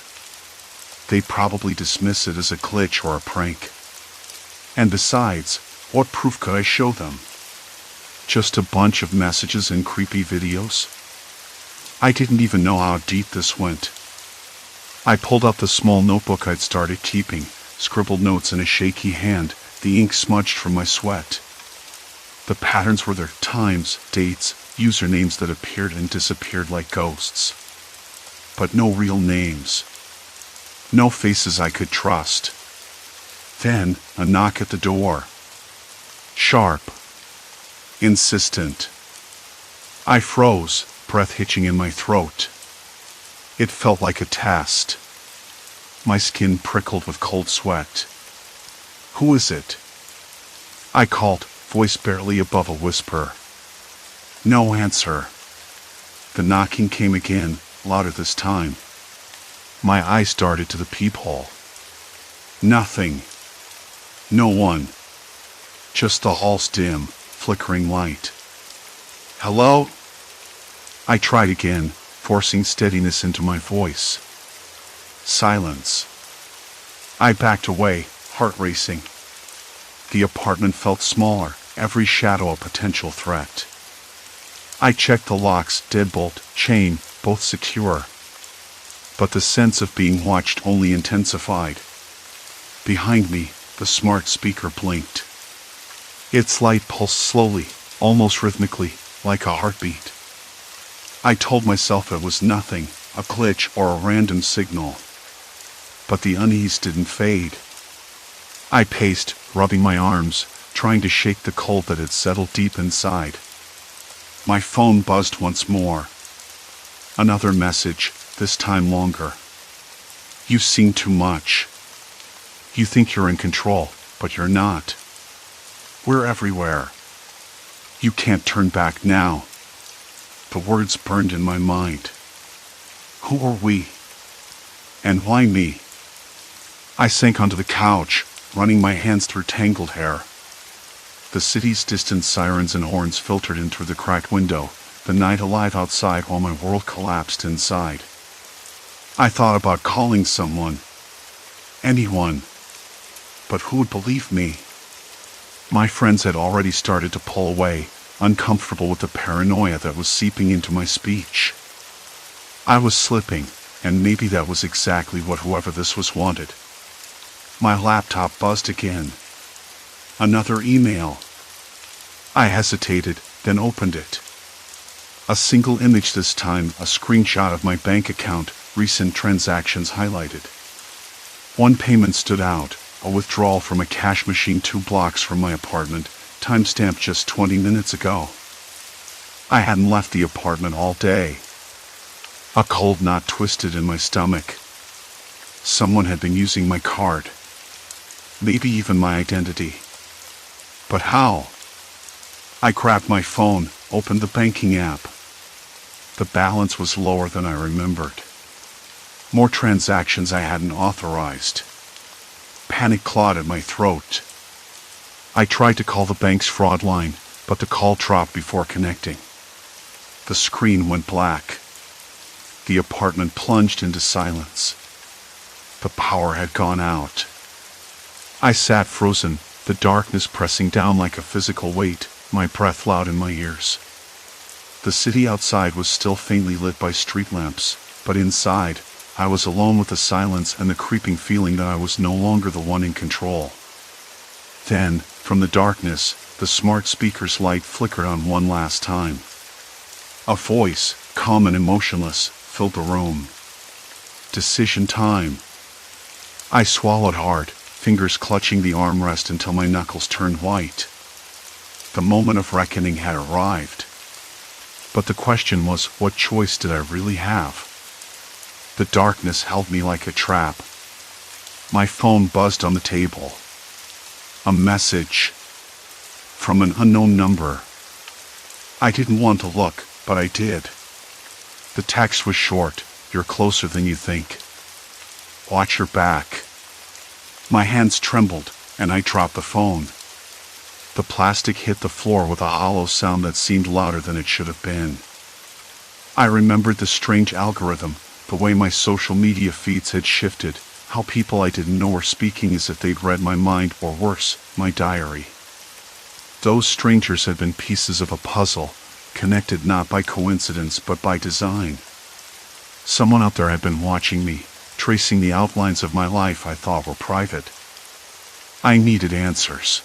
They'd probably dismiss it as a glitch or a prank. And besides, what proof could I show them? Just a bunch of messages and creepy videos? I didn't even know how deep this went. I pulled out the small notebook I'd started keeping, scribbled notes in a shaky hand, the ink smudged from my sweat. The patterns were their times, dates, usernames that appeared and disappeared like ghosts. But no real names. No faces I could trust. Then, a knock at the door. Sharp. Insistent. I froze, breath hitching in my throat. It felt like a test. My skin prickled with cold sweat. Who is it? I called, voice barely above a whisper. No answer. The knocking came again, louder this time. My eyes darted to the peephole. Nothing. No one. Just the hall's dim, flickering light. Hello? I tried again, forcing steadiness into my voice. Silence. I backed away, heart racing. The apartment felt smaller, every shadow a potential threat. I checked the locks, deadbolt, chain, both secure. But the sense of being watched only intensified. Behind me, the smart speaker blinked. Its light pulsed slowly, almost rhythmically, like a heartbeat. I told myself it was nothing, a glitch or a random signal. But the unease didn't fade. I paced, rubbing my arms, trying to shake the cold that had settled deep inside. My phone buzzed once more. Another message, this time longer. You've seen too much. You think you're in control, but you're not. We're everywhere. You can't turn back now. The words burned in my mind. Who are we? And why me? I sank onto the couch, running my hands through tangled hair. The city's distant sirens and horns filtered in through the cracked window, the night alive outside while my world collapsed inside. I thought about calling someone. Anyone. But who would believe me? My friends had already started to pull away, uncomfortable with the paranoia that was seeping into my speech. I was slipping, and maybe that was exactly what whoever this was wanted. My laptop buzzed again. Another email. I hesitated, then opened it. A single image this time, a screenshot of my bank account, recent transactions highlighted. One payment stood out, a withdrawal from a cash machine 2 blocks from my apartment, timestamped just 20 minutes ago. I hadn't left the apartment all day. A cold knot twisted in my stomach. Someone had been using my card. Maybe even my identity. But how? I grabbed my phone, opened the banking app. The balance was lower than I remembered. More transactions I hadn't authorized. Panic clawed at my throat. I tried to call the bank's fraud line, but the call dropped before connecting. The screen went black. The apartment plunged into silence. The power had gone out. I sat frozen, the darkness pressing down like a physical weight, my breath loud in my ears. The city outside was still faintly lit by street lamps, but inside, I was alone with the silence and the creeping feeling that I was no longer the one in control. Then, from the darkness, the smart speaker's light flickered on one last time. A voice, calm and emotionless, filled the room. Decision time. I swallowed hard, fingers clutching the armrest until my knuckles turned white. The moment of reckoning had arrived. But the question was, what choice did I really have? The darkness held me like a trap. My phone buzzed on the table. A message. From an unknown number. I didn't want to look, but I did. The text was short, "You're closer than you think. Watch your back." My hands trembled, and I dropped the phone. The plastic hit the floor with a hollow sound that seemed louder than it should have been. I remembered the strange algorithm, the way my social media feeds had shifted, how people I didn't know were speaking as if they'd read my mind, or worse, my diary. Those strangers had been pieces of a puzzle, connected not by coincidence but by design. Someone out there had been watching me, tracing the outlines of my life I thought were private. I needed answers.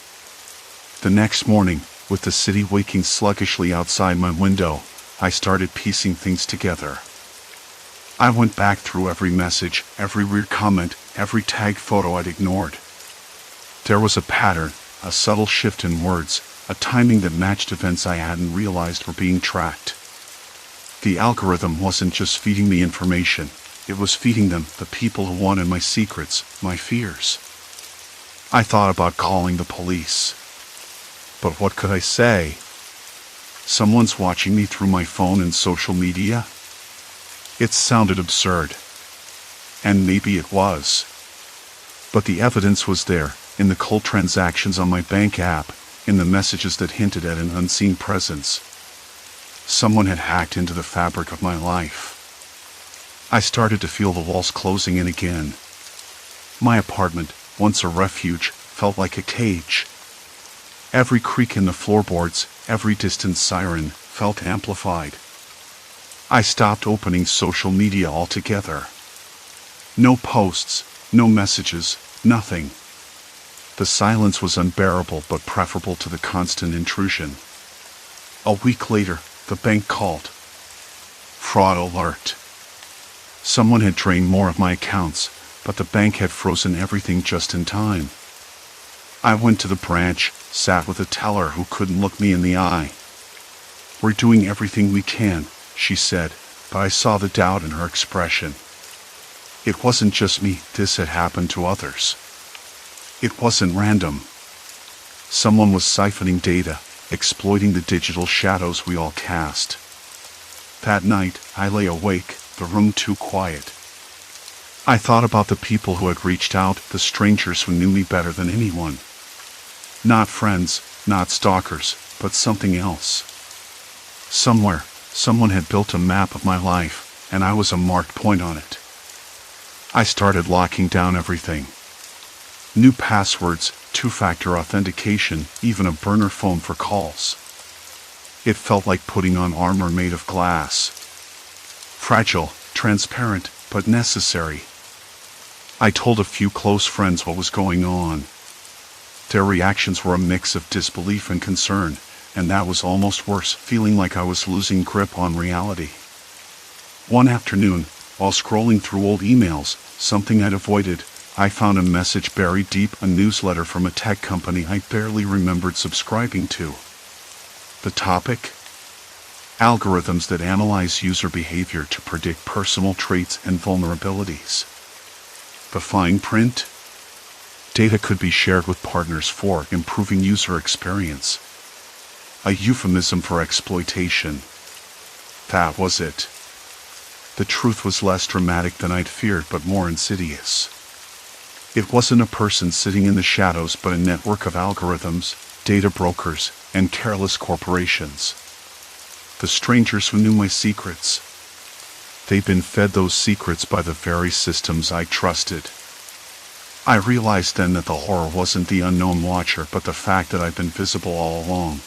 The next morning, With the city waking sluggishly outside my window, I started piecing things together. I went back through every message, every weird comment, every tagged photo I'd ignored. There was a pattern, a subtle shift in words, a timing that matched events I hadn't realized were being tracked. The algorithm wasn't just feeding me information, it was feeding them, the people who wanted my secrets, my fears. I thought about calling the police. But what could I say? Someone's watching me through my phone and social media? It sounded absurd. And maybe it was. But the evidence was there, in the cold transactions on my bank app, in the messages that hinted at an unseen presence. Someone had hacked into the fabric of my life. I started to feel the walls closing in again. My apartment, once a refuge, felt like a cage. Every creak in the floorboards, every distant siren, felt amplified. I stopped opening social media altogether. No posts, no messages, nothing. The silence was unbearable but preferable to the constant intrusion. A week later, the bank called. Fraud alert. Someone had drained more of my accounts, but the bank had frozen everything just in time. I went to the branch, sat with a teller who couldn't look me in the eye. "We're doing everything we can," she said, but I saw the doubt in her expression. It wasn't just me, this had happened to others. It wasn't random. Someone was siphoning data, exploiting the digital shadows we all cast. That night, I lay awake, the room too quiet. I thought about the people who had reached out, the strangers who knew me better than anyone. Not friends, not stalkers, but something else. Somewhere, someone had built a map of my life, and I was a marked point on it. I started locking down everything. New passwords, two-factor authentication, even a burner phone for calls. It felt like putting on armor made of glass. Fragile, transparent, but necessary. I told a few close friends what was going on. Their reactions were a mix of disbelief and concern, and that was almost worse, feeling like I was losing grip on reality. One afternoon, while scrolling through old emails, something I'd avoided, I found a message buried deep, a newsletter from a tech company I barely remembered subscribing to. The topic? Algorithms that analyze user behavior to predict personal traits and vulnerabilities. The fine print? Data could be shared with partners for improving user experience. A euphemism for exploitation. That was it. The truth was less dramatic than I'd feared, but more insidious. It wasn't a person sitting in the shadows, but a network of algorithms, data brokers, and careless corporations. The strangers who knew my secrets. They'd been fed those secrets by the very systems I trusted. I realized then that the horror wasn't the unknown watcher, but the fact that I'd been visible all along.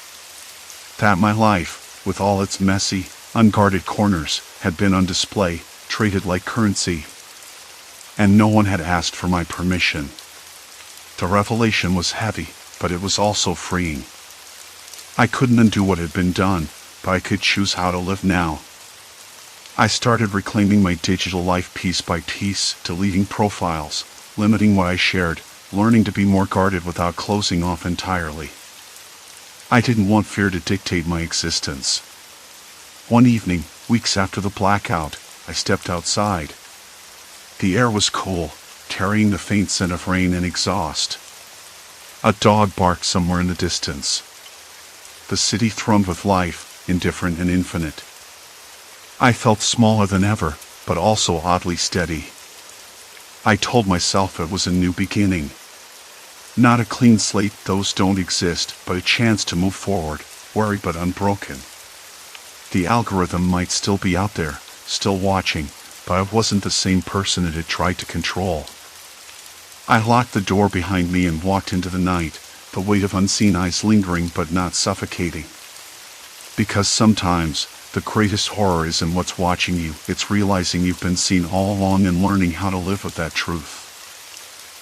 That my life, with all its messy, unguarded corners, had been on display, traded like currency. And no one had asked for my permission. The revelation was heavy, but it was also freeing. I couldn't undo what had been done, but I could choose how to live now. I started reclaiming my digital life piece by piece, deleting profiles, limiting what I shared, learning to be more guarded without closing off entirely. I didn't want fear to dictate my existence. One evening, weeks after the blackout, I stepped outside. The air was cool, carrying the faint scent of rain and exhaust. A dog barked somewhere in the distance. The city thrummed with life, indifferent and infinite. I felt smaller than ever, but also oddly steady. I told myself it was a new beginning. Not a clean slate, those don't exist, but a chance to move forward, worried but unbroken. The algorithm might still be out there, still watching, but I wasn't the same person it had tried to control. I locked the door behind me and walked into the night, the weight of unseen eyes lingering but not suffocating. Because sometimes, the greatest horror isn't what's watching you, it's realizing you've been seen all along and learning how to live with that truth.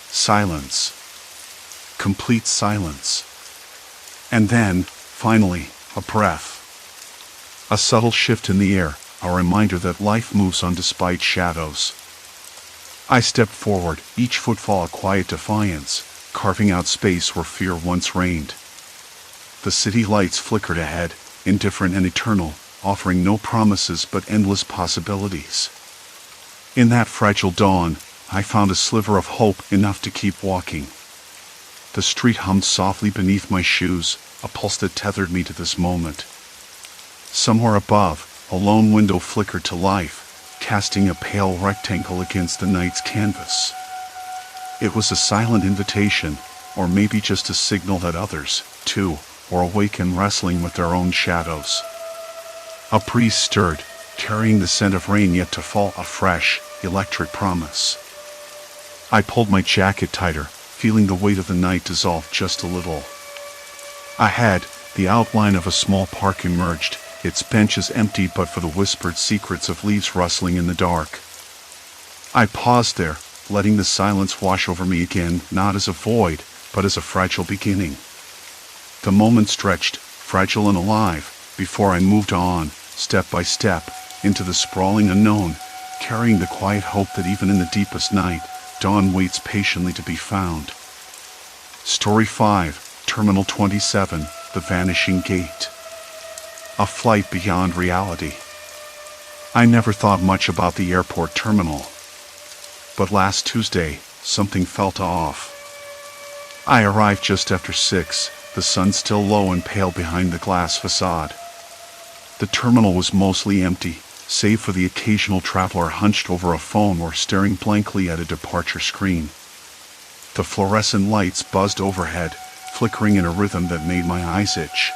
Silence. Complete silence. And then, Finally, a breath. A subtle shift in the air, a reminder that life moves on despite shadows. I stepped forward, each footfall a quiet defiance, carving out space where fear once reigned. The city lights flickered ahead, indifferent and eternal, offering no promises but endless possibilities. In that fragile dawn, I found a sliver of hope, enough to keep walking. The street hummed softly beneath my shoes, a pulse that tethered me to this moment. Somewhere above, a lone window flickered to life, casting a pale rectangle against the night's canvas. It was a silent invitation, or maybe just a signal that others, too, were awake and wrestling with their own shadows. A breeze stirred, carrying the scent of rain yet to fall, a fresh, electric promise. I pulled my jacket tighter, feeling the weight of the night dissolve just a little. Ahead, the outline of a small park emerged, its benches empty but for the whispered secrets of leaves rustling in the dark. I paused there, letting the silence wash over me again, not as a void, but as a fragile beginning. The moment stretched, fragile and alive, before I moved on, step by step, into the sprawling unknown, carrying the quiet hope that even in the deepest night, dawn waits patiently to be found. Story 5, Terminal 27, The Vanishing Gate. A flight beyond reality. I never thought much about the airport terminal. But last Tuesday, something felt off. I arrived just after 6, the sun still low and pale behind the glass facade. The terminal was mostly empty, save for the occasional traveler hunched over a phone or staring blankly at a departure screen. The fluorescent lights buzzed overhead, flickering in a rhythm that made my eyes itch.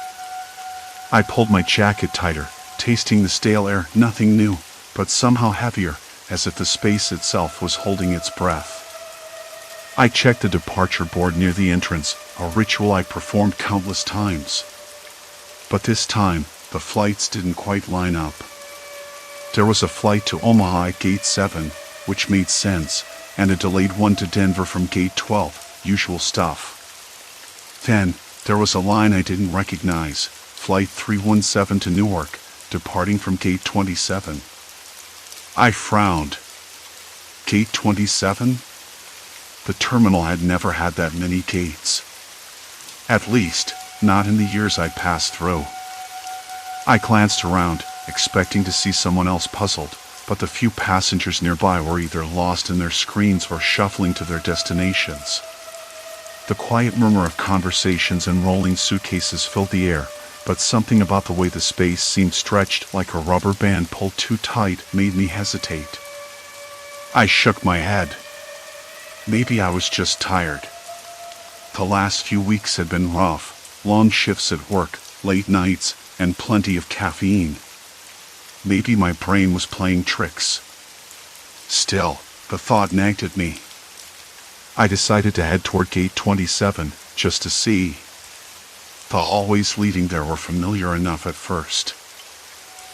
I pulled my jacket tighter, tasting the stale air, nothing new, but somehow heavier, as if the space itself was holding its breath. I checked the departure board near the entrance, a ritual I performed countless times. But this time, the flights didn't quite line up. There was a flight to Omaha at Gate 7, which made sense, and a delayed one to Denver from Gate 12, usual stuff. Then, there was a line I didn't recognize, Flight 317 to Newark, departing from Gate 27. I frowned. Gate 27? The terminal had never had that many gates. At least, not in the years I'd passed through. I glanced around, expecting to see someone else puzzled, but the few passengers nearby were either lost in their screens or shuffling to their destinations. The quiet murmur of conversations and rolling suitcases filled the air, but something about the way the space seemed stretched like a rubber band pulled too tight made me hesitate. I shook my head. Maybe I was just tired. The last few weeks had been rough, long shifts at work, late nights, and plenty of caffeine. Maybe my brain was playing tricks. Still, the thought nagged at me. I decided to head toward Gate 27, just to see. The hallways leading there were familiar enough at first.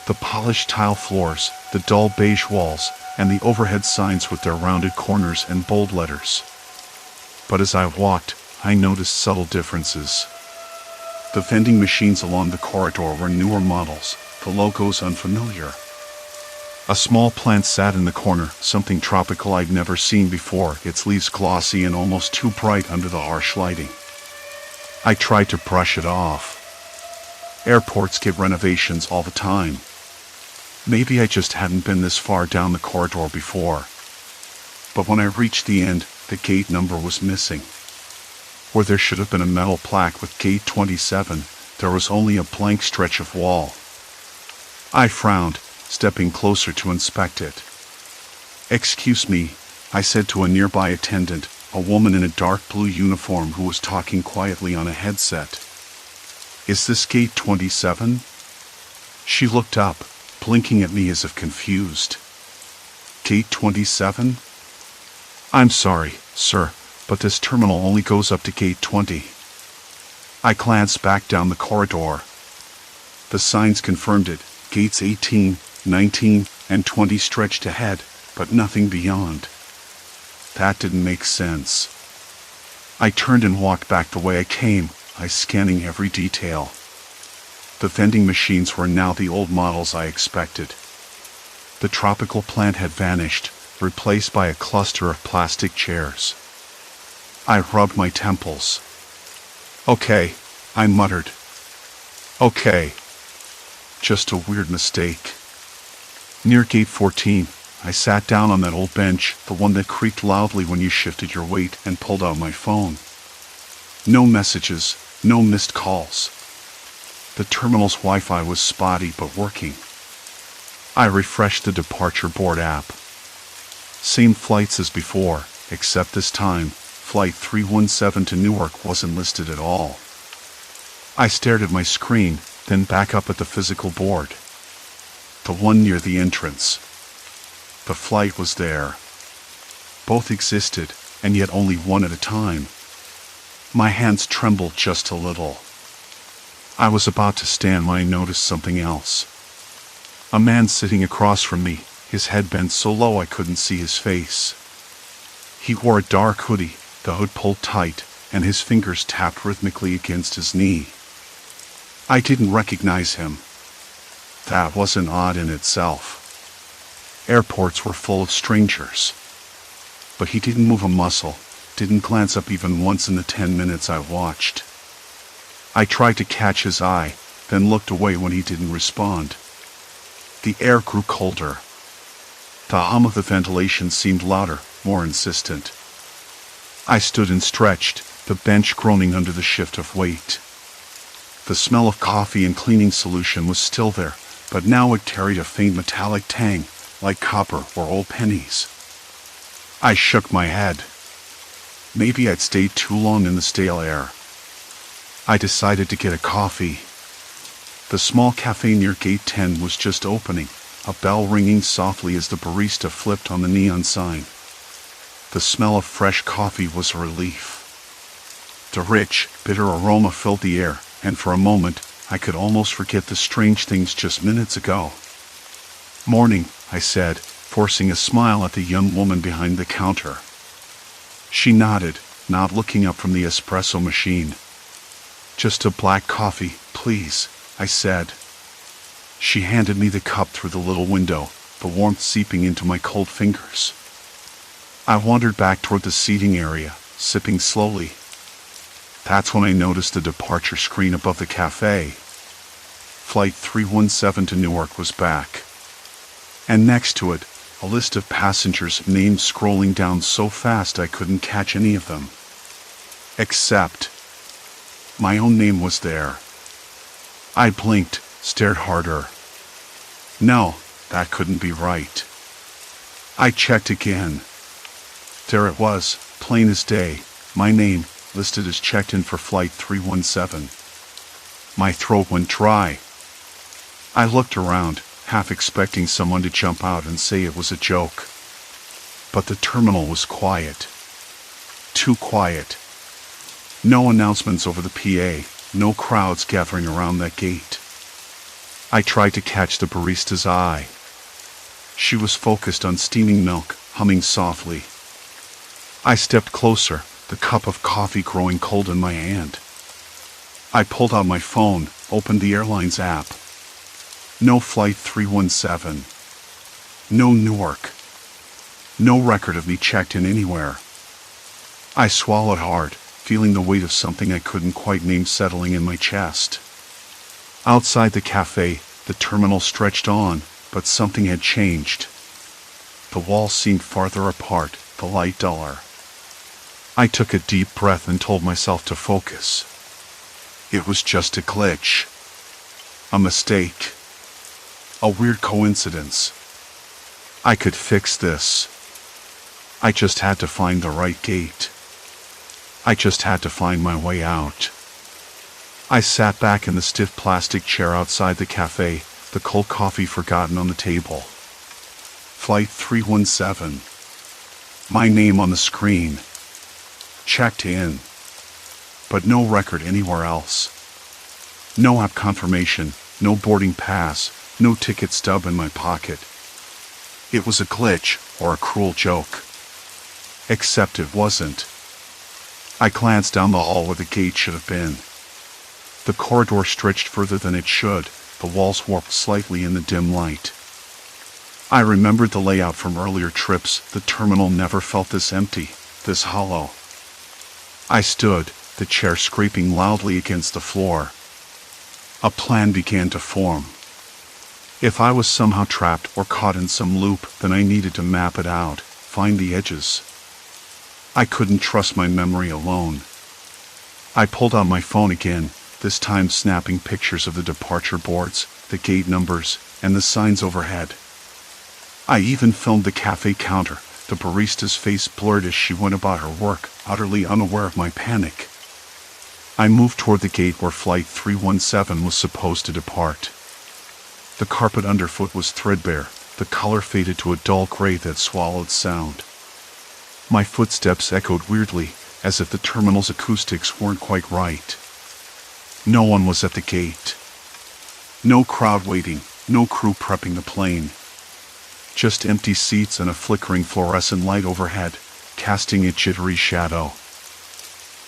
The polished tile floors, the dull beige walls, and the overhead signs with their rounded corners and bold letters. But as I walked, I noticed subtle differences. The vending machines along the corridor were newer models, the logos unfamiliar. A small plant sat in the corner, something tropical I'd never seen before, its leaves glossy and almost too bright under the harsh lighting. I tried to brush it off. Airports get renovations all the time. Maybe I just hadn't been this far down the corridor before. But when I reached the end, the gate number was missing. Where there should have been a metal plaque with Gate 27, there was only a blank stretch of wall. I frowned, stepping closer to inspect it. "Excuse me," I said to a nearby attendant, a woman in a dark blue uniform who was talking quietly on a headset. "Is this Gate 27? She looked up, blinking at me as if confused. "Gate 27? "I'm sorry, sir, but this terminal only goes up to Gate 20. I glanced back down the corridor. The signs confirmed it. Gates 18, 19, and 20 stretched ahead, but nothing beyond. That didn't make sense. I turned and walked back the way I came, eyes scanning every detail. The vending machines were now the old models I expected. The tropical plant had vanished, replaced by a cluster of plastic chairs. I rubbed my temples. Okay, I muttered. Okay. Just a weird mistake. Near gate 14, I sat down on that old bench, the one that creaked loudly when you shifted your weight, and pulled out my phone. No messages, no missed calls. The terminal's Wi-Fi was spotty but working. I refreshed the departure board app. Same flights as before, except this time, Flight 317 to Newark wasn't listed at all. I stared at my screen, then back up at the physical board. The one near the entrance. The flight was there. Both existed, and yet only one at a time. My hands trembled just a little. I was about to stand when I noticed something else. A man sitting across from me, his head bent so low I couldn't see his face. He wore a dark hoodie, the hood pulled tight, and his fingers tapped rhythmically against his knee. I didn't recognize him. That wasn't odd in itself. Airports were full of strangers. But he didn't move a muscle, didn't glance up even once in the 10 minutes I watched. I tried to catch his eye, then looked away when he didn't respond. The air grew colder. The hum of the ventilation seemed louder, more insistent. I stood and stretched, the bench groaning under the shift of weight. The smell of coffee and cleaning solution was still there, but now it carried a faint metallic tang, like copper or old pennies. I shook my head. Maybe I'd stayed too long in the stale air. I decided to get a coffee. The small cafe near gate 10 was just opening, a bell ringing softly as the barista flipped on the neon sign. The smell of fresh coffee was a relief. The rich, bitter aroma filled the air, and for a moment, I could almost forget the strange things just minutes ago. "Morning," I said, forcing a smile at the young woman behind the counter. She nodded, not looking up from the espresso machine. "Just a black coffee, please," I said. She handed me the cup through the little window, the warmth seeping into my cold fingers. I wandered back toward the seating area, sipping slowly. That's when I noticed the departure screen above the cafe. Flight 317 to Newark was back. And next to it, a list of passengers' names scrolling down so fast I couldn't catch any of them. Except my own name was there. I blinked, stared harder. No, that couldn't be right. I checked again. There it was, plain as day, my name, listed as checked in for Flight 317. My throat went dry. I looked around, half expecting someone to jump out and say it was a joke. But the terminal was quiet. Too quiet. No announcements over the PA, no crowds gathering around that gate. I tried to catch the barista's eye. She was focused on steaming milk, humming softly. I stepped closer, the cup of coffee growing cold in my hand. I pulled out my phone, opened the airline's app. No Flight 317. No Newark. No record of me checked in anywhere. I swallowed hard, feeling the weight of something I couldn't quite name settling in my chest. Outside the cafe, the terminal stretched on, but something had changed. The walls seemed farther apart, the light duller. I took a deep breath and told myself to focus. It was just a glitch. A mistake. A weird coincidence. I could fix this. I just had to find the right gate. I just had to find my way out. I sat back in the stiff plastic chair outside the cafe, the cold coffee forgotten on the table. Flight 317. My name on the screen. Checked in. But no record anywhere else. No app confirmation, no boarding pass, no ticket stub in my pocket. It was a glitch or a cruel joke. Except it wasn't. I glanced down the hall where the gate should have been. The corridor stretched further than it should, the walls warped slightly in the dim light. I remembered the layout from earlier trips. The terminal never felt this empty, this hollow. I stood, the chair scraping loudly against the floor. A plan began to form. If I was somehow trapped or caught in some loop, then I needed to map it out, find the edges. I couldn't trust my memory alone. I pulled out my phone again, this time snapping pictures of the departure boards, the gate numbers, and the signs overhead. I even filmed the cafe counter, the barista's face blurred as she went about her work, utterly unaware of my panic. I moved toward the gate where Flight 317 was supposed to depart. The carpet underfoot was threadbare, the color faded to a dull gray that swallowed sound. My footsteps echoed weirdly, as if the terminal's acoustics weren't quite right. No one was at the gate. No crowd waiting, no crew prepping the plane. Just empty seats and a flickering fluorescent light overhead, casting a jittery shadow.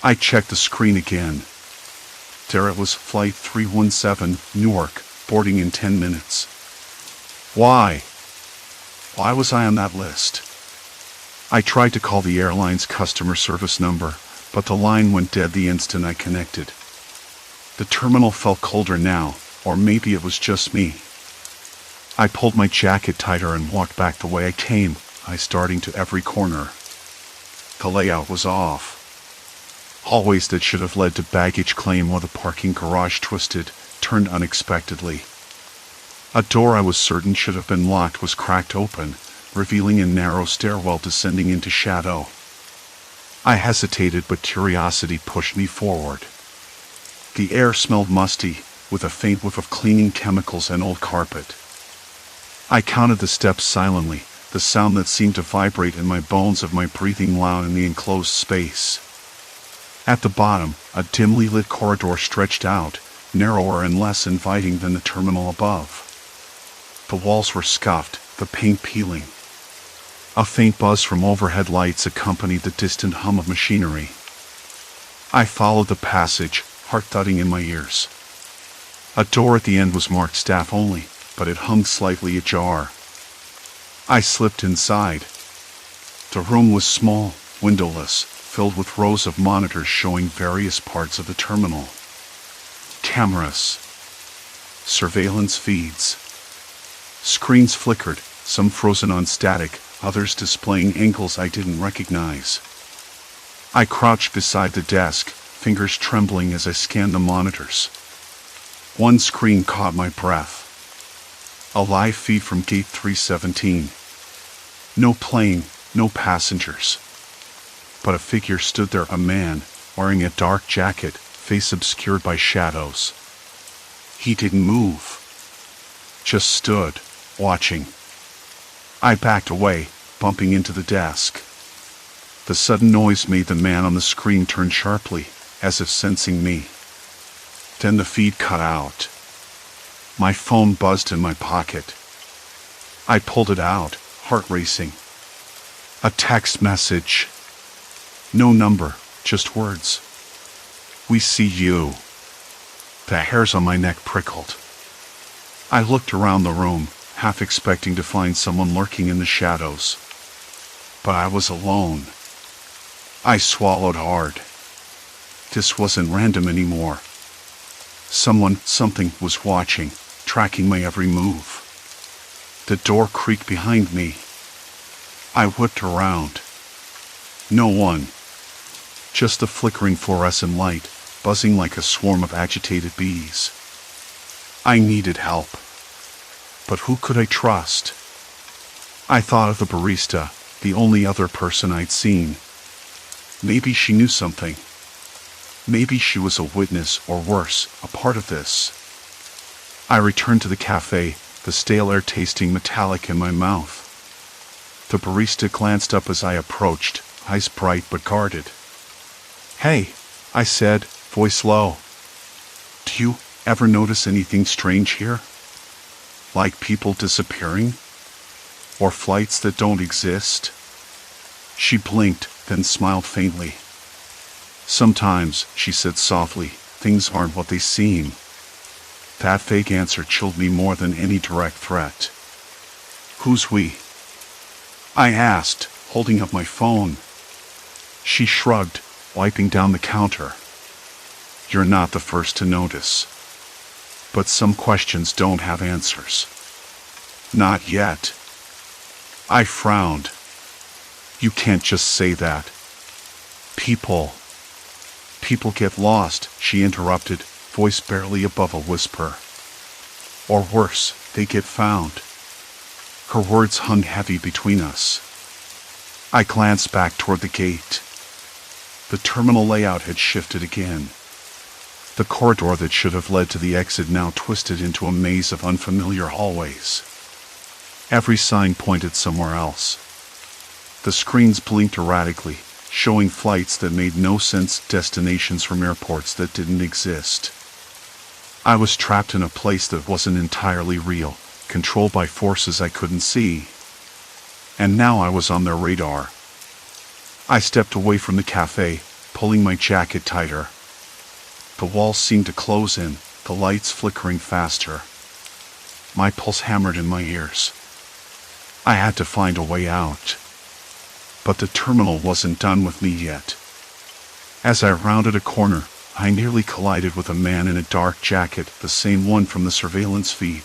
I checked the screen again. There it was, Flight 317, Newark, boarding in 10 minutes. Why? Why was I on that list? I tried to call the airline's customer service number, but the line went dead the instant I connected. The terminal felt colder now, or maybe it was just me. I pulled my jacket tighter and walked back the way I came, eyes darting to every corner. The layout was off. Hallways that should have led to baggage claim or the parking garage twisted, turned unexpectedly. A door I was certain should have been locked was cracked open, revealing a narrow stairwell descending into shadow. I hesitated, but curiosity pushed me forward. The air smelled musty, with a faint whiff of cleaning chemicals and old carpet. I counted the steps silently, the sound that seemed to vibrate in my bones of my breathing loud in the enclosed space. At the bottom, a dimly lit corridor stretched out, narrower and less inviting than the terminal above. The walls were scuffed, the paint peeling. A faint buzz from overhead lights accompanied the distant hum of machinery. I followed the passage, heart thudding in my ears. A door at the end was marked staff only, but it hung slightly ajar. I slipped inside. The room was small, windowless, filled with rows of monitors showing various parts of the terminal. Cameras. Surveillance feeds. Screens flickered, some frozen on static, others displaying angles I didn't recognize. I crouched beside the desk, fingers trembling as I scanned the monitors. One screen caught my breath. A live feed from Gate 317. No plane, no passengers. But a figure stood there, a man, wearing a dark jacket, face obscured by shadows. He didn't move. Just stood, watching. I backed away, bumping into the desk. The sudden noise made the man on the screen turn sharply, as if sensing me. Then the feed cut out. My phone buzzed in my pocket. I pulled it out, heart racing. A text message. No number, just words. We see you. The hairs on my neck prickled. I looked around the room, half expecting to find someone lurking in the shadows. But I was alone. I swallowed hard. This wasn't random anymore. Something was watching, tracking my every move. The door creaked behind me. I whipped around. No one. Just the flickering fluorescent light, buzzing like a swarm of agitated bees. I needed help. But who could I trust? I thought of the barista, the only other person I'd seen. Maybe she knew something. Maybe she was a witness, or worse, a part of this. I returned to the cafe, the stale air tasting metallic in my mouth. The barista glanced up as I approached, eyes bright but guarded. "Hey," I said, voice low. "Do you ever notice anything strange here? Like people disappearing? Or flights that don't exist?" She blinked, then smiled faintly. "Sometimes," she said softly, things aren't what they seem. That vague answer chilled me more than any direct threat. Who's we? I asked, holding up my phone. She shrugged, wiping down the counter. You're not the first to notice. But some questions don't have answers. Not yet. I frowned. You can't just say that. People get lost, she interrupted, voice barely above a whisper. Or worse, they get found. Her words hung heavy between us. I glanced back toward the gate. The terminal layout had shifted again. The corridor that should have led to the exit now twisted into a maze of unfamiliar hallways. Every sign pointed somewhere else. The screens blinked erratically, showing flights that made no sense, destinations from airports that didn't exist. I was trapped in a place that wasn't entirely real, controlled by forces I couldn't see. And now I was on their radar. I stepped away from the cafe, pulling my jacket tighter. The walls seemed to close in, the lights flickering faster. My pulse hammered in my ears. I had to find a way out. But the terminal wasn't done with me yet. As I rounded a corner, I nearly collided with a man in a dark jacket, the same one from the surveillance feed.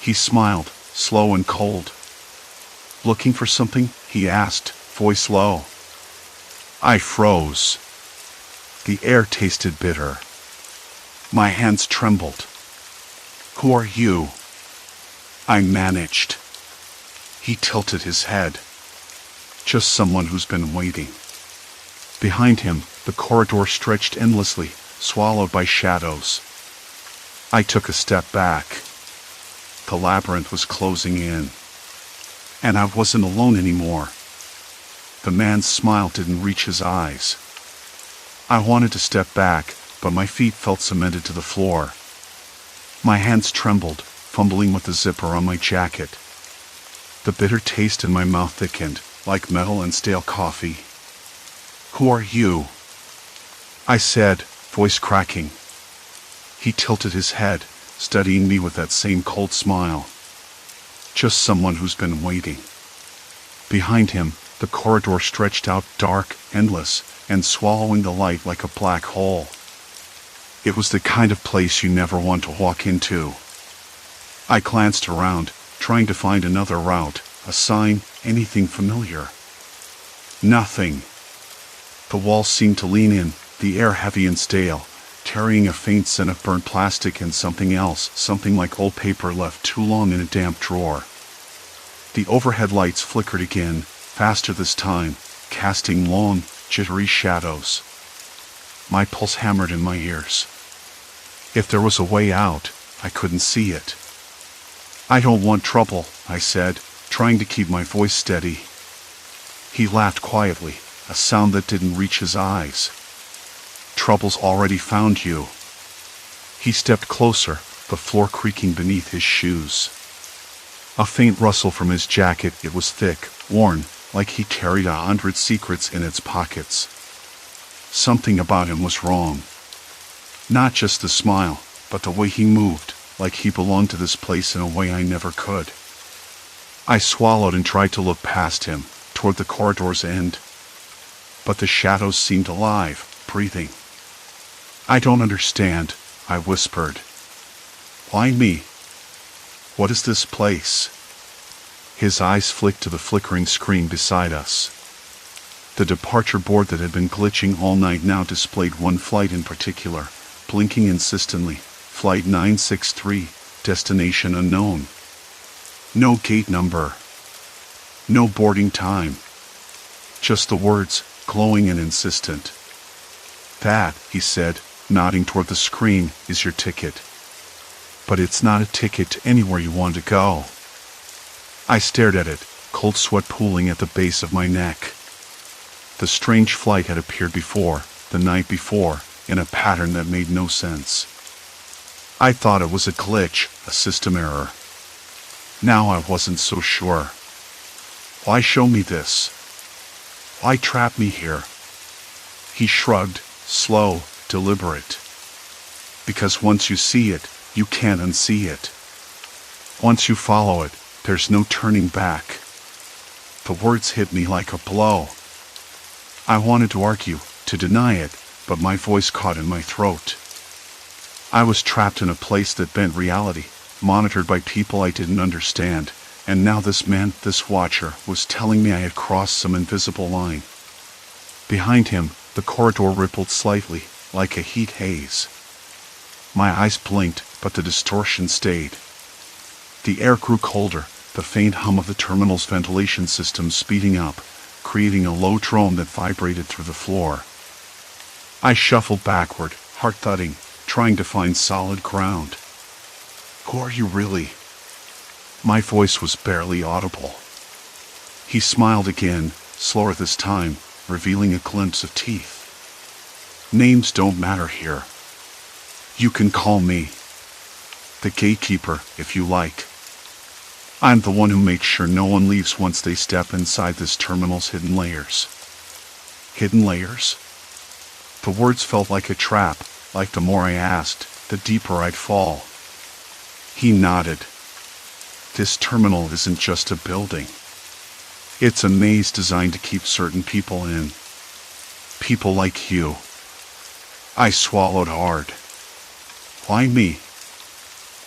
He smiled, slow and cold. Looking for something? He asked, voice low. I froze. The air tasted bitter. My hands trembled. Who are you? I managed. He tilted his head. Just someone who's been waiting. Behind him, the corridor stretched endlessly, swallowed by shadows. I took a step back. The labyrinth was closing in. And I wasn't alone anymore. The man's smile didn't reach his eyes. I wanted to step back, but my feet felt cemented to the floor. My hands trembled, fumbling with the zipper on my jacket. The bitter taste in my mouth thickened, like metal and stale coffee. Who are you? I said, voice cracking. He tilted his head, studying me with that same cold smile. Just someone who's been waiting. Behind him, the corridor stretched out dark, endless, and swallowing the light like a black hole. It was the kind of place you never want to walk into. I glanced around, trying to find another route, a sign, anything familiar. Nothing. The walls seemed to lean in, the air heavy and stale, carrying a faint scent of burnt plastic and something else, something like old paper left too long in a damp drawer. The overhead lights flickered again, faster this time, casting long, jittery shadows. My pulse hammered in my ears. If there was a way out, I couldn't see it. I don't want trouble, I said, trying to keep my voice steady. He laughed quietly, a sound that didn't reach his eyes. Trouble's already found you. He stepped closer, the floor creaking beneath his shoes. A faint rustle from his jacket, it was thick, worn, like he carried 100 secrets in its pockets. Something about him was wrong. Not just the smile, but the way he moved, like he belonged to this place in a way I never could. I swallowed and tried to look past him, toward the corridor's end. But the shadows seemed alive, breathing. I don't understand, I whispered. Why me? What is this place? His eyes flicked to the flickering screen beside us. The departure board that had been glitching all night now displayed one flight in particular, blinking insistently. Flight 963, destination unknown. No gate number. No boarding time. Just the words, glowing and insistent. That, he said, nodding toward the screen, is your ticket. But it's not a ticket to anywhere you want to go. I stared at it, cold sweat pooling at the base of my neck. The strange flight had appeared before, the night before, in a pattern that made no sense. I thought it was a glitch, a system error. Now I wasn't so sure. Why show me this? Why trap me here? He shrugged, slow, deliberate. Because once you see it, you can't unsee it. Once you follow it, there's no turning back. The words hit me like a blow. I wanted to argue, to deny it, but my voice caught in my throat. I was trapped in a place that bent reality, monitored by people I didn't understand, and now this man, this watcher, was telling me I had crossed some invisible line. Behind him, the corridor rippled slightly, like a heat haze. My eyes blinked, but the distortion stayed. The air grew colder, the faint hum of the terminal's ventilation system speeding up, creating a low drone that vibrated through the floor. I shuffled backward, heart thudding, trying to find solid ground. Who are you really? My voice was barely audible. He smiled again, slower this time, revealing a glimpse of teeth. Names don't matter here. You can call me the gatekeeper, if you like. I'm the one who makes sure no one leaves once they step inside this terminal's hidden layers. Hidden layers? The words felt like a trap, like the more I asked, the deeper I'd fall. He nodded. This terminal isn't just a building. It's a maze designed to keep certain people in. People like you. I swallowed hard. Why me?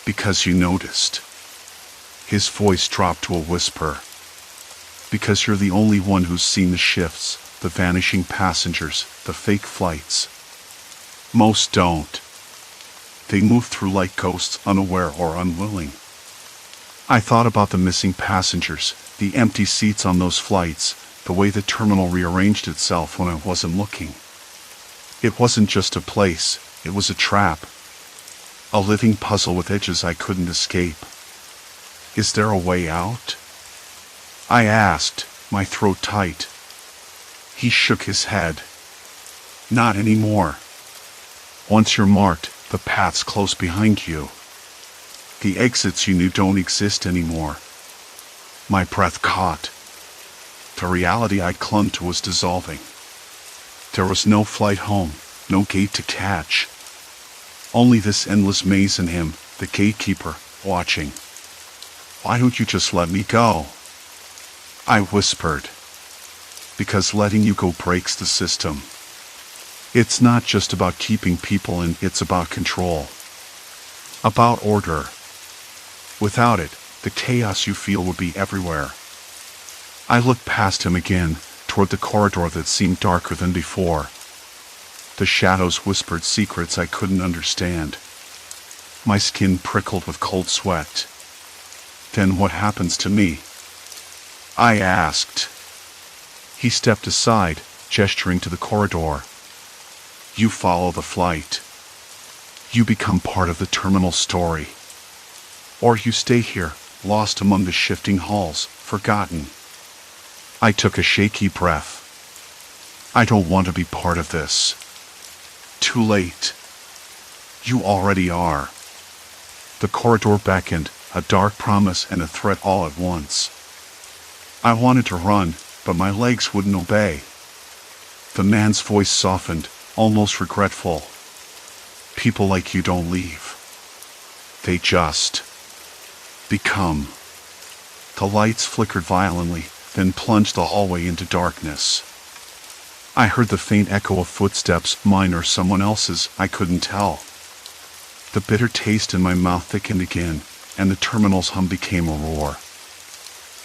Because you noticed. His voice dropped to a whisper. Because you're the only one who's seen the shifts, the vanishing passengers, the fake flights. Most don't. They move through like ghosts, unaware or unwilling. I thought about the missing passengers, the empty seats on those flights, the way the terminal rearranged itself when I wasn't looking. It wasn't just a place, it was a trap. A living puzzle with edges I couldn't escape. Is there a way out? I asked, my throat tight. He shook his head. Not anymore. Once you're marked, the path's close behind you. The exits you knew don't exist anymore. My breath caught. The reality I clung to was dissolving. There was no flight home, no gate to catch. Only this endless maze and him, the gatekeeper, watching. Why don't you just let me go? I whispered. Because letting you go breaks the system. It's not just about keeping people in, it's about control. About order. Without it, the chaos you feel would be everywhere. I looked past him again, toward the corridor that seemed darker than before. The shadows whispered secrets I couldn't understand. My skin prickled with cold sweat. Then what happens to me? I asked. He stepped aside, gesturing to the corridor. You follow the flight. You become part of the terminal story. Or you stay here, lost among the shifting halls, forgotten. I took a shaky breath. I don't want to be part of this. Too late. You already are. The corridor beckoned, a dark promise and a threat all at once. I wanted to run, but my legs wouldn't obey. The man's voice softened, almost regretful. People like you don't leave. They just become. The lights flickered violently, then plunged the hallway into darkness. I heard the faint echo of footsteps, mine or someone else's, I couldn't tell. The bitter taste in my mouth thickened again, and the terminal's hum became a roar.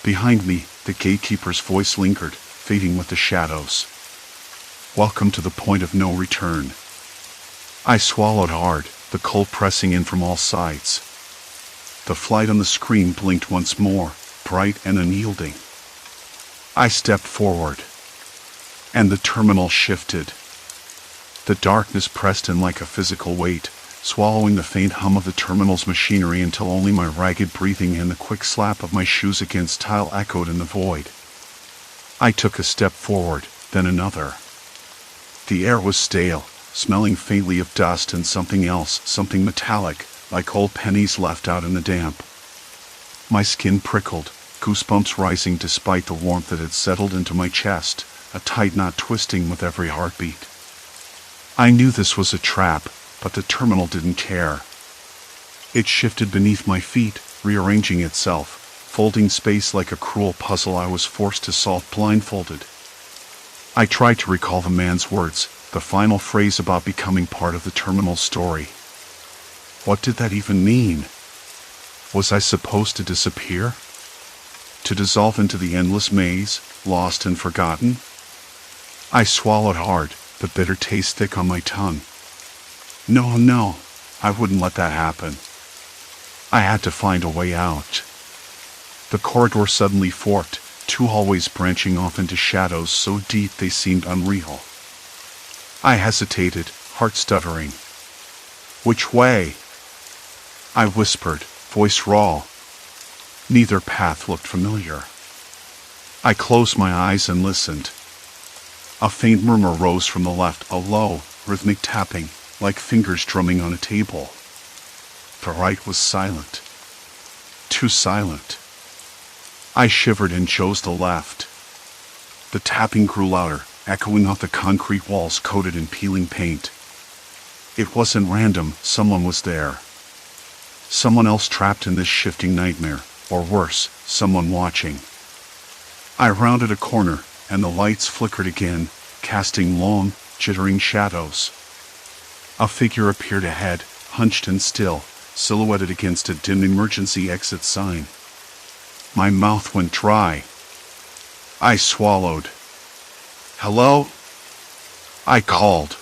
Behind me, the gatekeeper's voice lingered, fading with the shadows. Welcome to the point of no return. I swallowed hard, the cold pressing in from all sides. The flight on the screen blinked once more, bright and unyielding. I stepped forward, and the terminal shifted. The darkness pressed in like a physical weight, swallowing the faint hum of the terminal's machinery until only my ragged breathing and the quick slap of my shoes against tile echoed in the void. I took a step forward, then another. The air was stale, smelling faintly of dust and something else, something metallic, like old pennies left out in the damp. My skin prickled, goosebumps rising despite the warmth that had settled into my chest, a tight knot twisting with every heartbeat. I knew this was a trap, but the terminal didn't care. It shifted beneath my feet, rearranging itself, folding space like a cruel puzzle I was forced to solve blindfolded. I tried to recall the man's words, the final phrase about becoming part of the terminal's story. What did that even mean? Was I supposed to disappear? To dissolve into the endless maze, lost and forgotten? I swallowed hard, the bitter taste thick on my tongue. No, I wouldn't let that happen. I had to find a way out. The corridor suddenly forked, two hallways branching off into shadows so deep they seemed unreal. I hesitated, heart stuttering. Which way? I whispered, voice raw. Neither path looked familiar. I closed my eyes and listened. A faint murmur rose from the left, a low, rhythmic tapping, like fingers drumming on a table. The right was silent. Too silent. I shivered and chose the left. The tapping grew louder, echoing off the concrete walls coated in peeling paint. It wasn't random, someone was there. Someone else trapped in this shifting nightmare, or worse, someone watching. I rounded a corner, and the lights flickered again, casting long, jittering shadows. A figure appeared ahead, hunched and still, silhouetted against a dim emergency exit sign. My mouth went dry. I swallowed. Hello? I called.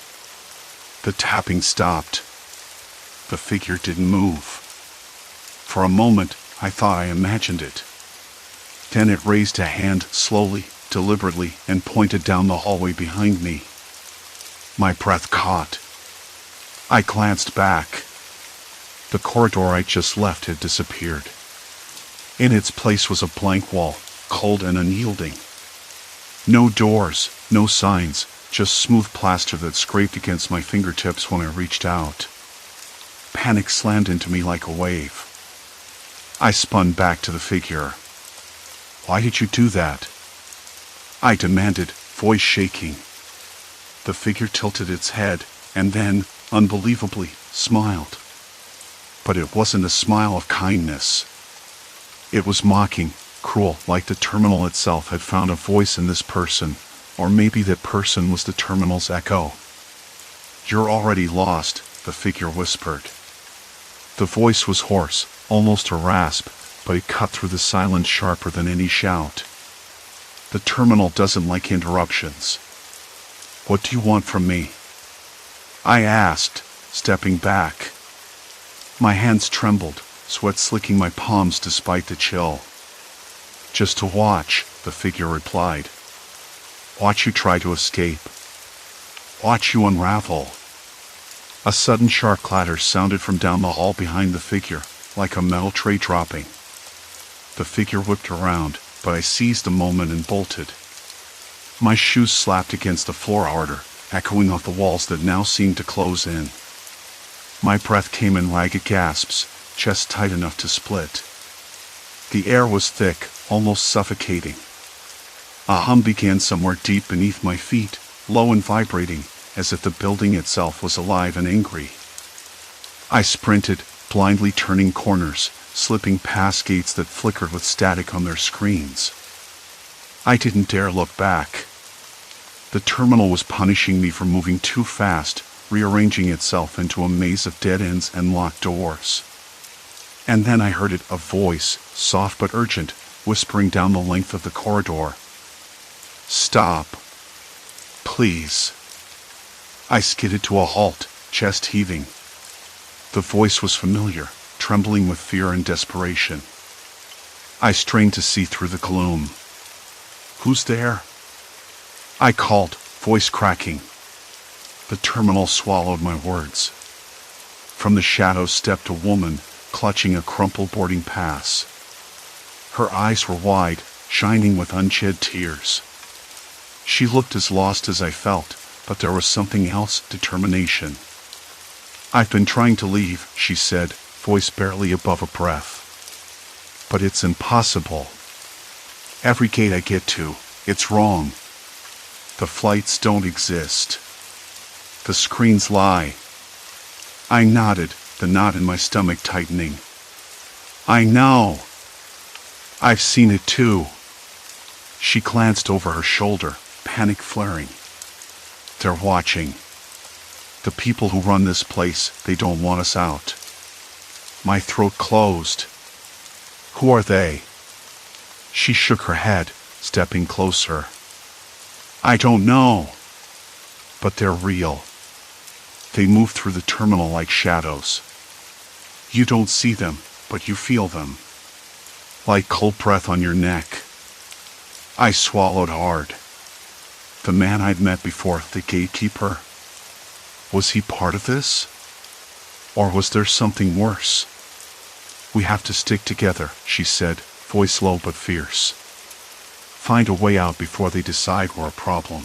The tapping stopped. The figure didn't move. For a moment, I thought I imagined it. Then it raised a hand slowly, deliberately, and pointed down the hallway behind me. My breath caught. I glanced back. The corridor I just left had disappeared. In its place was a blank wall, cold and unyielding. No doors, no signs, just smooth plaster that scraped against my fingertips when I reached out. Panic slammed into me like a wave. I spun back to the figure. Why did you do that? I demanded, voice shaking. The figure tilted its head, and then, unbelievably, smiled. But it wasn't a smile of kindness. It was mocking, cruel, like the terminal itself had found a voice in this person, or maybe that person was the terminal's echo. You're already lost, the figure whispered. The voice was hoarse, almost a rasp, but it cut through the silence sharper than any shout. The terminal doesn't like interruptions. What do you want from me? I asked, stepping back. My hands trembled, sweat slicking my palms despite the chill. Just to watch, the figure replied. Watch you try to escape. Watch you unravel. A sudden sharp clatter sounded from down the hall behind the figure, like a metal tray dropping. The figure whipped around, but I seized a moment and bolted. My shoes slapped against the floor harder, echoing off the walls that now seemed to close in. My breath came in ragged gasps, chest tight enough to split. The air was thick, almost suffocating. A hum began somewhere deep beneath my feet, low and vibrating, as if the building itself was alive and angry. I sprinted, blindly turning corners, slipping past gates that flickered with static on their screens. I didn't dare look back. The terminal was punishing me for moving too fast, rearranging itself into a maze of dead ends and locked doors. And then I heard it, a voice, soft but urgent, whispering down the length of the corridor. Stop. Please. I skidded to a halt, chest heaving. The voice was familiar, trembling with fear and desperation. I strained to see through the gloom. Who's there? I called, voice cracking. The terminal swallowed my words. From the shadows stepped a woman, clutching a crumpled boarding pass. Her eyes were wide, shining with unshed tears. She looked as lost as I felt, but there was something else, determination. I've been trying to leave, she said, voice barely above a breath. But it's impossible. Every gate I get to, it's wrong. The flights don't exist. The screens lie. I nodded, the knot in my stomach tightening. I know. I've seen it too. She glanced over her shoulder, panic flaring. They're watching. The people who run this place, they don't want us out. My throat closed. Who are they? She shook her head, stepping closer. I don't know. But they're real. They move through the terminal like shadows. You don't see them, but you feel them. Like cold breath on your neck. I swallowed hard. The man I'd met before, the gatekeeper, was he part of this? Or was there something worse? We have to stick together, she said, voice low but fierce. Find a way out before they decide we're a problem.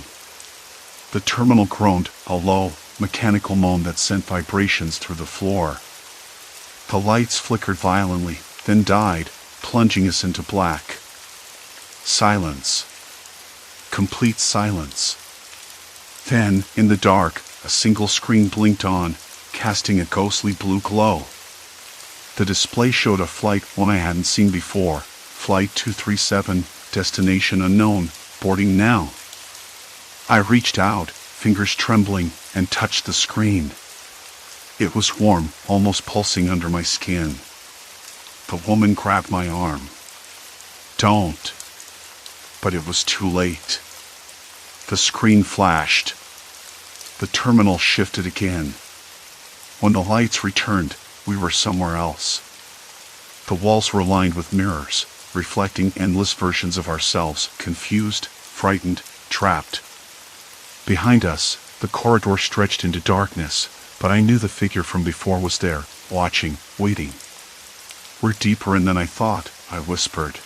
The terminal groaned, a low, mechanical moan that sent vibrations through the floor. The lights flickered violently, then died, plunging us into black. Silence. Complete silence. Then, in the dark, a single screen blinked on, casting a ghostly blue glow. The display showed a flight one I hadn't seen before, Flight 237, destination unknown, boarding now. I reached out, fingers trembling, and touched the screen. It was warm, almost pulsing under my skin. The woman grabbed my arm. Don't. But it was too late. The screen flashed. The terminal shifted again. When the lights returned, we were somewhere else. The walls were lined with mirrors, reflecting endless versions of ourselves, confused, frightened, trapped. Behind us, the corridor stretched into darkness, but I knew the figure from before was there, watching, waiting. We're deeper in than I thought, I whispered.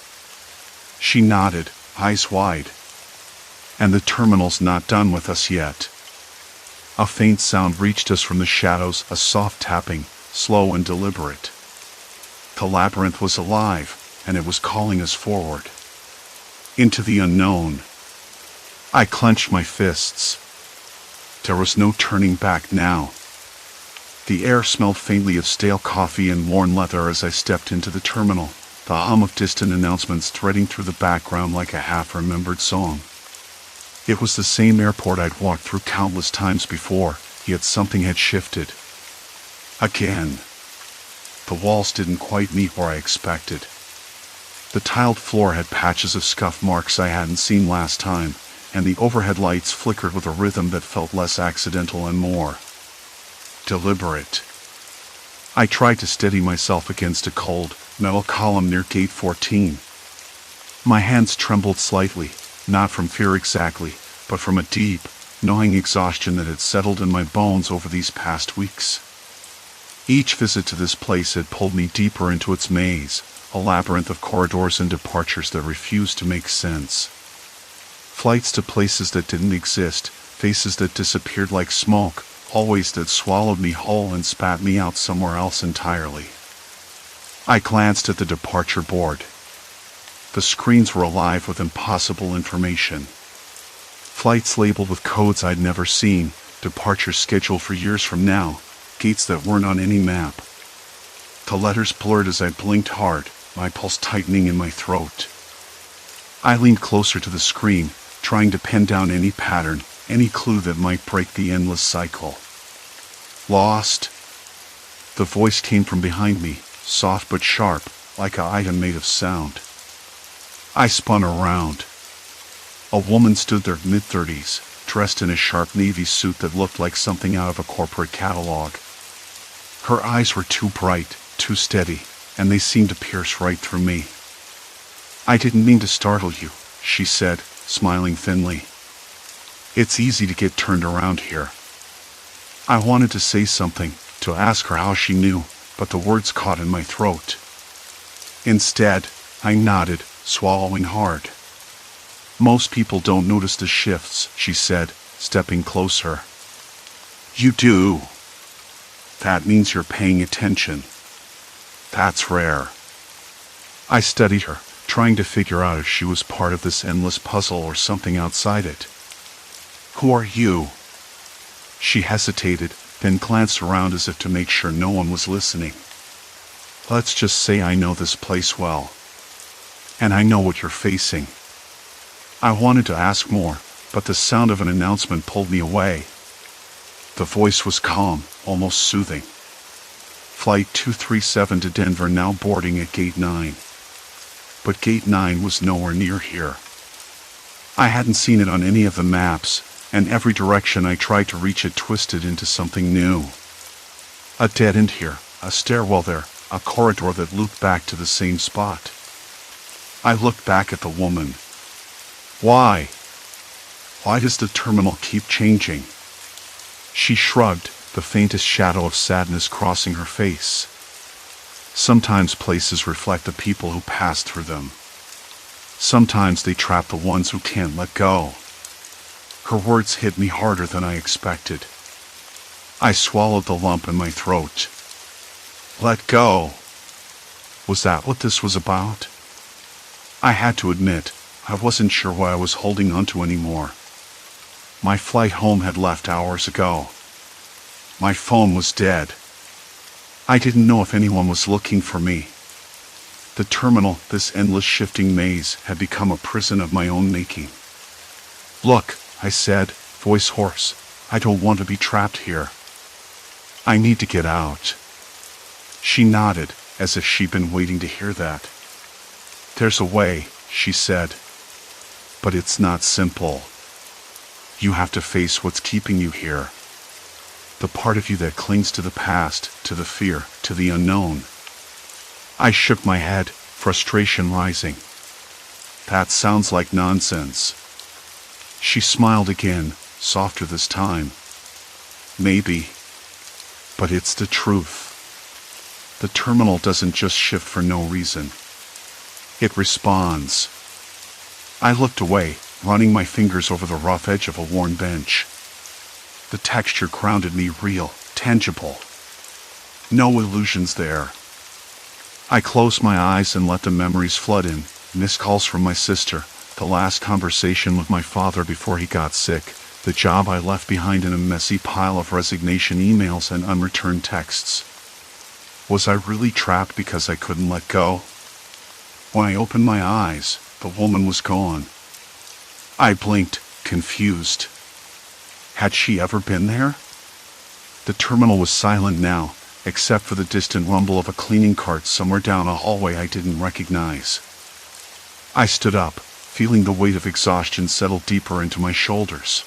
She nodded, eyes wide. And the terminal's not done with us yet. A faint sound reached us from the shadows, a soft tapping, slow and deliberate. The labyrinth was alive, and it was calling us forward. Into the unknown. I clenched my fists. There was no turning back now. The air smelled faintly of stale coffee and worn leather as I stepped into the terminal, the hum of distant announcements threading through the background like a half-remembered song. It was the same airport I'd walked through countless times before, yet something had shifted. Again. The walls didn't quite meet where I expected. The tiled floor had patches of scuff marks I hadn't seen last time, and the overhead lights flickered with a rhythm that felt less accidental and more deliberate. I tried to steady myself against a cold, metal column near gate 14. My hands trembled slightly, not from fear exactly, but from a deep, gnawing exhaustion that had settled in my bones over these past weeks. Each visit to this place had pulled me deeper into its maze, a labyrinth of corridors and departures that refused to make sense. Flights to places that didn't exist, faces that disappeared like smoke, hallways that swallowed me whole and spat me out somewhere else entirely. I glanced at the departure board. The screens were alive with impossible information. Flights labeled with codes I'd never seen, departures scheduled for years from now, gates that weren't on any map. The letters blurred as I blinked hard, my pulse tightening in my throat. I leaned closer to the screen, trying to pin down any pattern, any clue that might break the endless cycle. Lost? The voice came from behind me, soft but sharp, like an item made of sound. I spun around. A woman stood there, mid-30s, dressed in a sharp navy suit that looked like something out of a corporate catalog. Her eyes were too bright, too steady, and they seemed to pierce right through me. I didn't mean to startle you, she said, smiling thinly. It's easy to get turned around here. I wanted to say something, to ask her how she knew, but the words caught in my throat. Instead, I nodded, swallowing hard. Most people don't notice the shifts, she said, stepping closer. You do. That means you're paying attention. That's rare. I studied her, trying to figure out if she was part of this endless puzzle or something outside it. Who are you? She hesitated, then glanced around as if to make sure no one was listening. Let's just say I know this place well. And I know what you're facing. I wanted to ask more, but the sound of an announcement pulled me away. The voice was calm, almost soothing. Flight 237 to Denver now boarding at Gate 9. But Gate 9 was nowhere near here. I hadn't seen it on any of the maps, and every direction I tried to reach it twisted into something new. A dead end here, a stairwell there, a corridor that looped back to the same spot. I looked back at the woman. Why? Why does the terminal keep changing? She shrugged, the faintest shadow of sadness crossing her face. Sometimes places reflect the people who pass through them. Sometimes they trap the ones who can't let go. Her words hit me harder than I expected. I swallowed the lump in my throat. Let go. Was that what this was about? I had to admit, I wasn't sure what I was holding onto anymore. My flight home had left hours ago. My phone was dead. I didn't know if anyone was looking for me. The terminal, this endless shifting maze, had become a prison of my own making. Look, I said, voice hoarse, I don't want to be trapped here. I need to get out. She nodded, as if she'd been waiting to hear that. There's a way, she said. But it's not simple. You have to face what's keeping you here. The part of you that clings to the past, to the fear, to the unknown. I shook my head, frustration rising. That sounds like nonsense. She smiled again, softer this time. Maybe. But it's the truth. The terminal doesn't just shift for no reason. It responds. I looked away, running my fingers over the rough edge of a worn bench. The texture grounded me real, tangible. No illusions there. I closed my eyes and let the memories flood in, missed calls from my sister, the last conversation with my father before he got sick, the job I left behind in a messy pile of resignation emails and unreturned texts. Was I really trapped because I couldn't let go? When I opened my eyes, the woman was gone. I blinked, confused. Had she ever been there? The terminal was silent now, except for the distant rumble of a cleaning cart somewhere down a hallway I didn't recognize. I stood up, feeling the weight of exhaustion settle deeper into my shoulders.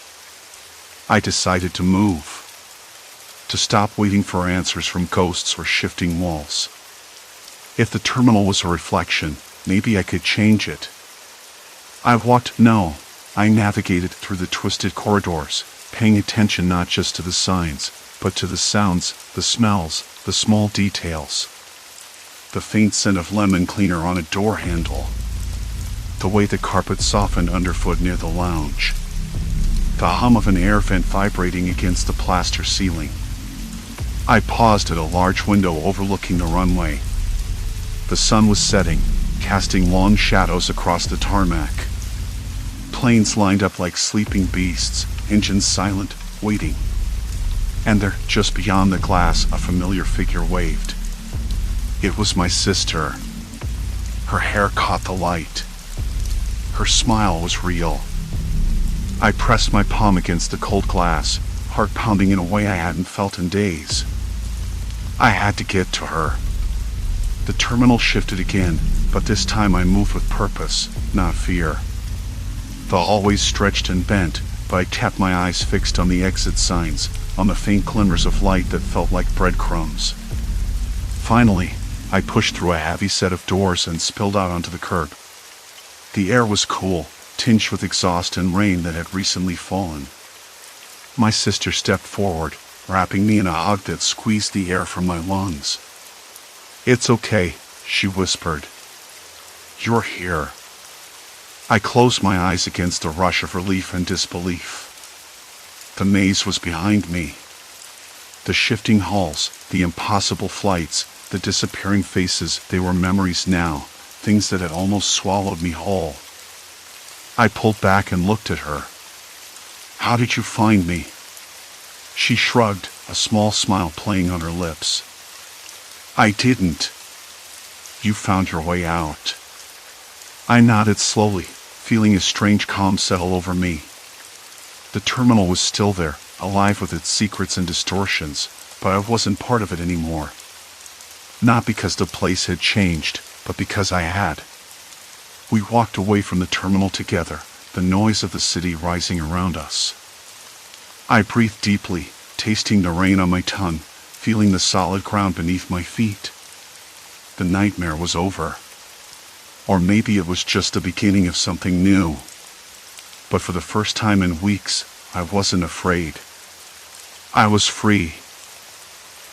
I decided to move. To stop waiting for answers from ghosts or shifting walls. If the terminal was a reflection, maybe I could change it. I navigated through the twisted corridors, paying attention not just to the signs, but to the sounds, the smells, the small details. The faint scent of lemon cleaner on a door handle. The way the carpet softened underfoot near the lounge. The hum of an air vent vibrating against the plaster ceiling. I paused at a large window overlooking the runway. The sun was setting, casting long shadows across the tarmac. Planes lined up like sleeping beasts, engines silent, waiting. And there, just beyond the glass, a familiar figure waved. It was my sister. Her hair caught the light. Her smile was real. I pressed my palm against the cold glass, heart pounding in a way I hadn't felt in days. I had to get to her. The terminal shifted again, but this time I moved with purpose, not fear. The hallways stretched and bent, but I kept my eyes fixed on the exit signs, on the faint glimmers of light that felt like breadcrumbs. Finally, I pushed through a heavy set of doors and spilled out onto the curb. The air was cool, tinged with exhaust and rain that had recently fallen. My sister stepped forward, wrapping me in a hug that squeezed the air from my lungs. "It's okay," she whispered. "You're here." I closed my eyes against a rush of relief and disbelief. The maze was behind me. The shifting halls, the impossible flights, the disappearing faces, they were memories now, things that had almost swallowed me whole. I pulled back and looked at her. "How did you find me?" She shrugged, a small smile playing on her lips. I didn't. You found your way out. I nodded slowly, feeling a strange calm settle over me. The terminal was still there, alive with its secrets and distortions, but I wasn't part of it anymore. Not because the place had changed, but because I had. We walked away from the terminal together, the noise of the city rising around us. I breathed deeply, tasting the rain on my tongue, feeling the solid ground beneath my feet. The nightmare was over. Or maybe it was just the beginning of something new. But for the first time in weeks, I wasn't afraid. I was free.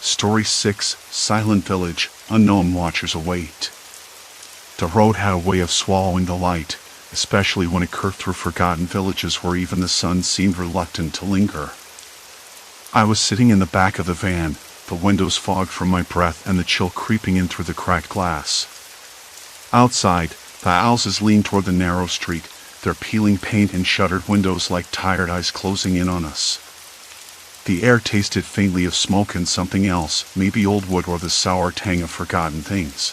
Story 6, Silent Village, Unknown Watchers Await. The road had a way of swallowing the light, especially when it curved through forgotten villages where even the sun seemed reluctant to linger. I was sitting in the back of the van, the windows fogged from my breath and the chill creeping in through the cracked glass. Outside, the houses leaned toward the narrow street, their peeling paint and shuttered windows like tired eyes closing in on us. The air tasted faintly of smoke and something else, maybe old wood or the sour tang of forgotten things.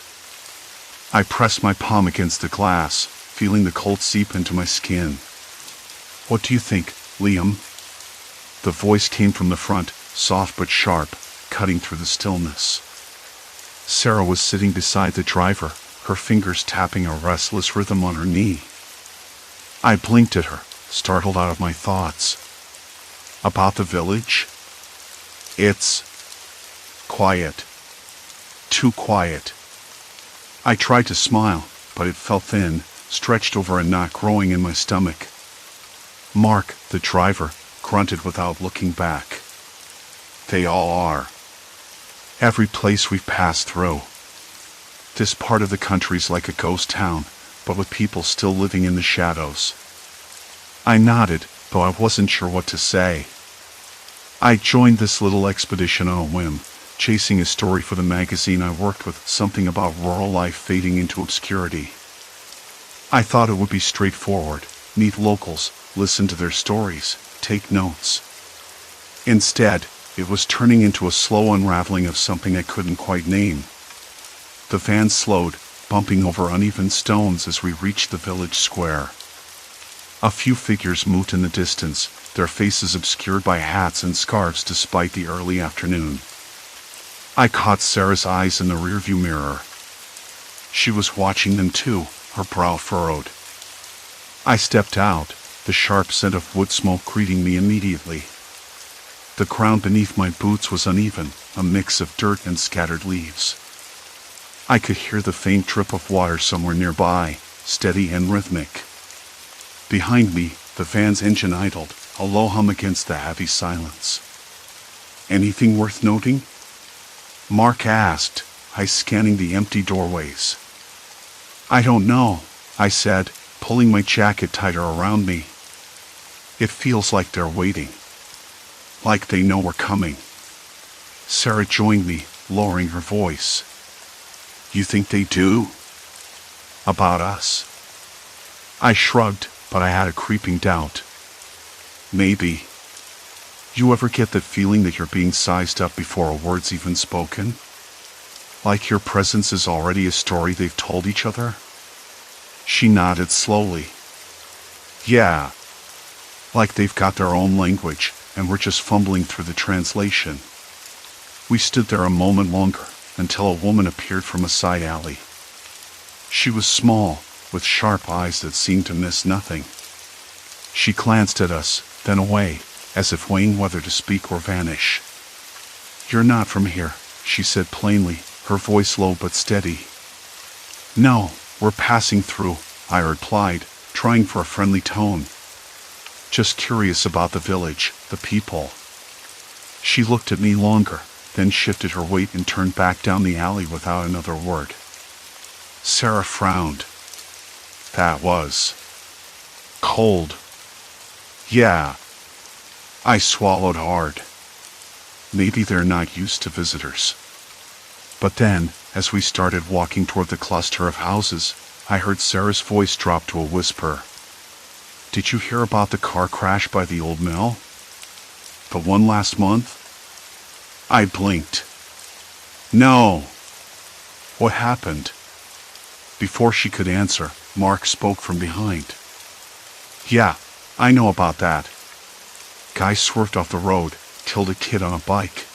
I pressed my palm against the glass, feeling the cold seep into my skin. What do you think, Liam? The voice came from the front, soft but sharp, cutting through the stillness. Sarah was sitting beside the driver, her fingers tapping a restless rhythm on her knee. I blinked at her, startled out of my thoughts. About the village? It's quiet. Too quiet. I tried to smile, but it felt thin, stretched over a knot growing in my stomach. Mark, the driver, grunted without looking back. They all are. Every place we've passed through. This part of the country's like a ghost town, but with people still living in the shadows. I nodded, though I wasn't sure what to say. I joined this little expedition on a whim, chasing a story for the magazine I worked with, something about rural life fading into obscurity. I thought it would be straightforward, meet locals, listen to their stories, take notes. Instead, it was turning into a slow unraveling of something I couldn't quite name. The van slowed, bumping over uneven stones as we reached the village square. A few figures moved in the distance, their faces obscured by hats and scarves despite the early afternoon. I caught Sarah's eyes in the rearview mirror. She was watching them too, her brow furrowed. I stepped out, the sharp scent of wood smoke greeting me immediately. The ground beneath my boots was uneven, a mix of dirt and scattered leaves. I could hear the faint drip of water somewhere nearby, steady and rhythmic. Behind me, the van's engine idled, a low hum against the heavy silence. Anything worth noting? Mark asked, eyes scanning the empty doorways. I don't know, I said, pulling my jacket tighter around me. It feels like they're waiting. Like they know we're coming. Sarah joined me, lowering her voice. You think they do? About us? I shrugged, but I had a creeping doubt. Maybe. You ever get the feeling that you're being sized up before a word's even spoken? Like your presence is already a story they've told each other? She nodded slowly. Yeah. Like they've got their own language, and we're just fumbling through the translation. We stood there a moment longer, until a woman appeared from a side alley. She was small, with sharp eyes that seemed to miss nothing. She glanced at us, then away, as if weighing whether to speak or vanish. You're not from here, she said plainly, her voice low but steady. No, we're passing through, I replied, trying for a friendly tone. Just curious about the village, the people. She looked at me longer, then shifted her weight and turned back down the alley without another word. Sarah frowned. That was cold. Yeah. I swallowed hard. Maybe they're not used to visitors. But then, as we started walking toward the cluster of houses, I heard Sarah's voice drop to a whisper. Did you hear about the car crash by the old mill? The one last month? I blinked. No. What happened? Before she could answer, Mark spoke from behind. Yeah, I know about that. Guy swerved off the road, killed a kid on a bike.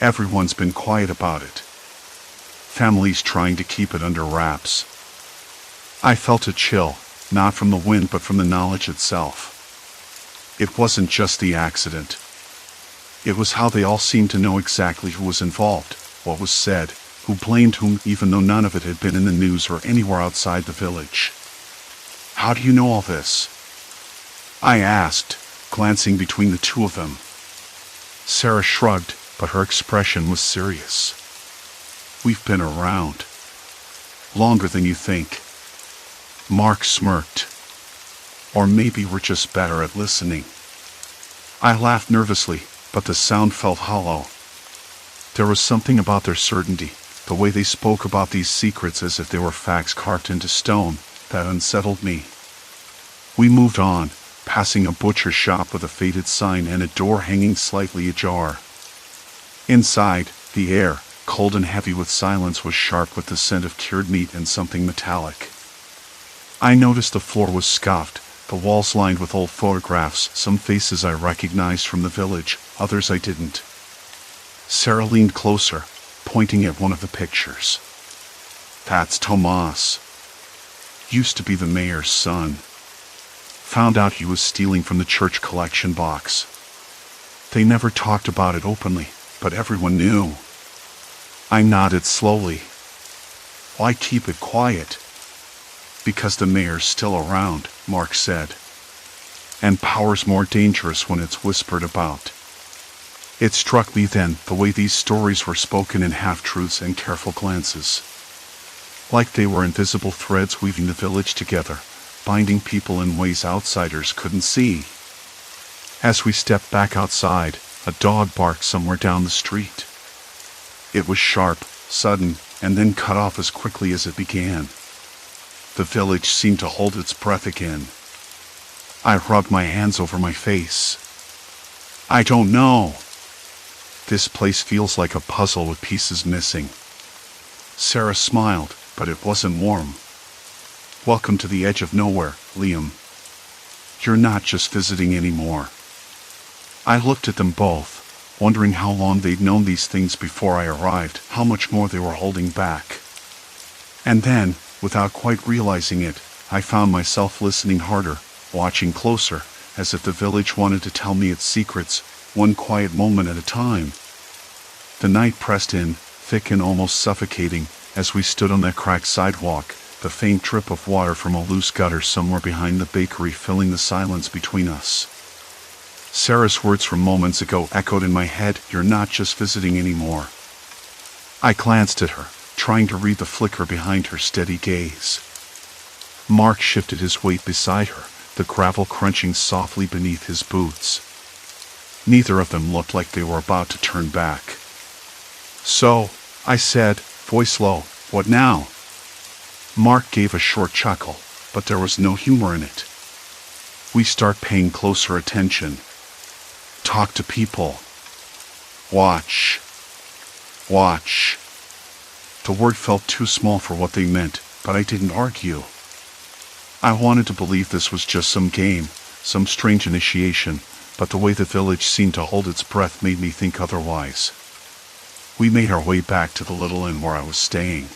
Everyone's been quiet about it. Family's trying to keep it under wraps. I felt a chill, not from the wind but from the knowledge itself. It wasn't just the accident. It was how they all seemed to know exactly who was involved, what was said, who blamed whom, even though none of it had been in the news or anywhere outside the village. How do you know all this? I asked, glancing between the two of them. Sarah shrugged, but her expression was serious. We've been around. Longer than you think. Mark smirked. Or maybe we're just better at listening. I laughed nervously, but the sound felt hollow. There was something about their certainty, the way they spoke about these secrets as if they were facts carved into stone, that unsettled me. We moved on, passing a butcher shop with a faded sign and a door hanging slightly ajar. Inside, the air, cold and heavy with silence, was sharp with the scent of cured meat and something metallic. I noticed the floor was scuffed, the walls lined with old photographs, some faces I recognized from the village, others I didn't. Sarah leaned closer, pointing at one of the pictures. That's Tomas. Used to be the mayor's son. Found out he was stealing from the church collection box. They never talked about it openly, but everyone knew. I nodded slowly. Why keep it quiet? Because the mayor's still around, Mark said. And power's more dangerous when it's whispered about. It struck me then, the way these stories were spoken in half-truths and careful glances. Like they were invisible threads weaving the village together, binding people in ways outsiders couldn't see. As we stepped back outside, a dog barked somewhere down the street. It was sharp, sudden, and then cut off as quickly as it began. The village seemed to hold its breath again. I rubbed my hands over my face. I don't know. This place feels like a puzzle with pieces missing. Sarah smiled, but it wasn't warm. Welcome to the edge of nowhere, Liam. You're not just visiting anymore. I looked at them both, wondering how long they'd known these things before I arrived, how much more they were holding back. And then, without quite realizing it, I found myself listening harder, watching closer, as if the village wanted to tell me its secrets, one quiet moment at a time. The night pressed in, thick and almost suffocating, as we stood on that cracked sidewalk, the faint drip of water from a loose gutter somewhere behind the bakery filling the silence between us. Sarah's words from moments ago echoed in my head, "You're not just visiting anymore." I glanced at her, trying to read the flicker behind her steady gaze. Mark shifted his weight beside her, the gravel crunching softly beneath his boots. Neither of them looked like they were about to turn back. "So," I said, voice low, "what now?" Mark gave a short chuckle, but there was no humor in it. "We start paying closer attention. Talk to people. Watch. Watch." The word felt too small for what they meant, but I didn't argue. I wanted to believe this was just some game, some strange initiation, but the way the village seemed to hold its breath made me think otherwise. We made our way back to the little inn where I was staying.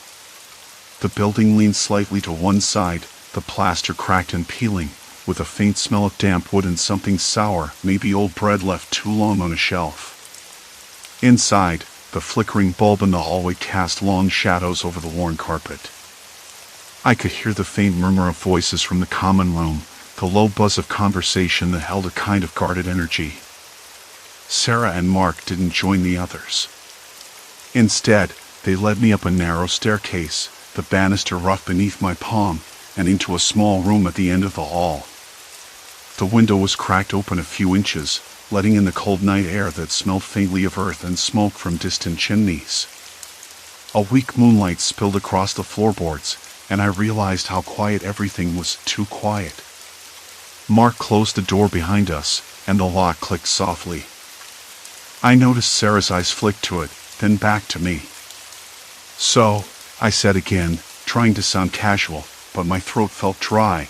The building leaned slightly to one side, the plaster cracked and peeling, with a faint smell of damp wood and something sour, maybe old bread left too long on a shelf. Inside, the flickering bulb in the hallway cast long shadows over the worn carpet. I could hear the faint murmur of voices from the common room, the low buzz of conversation that held a kind of guarded energy. Sarah and Mark didn't join the others. Instead, they led me up a narrow staircase, the banister rough beneath my palm, and into a small room at the end of the hall. The window was cracked open a few inches, letting in the cold night air that smelled faintly of earth and smoke from distant chimneys. A weak moonlight spilled across the floorboards, and I realized how quiet everything was, too quiet. Mark closed the door behind us, and the lock clicked softly. I noticed Sarah's eyes flick to it, then back to me. So, I said again, trying to sound casual, but my throat felt dry.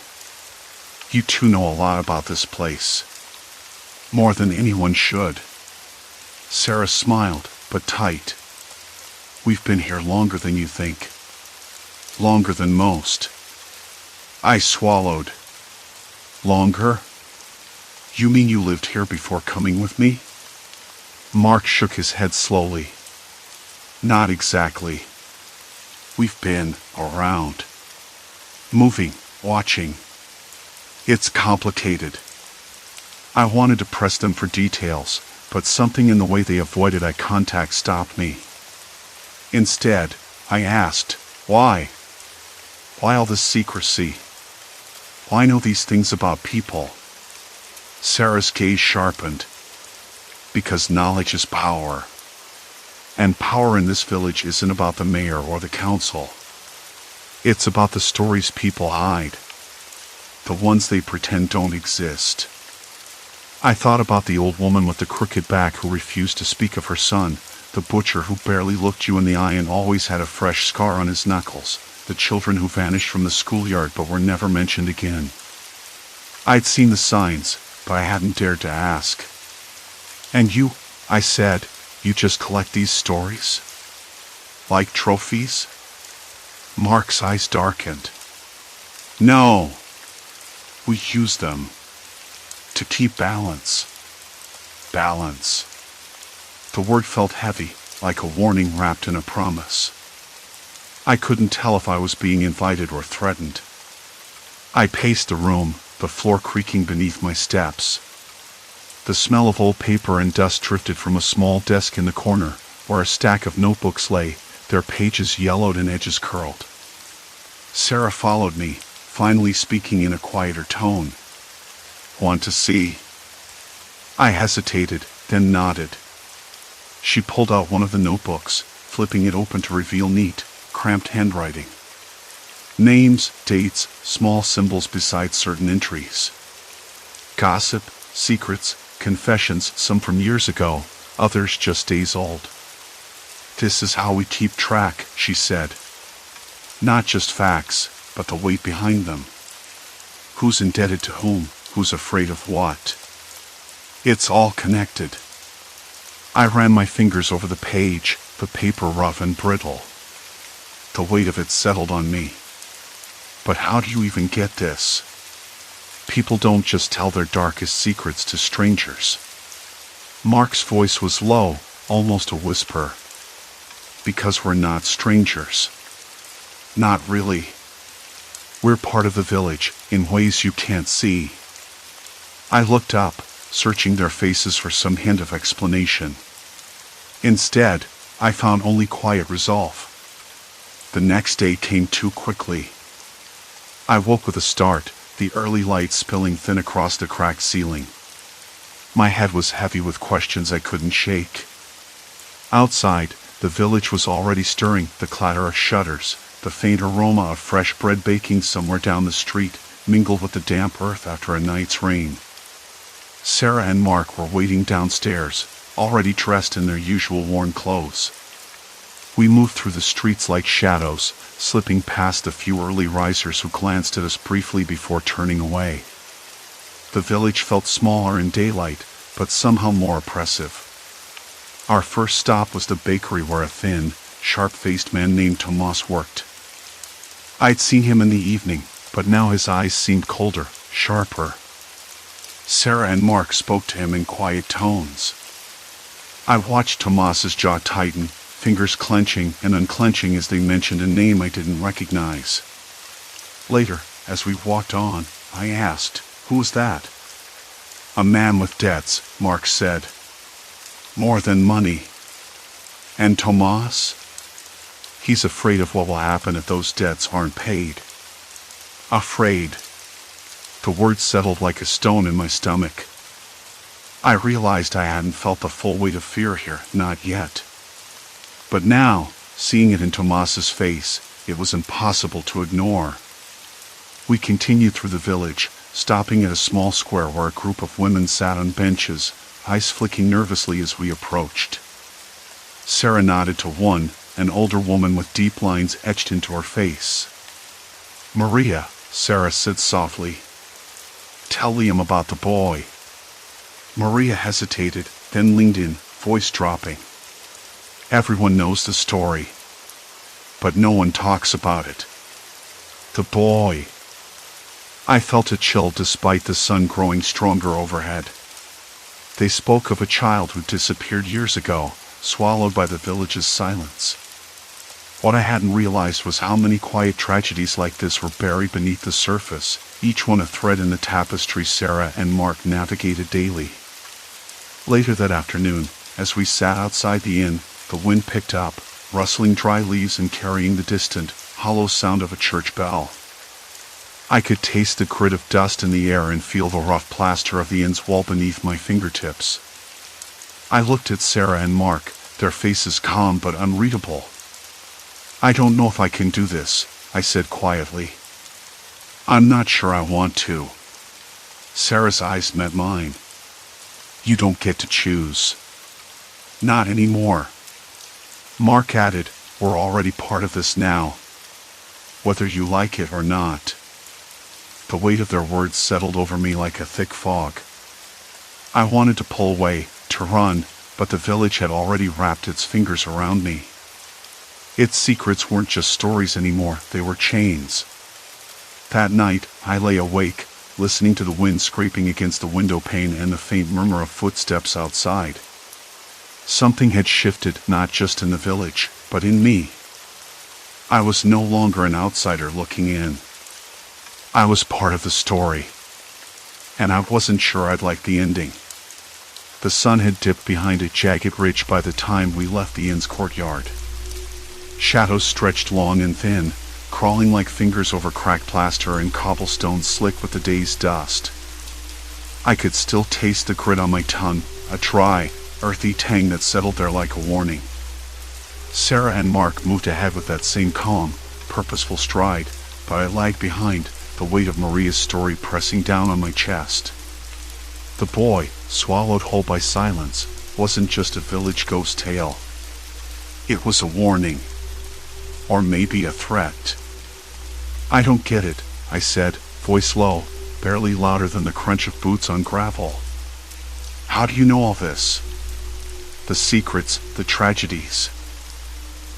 You two know a lot about this place. More than anyone should. Sarah smiled, but tight. We've been here longer than you think. Longer than most. I swallowed. Longer? You mean you lived here before coming with me? Mark shook his head slowly. Not exactly. We've been around. Moving, watching. It's complicated. I wanted to press them for details, but something in the way they avoided eye contact stopped me. Instead, I asked, why? Why all this secrecy? Why know these things about people? Sarah's gaze sharpened. Because knowledge is power. And power in this village isn't about the mayor or the council. It's about the stories people hide. The ones they pretend don't exist. I thought about the old woman with the crooked back who refused to speak of her son, the butcher who barely looked you in the eye and always had a fresh scar on his knuckles, the children who vanished from the schoolyard but were never mentioned again. I'd seen the signs, but I hadn't dared to ask. And you, I said, you just collect these stories? Like trophies? Mark's eyes darkened. No. We use them. To keep balance. Balance. The word felt heavy, like a warning wrapped in a promise. I couldn't tell if I was being invited or threatened. I paced the room, the floor creaking beneath my steps. The smell of old paper and dust drifted from a small desk in the corner, where a stack of notebooks lay, their pages yellowed and edges curled. Sarah followed me, finally speaking in a quieter tone. Want to see? I hesitated, then nodded. She pulled out one of the notebooks, flipping it open to reveal neat, cramped handwriting. Names, dates, small symbols beside certain entries. Gossip, secrets, confessions, some from years ago, others just days old. This is how we keep track, she said. Not just facts, but the weight behind them. Who's indebted to whom? Who's afraid of what? It's all connected. I ran my fingers over the page, the paper rough and brittle. The weight of it settled on me. But how do you even get this? People don't just tell their darkest secrets to strangers. Mark's voice was low, almost a whisper. Because we're not strangers. Not really. We're part of the village, in ways you can't see. I looked up, searching their faces for some hint of explanation. Instead, I found only quiet resolve. The next day came too quickly. I woke with a start, the early light spilling thin across the cracked ceiling. My head was heavy with questions I couldn't shake. Outside, the village was already stirring, the clatter of shutters, the faint aroma of fresh bread baking somewhere down the street, mingled with the damp earth after a night's rain. Sarah and Mark were waiting downstairs, already dressed in their usual worn clothes. We moved through the streets like shadows, slipping past the few early risers who glanced at us briefly before turning away. The village felt smaller in daylight, but somehow more oppressive. Our first stop was the bakery where a thin, sharp-faced man named Tomas worked. I'd seen him in the evening, but now his eyes seemed colder, sharper. Sarah and Mark spoke to him in quiet tones. I watched Tomas's jaw tighten, fingers clenching and unclenching as they mentioned a name I didn't recognize. Later, as we walked on, I asked, "Who was that?" "A man with debts," Mark said. "More than money." "And Tomas?" "He's afraid of what will happen if those debts aren't paid." Afraid. The word settled like a stone in my stomach. I realized I hadn't felt the full weight of fear here, not yet. But now, seeing it in Tomas's face, it was impossible to ignore. We continued through the village, stopping at a small square where a group of women sat on benches, eyes flicking nervously as we approached. Sarah nodded to one, an older woman with deep lines etched into her face. "Maria," Sarah said softly. "Tell Liam about the boy." Maria hesitated, then leaned in, voice dropping. "Everyone knows the story, but no one talks about it. The boy." I felt a chill despite the sun growing stronger overhead. They spoke of a child who disappeared years ago, swallowed by the village's silence. What I hadn't realized was how many quiet tragedies like this were buried beneath the surface, each one a thread in the tapestry Sarah and Mark navigated daily. Later that afternoon, as we sat outside the inn, the wind picked up, rustling dry leaves and carrying the distant, hollow sound of a church bell. I could taste the grit of dust in the air and feel the rough plaster of the inn's wall beneath my fingertips. I looked at Sarah and Mark, their faces calm but unreadable. "I don't know if I can do this," I said quietly. "I'm not sure I want to." Sarah's eyes met mine. "You don't get to choose." "Not anymore." Mark added, "We're already part of this now, whether you like it or not." The weight of their words settled over me like a thick fog. I wanted to pull away, to run, but the village had already wrapped its fingers around me. Its secrets weren't just stories anymore, they were chains. That night, I lay awake, listening to the wind scraping against the window pane and the faint murmur of footsteps outside. Something had shifted, not just in the village, but in me. I was no longer an outsider looking in. I was part of the story, and I wasn't sure I'd like the ending. The sun had dipped behind a jagged ridge by the time we left the inn's courtyard. Shadows stretched long and thin, crawling like fingers over cracked plaster and cobblestone slick with the day's dust. I could still taste the grit on my tongue, a dry, earthy tang that settled there like a warning. Sarah and Mark moved ahead with that same calm, purposeful stride, but I lagged behind, the weight of Maria's story pressing down on my chest. The boy, swallowed whole by silence, wasn't just a village ghost tale. It was a warning. Or maybe a threat. "I don't get it," I said, voice low, barely louder than the crunch of boots on gravel. "How do you know all this? The secrets, the tragedies.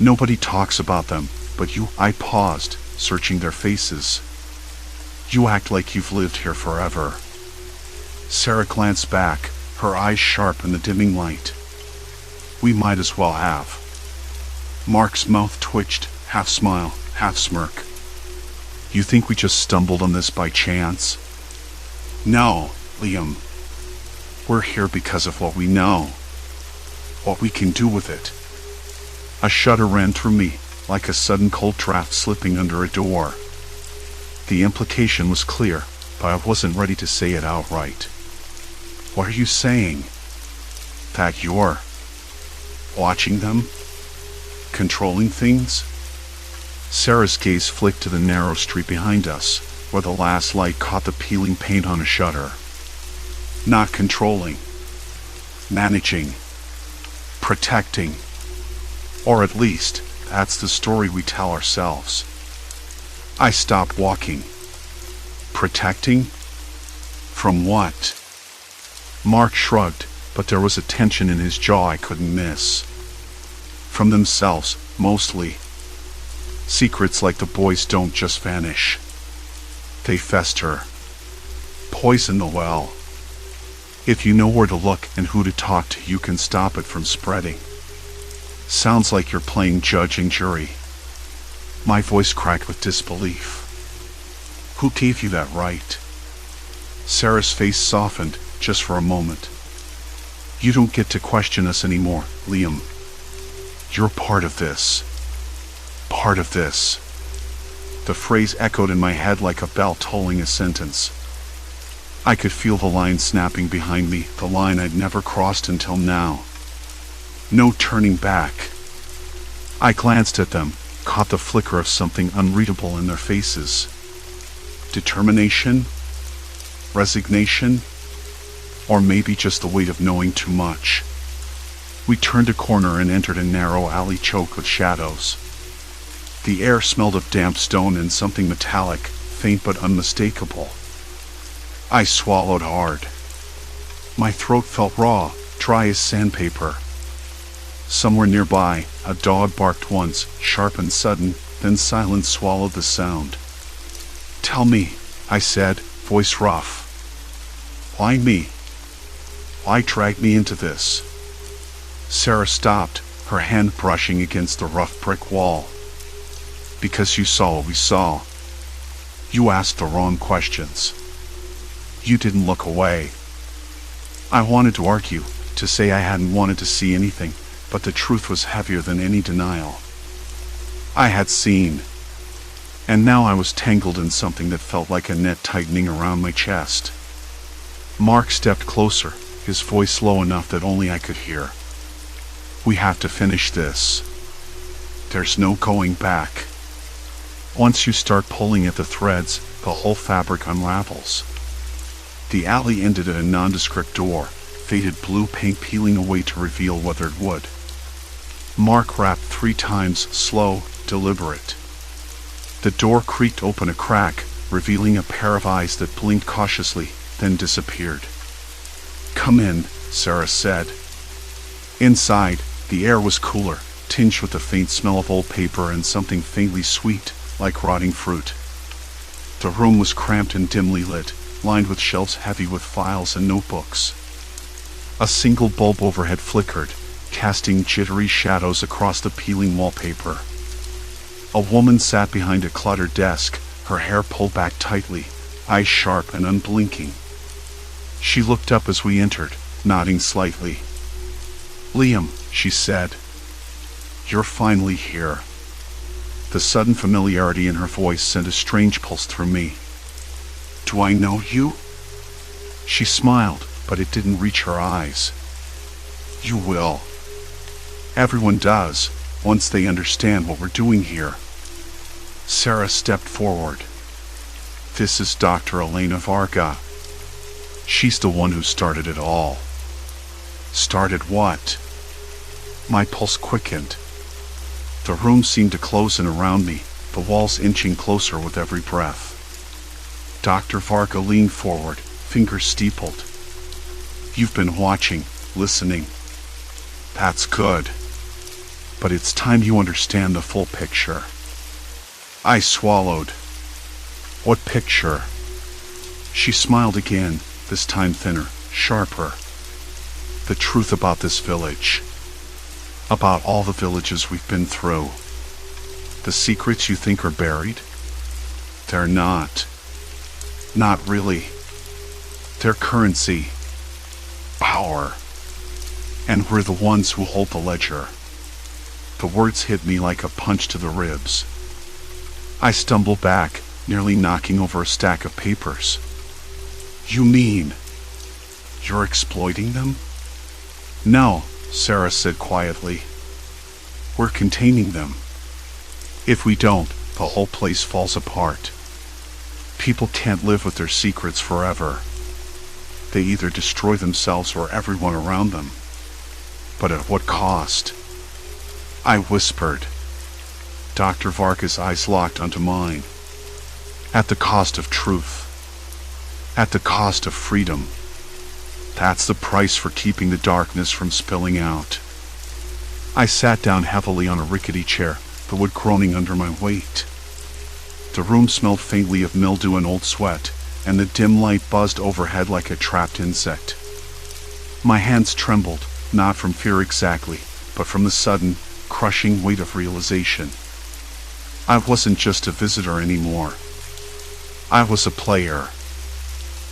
Nobody talks about them, but you..." I paused, searching their faces. "You act like you've lived here forever." Sarah glanced back, her eyes sharp in the dimming light. "We might as well have." Mark's mouth twitched, half smile, half smirk. "You think we just stumbled on this by chance?" "No, Liam. We're here because of what we know. What we can do with it." A shudder ran through me, like a sudden cold draft slipping under a door. The implication was clear, but I wasn't ready to say it outright. "What are you saying? That you're watching them? Controlling things?" Sarah's gaze flicked to the narrow street behind us, where the last light caught the peeling paint on a shutter. "Not controlling. Managing. Protecting. Or at least, that's the story we tell ourselves." I stopped walking. "Protecting? From what?" Mark shrugged, but there was a tension in his jaw I couldn't miss. "From themselves, mostly. Secrets like the boys don't just vanish. They fester. Poison the well. If you know where to look and who to talk to, you can stop it from spreading." Sounds like you're playing judge and jury. My voice cracked with disbelief. "Who gave you that right?" Sarah's face softened, just for a moment. "You don't get to question us anymore, Liam. You're part of this. Part of this." The phrase echoed in my head like a bell tolling a sentence. I could feel the line snapping behind me, the line I'd never crossed until now. No turning back. I glanced at them, caught the flicker of something unreadable in their faces. Determination? Resignation? Or maybe just the weight of knowing too much. We turned a corner and entered a narrow alley choked with shadows. The air smelled of damp stone and something metallic, faint but unmistakable. I swallowed hard. My throat felt raw, dry as sandpaper. Somewhere nearby, a dog barked once, sharp and sudden, then silence swallowed the sound. "Tell me," I said, voice rough. "Why me? Why drag me into this?" Sarah stopped, her hand brushing against the rough brick wall. "Because you saw what we saw. You asked the wrong questions. You didn't look away." I wanted to argue, to say I hadn't wanted to see anything, but the truth was heavier than any denial. I had seen. And now I was tangled in something that felt like a net tightening around my chest. Mark stepped closer, his voice low enough that only I could hear. "We have to finish this. There's no going back. Once you start pulling at the threads, the whole fabric unravels." The alley ended at a nondescript door, faded blue paint peeling away to reveal weathered wood. Mark rapped 3 times, slow, deliberate. The door creaked open a crack, revealing a pair of eyes that blinked cautiously, then disappeared. "Come in," Sarah said. Inside, the air was cooler, tinged with the faint smell of old paper and something faintly sweet, like rotting fruit. The room was cramped and dimly lit, lined with shelves heavy with files and notebooks. A single bulb overhead flickered, casting jittery shadows across the peeling wallpaper. A woman sat behind a cluttered desk, her hair pulled back tightly, eyes sharp and unblinking. She looked up as we entered, nodding slightly. "Liam," she said, "you're finally here." The sudden familiarity in her voice sent a strange pulse through me. "Do I know you?" She smiled, but it didn't reach her eyes. "You will. Everyone does, once they understand what we're doing here." Sarah stepped forward. "This is Dr. Elena Varga. She's the one who started it all." "Started what?" My pulse quickened. The room seemed to close in around me, the walls inching closer with every breath. Dr. Varga leaned forward, fingers steepled. "You've been watching, listening. That's good. But it's time you understand the full picture." I swallowed. "What picture?" She smiled again, this time thinner, sharper. "The truth about this village. About all the villages we've been through. The secrets you think are buried? They're not. Not really. They're currency. Power. And we're the ones who hold the ledger." The words hit me like a punch to the ribs. I stumbled back, nearly knocking over a stack of papers. "You mean you're exploiting them?" "No," Sarah said quietly. "We're containing them. If we don't, the whole place falls apart. People can't live with their secrets forever. They either destroy themselves or everyone around them. But at what cost?" I whispered. Dr. Varga's eyes locked onto mine. "At the cost of truth. At the cost of freedom. That's the price for keeping the darkness from spilling out." I sat down heavily on a rickety chair, the wood groaning under my weight. The room smelled faintly of mildew and old sweat, and the dim light buzzed overhead like a trapped insect. My hands trembled, not from fear exactly, but from the sudden, crushing weight of realization. I wasn't just a visitor anymore. I was a player.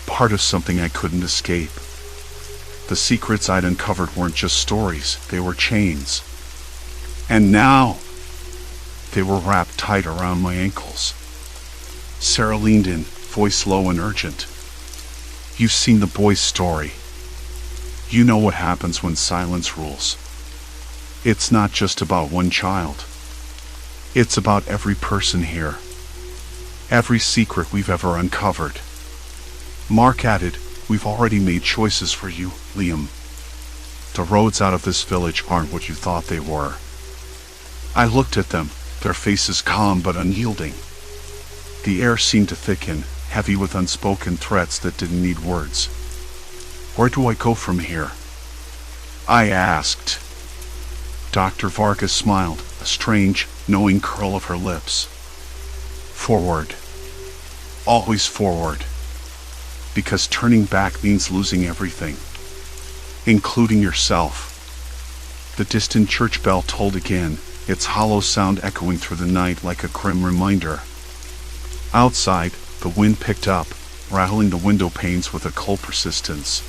Part of something I couldn't escape. The secrets I'd uncovered weren't just stories, they were chains. And now, they were wrapped tight around my ankles. Sarah leaned in, voice low and urgent. "You've seen the boy's story. You know what happens when silence rules. It's not just about one child. It's about every person here. Every secret we've ever uncovered." Mark added, We've already made choices for you, Liam. The roads out of this village aren't what you thought they were." I looked at them, their faces calm but unyielding. The air seemed to thicken, heavy with unspoken threats that didn't need words. "Where do I go from here?" I asked. Dr. Vargas smiled, a strange, knowing curl of her lips. "Forward. Always forward. Because turning back means losing everything, including yourself." The distant church bell tolled again, its hollow sound echoing through the night like a grim reminder. Outside, the wind picked up, rattling the window panes with a cold persistence.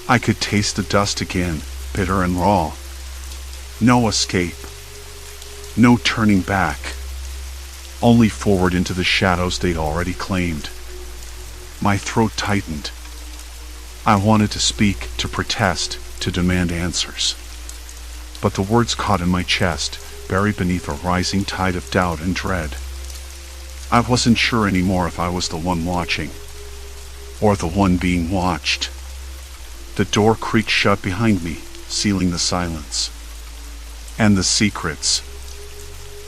I could taste the dust again, bitter and raw. No escape. No turning back. Only forward into the shadows they'd already claimed. My throat tightened. I wanted to speak, to protest, to demand answers. But the words caught in my chest, buried beneath a rising tide of doubt and dread. I wasn't sure anymore if I was the one watching, or the one being watched. The door creaked shut behind me, sealing the silence. And the secrets.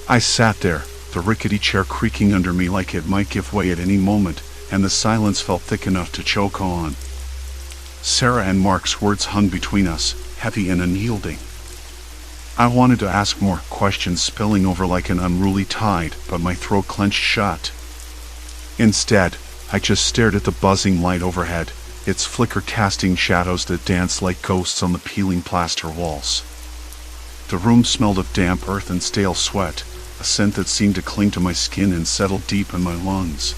I sat there, the rickety chair creaking under me like it might give way at any moment, and the silence felt thick enough to choke on. Sarah and Mark's words hung between us, heavy and unyielding. I wanted to ask more, questions spilling over like an unruly tide, but my throat clenched shut. Instead, I just stared at the buzzing light overhead, its flicker casting shadows that danced like ghosts on the peeling plaster walls. The room smelled of damp earth and stale sweat, a scent that seemed to cling to my skin and settle deep in my lungs.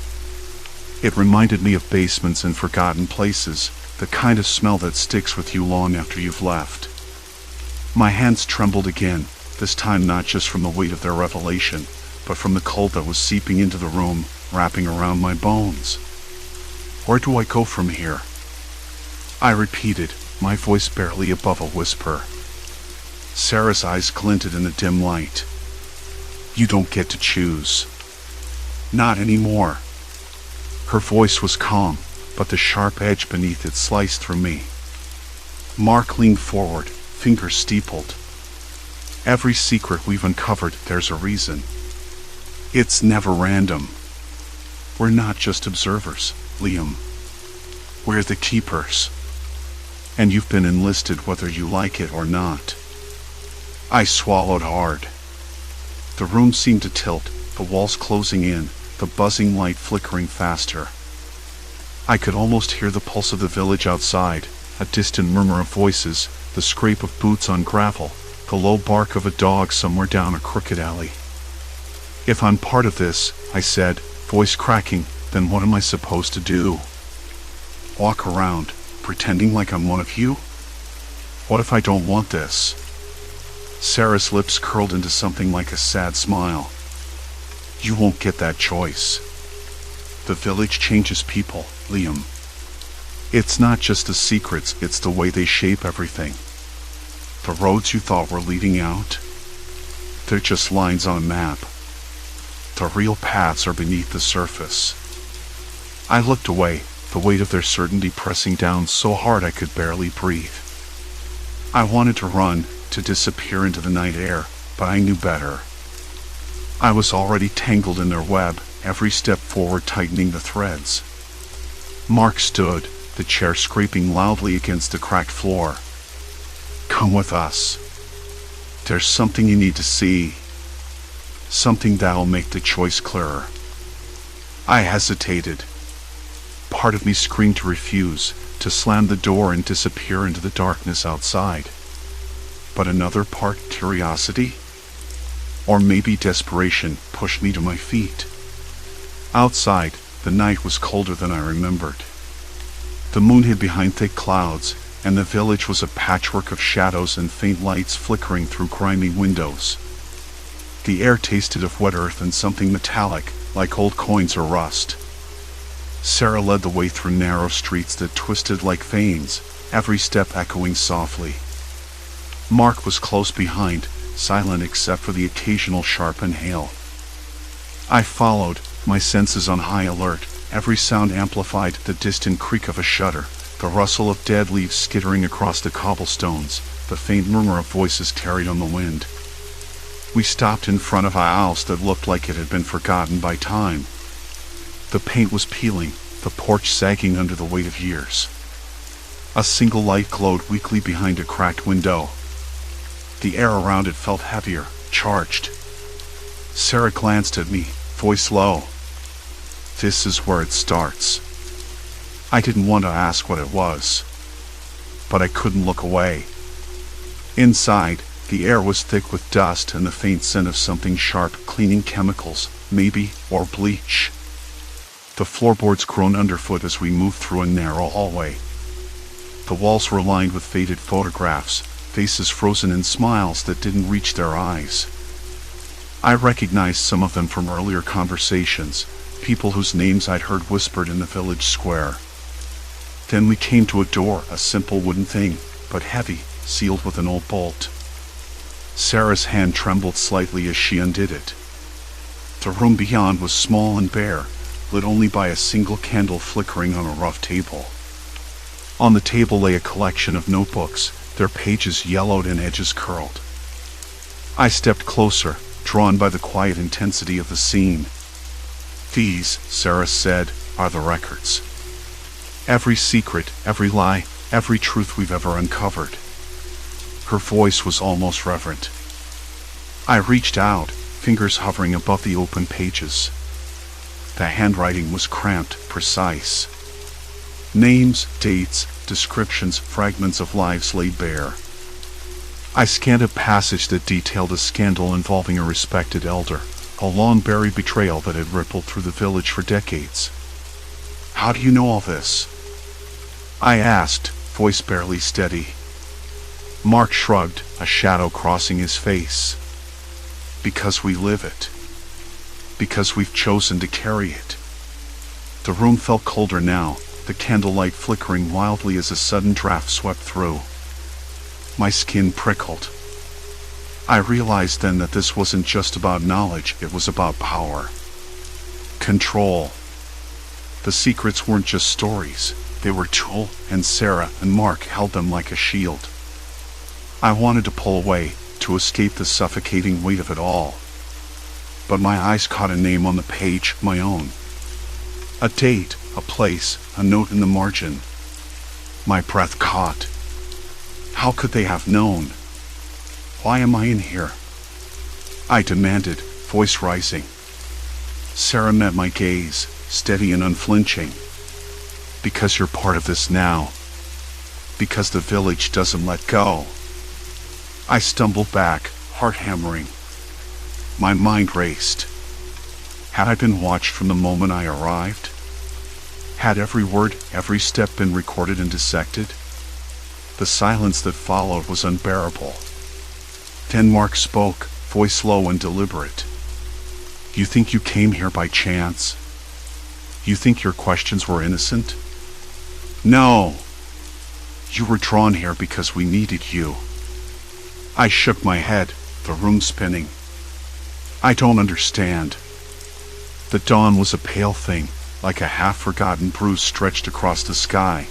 It reminded me of basements and forgotten places, the kind of smell that sticks with you long after you've left. My hands trembled again, this time not just from the weight of their revelation, but from the cold that was seeping into the room, wrapping around my bones. "Where do I go from here?" I repeated, my voice barely above a whisper. Sarah's eyes glinted in the dim light. "You don't get to choose. Not anymore." Her voice was calm, but the sharp edge beneath it sliced through me. Mark leaned forward, fingers steepled. "Every secret we've uncovered, there's a reason. It's never random. We're not just observers, Liam. We're the keepers. And you've been enlisted whether you like it or not." I swallowed hard. The room seemed to tilt, the walls closing in, the buzzing light flickering faster. I could almost hear the pulse of the village outside, a distant murmur of voices, the scrape of boots on gravel, the low bark of a dog somewhere down a crooked alley. "If I'm part of this," I said, voice cracking, "then what am I supposed to do? Walk around, pretending like I'm one of you? What if I don't want this?" Sarah's lips curled into something like a sad smile. "You won't get that choice. The village changes people, Liam. It's not just the secrets, it's the way they shape everything. The roads you thought were leading out, they're just lines on a map. The real paths are beneath the surface." I looked away, the weight of their certainty pressing down so hard I could barely breathe. I wanted to run, to disappear into the night air, but I knew better. I was already tangled in their web, every step forward tightening the threads. Mark stood, the chair scraping loudly against the cracked floor. "Come with us. There's something you need to see. Something that'll make the choice clearer." I hesitated. Part of me screamed to refuse, to slam the door and disappear into the darkness outside. But another part, curiosity, or maybe desperation, pushed me to my feet. Outside, the night was colder than I remembered. The moon hid behind thick clouds, and the village was a patchwork of shadows and faint lights flickering through grimy windows. The air tasted of wet earth and something metallic, like old coins or rust. Sarah led the way through narrow streets that twisted like veins, every step echoing softly. Mark was close behind, silent except for the occasional sharp inhale. I followed, my senses on high alert, Every sound amplified: the distant creak of a shutter, the rustle of dead leaves skittering across the cobblestones, the faint murmur of voices carried on the wind. We stopped in front of a house that looked like it had been forgotten by time. The paint was peeling, the porch sagging under the weight of years. A single light glowed weakly behind a cracked window. The air around it felt heavier, charged. Sarah glanced at me, voice low. "This is where it starts." I didn't want to ask what it was, but I couldn't look away. Inside, the air was thick with dust and the faint scent of something sharp, cleaning chemicals, maybe, or bleach. The floorboards groaned underfoot as we moved through a narrow hallway. The walls were lined with faded photographs, faces frozen in smiles that didn't reach their eyes. I recognized some of them from earlier conversations, people whose names I'd heard whispered in the village square. Then we came to a door, a simple wooden thing, but heavy, sealed with an old bolt. Sarah's hand trembled slightly as she undid it. The room beyond was small and bare, lit only by a single candle flickering on a rough table. On the table lay a collection of notebooks, their pages yellowed and edges curled. I stepped closer, drawn by the quiet intensity of the scene. "These," Sarah said, "are the records. Every secret, every lie, every truth we've ever uncovered." Her voice was almost reverent. I reached out, fingers hovering above the open pages. The handwriting was cramped, precise. Names, dates, descriptions, fragments of lives laid bare. I scanned a passage that detailed a scandal involving a respected elder, a long-buried betrayal that had rippled through the village for decades. "How do you know all this?" I asked, voice barely steady. Mark shrugged, a shadow crossing his face. "Because we live it. Because we've chosen to carry it." The room felt colder now, the candlelight flickering wildly as a sudden draft swept through. My skin prickled. I realized then that this wasn't just about knowledge, it was about power. Control. The secrets weren't just stories, they were tool, and Sarah and Mark held them like a shield. I wanted to pull away, to escape the suffocating weight of it all. But my eyes caught a name on the page, my own. A date, a place, a note in the margin. My breath caught. How could they have known? Why am I in here? I demanded, voice rising. Sarah met my gaze, steady and unflinching. "Because you're part of this now. Because the village doesn't let go." I stumbled back, heart hammering. My mind raced. Had I been watched from the moment I arrived? Had every word, every step been recorded and dissected? The silence that followed was unbearable. Then Mark spoke, voice low and deliberate. "You think you came here by chance? You think your questions were innocent? No! You were drawn here because we needed you." I shook my head, the room spinning. "I don't understand." The dawn was a pale thing, like a half-forgotten bruise stretched across the sky.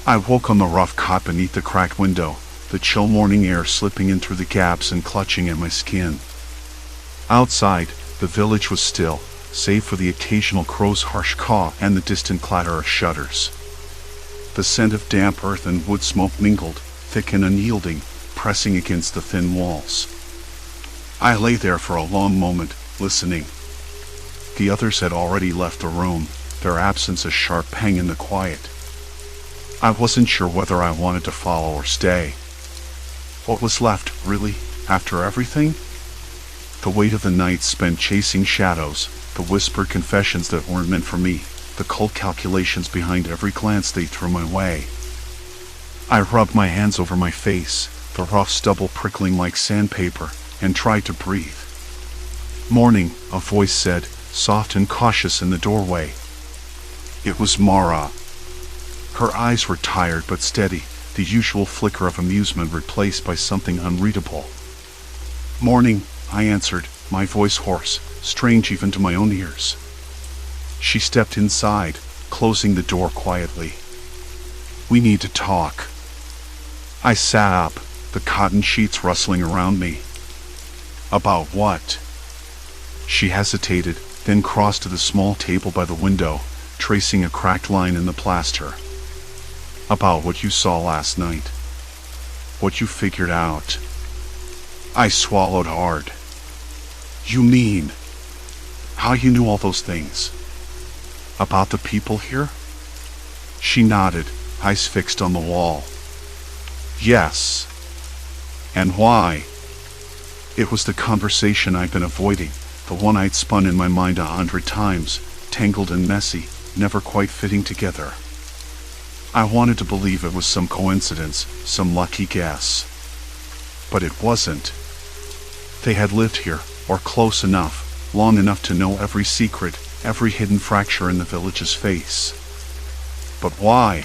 I woke on the rough cot beneath the cracked window, the chill morning air slipping in through the gaps and clutching at my skin. Outside, the village was still, save for the occasional crow's harsh caw and the distant clatter of shutters. The scent of damp earth and wood smoke mingled, thick and unyielding, pressing against the thin walls. I lay there for a long moment, listening. The others had already left the room, their absence a sharp pang in the quiet. I wasn't sure whether I wanted to follow or stay. What was left, really, after everything? The weight of the night spent chasing shadows, the whispered confessions that weren't meant for me, the cold calculations behind every glance they threw my way. I rubbed my hands over my face, the rough stubble prickling like sandpaper, and tried to breathe. "Morning," a voice said, soft and cautious in the doorway. It was Mara. Her eyes were tired but steady, the usual flicker of amusement replaced by something unreadable. "Morning," I answered, my voice hoarse, strange even to my own ears. She stepped inside, closing the door quietly. "We need to talk." I sat up, the cotton sheets rustling around me. "About what?" She hesitated, then crossed to the small table by the window, tracing a cracked line in the plaster. "About what you saw last night. What you figured out." I swallowed hard. "You mean? How you knew all those things? About the people here?" She nodded, eyes fixed on the wall. "Yes." "And why?" It was the conversation I'd been avoiding, the one I'd spun in my mind 100 times, tangled and messy, never quite fitting together. I wanted to believe it was some coincidence, some lucky guess. But it wasn't. They had lived here, or close enough, long enough to know every secret, every hidden fracture in the village's face. But why?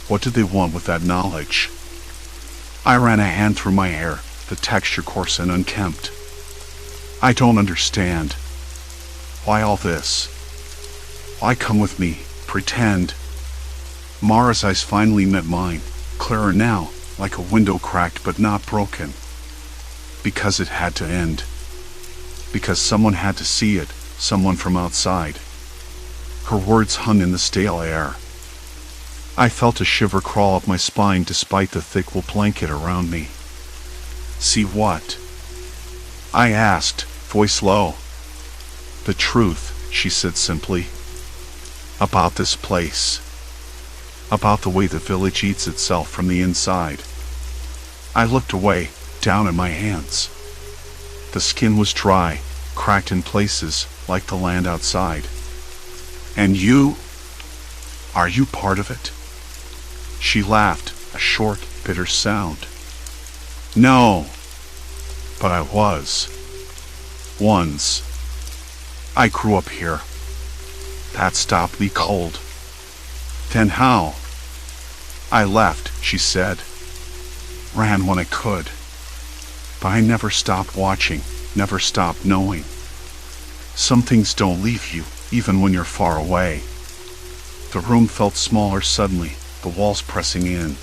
What did they want with that knowledge? I ran a hand through my hair, the texture coarse and unkempt. "I don't understand. Why all this? Why come with me, pretend?" Mara's eyes finally met mine, clearer now, like a window cracked but not broken. "Because it had to end. Because someone had to see it, someone from outside." Her words hung in the stale air. I felt a shiver crawl up my spine despite the thick wool blanket around me. "See what?" I asked, voice low. "The truth," she said simply. "About this place. About the way the village eats itself from the inside." I looked away, down at my hands. The skin was dry, cracked in places, like the land outside. "And you? Are you part of it?" She laughed, a short, bitter sound. "No. But I was. Once. I grew up here. That stopped me cold." "Then how?" "I left," she said. "Ran when I could. But I never stopped watching, never stopped knowing. Some things don't leave you, even when you're far away." The room felt smaller suddenly, the walls pressing in.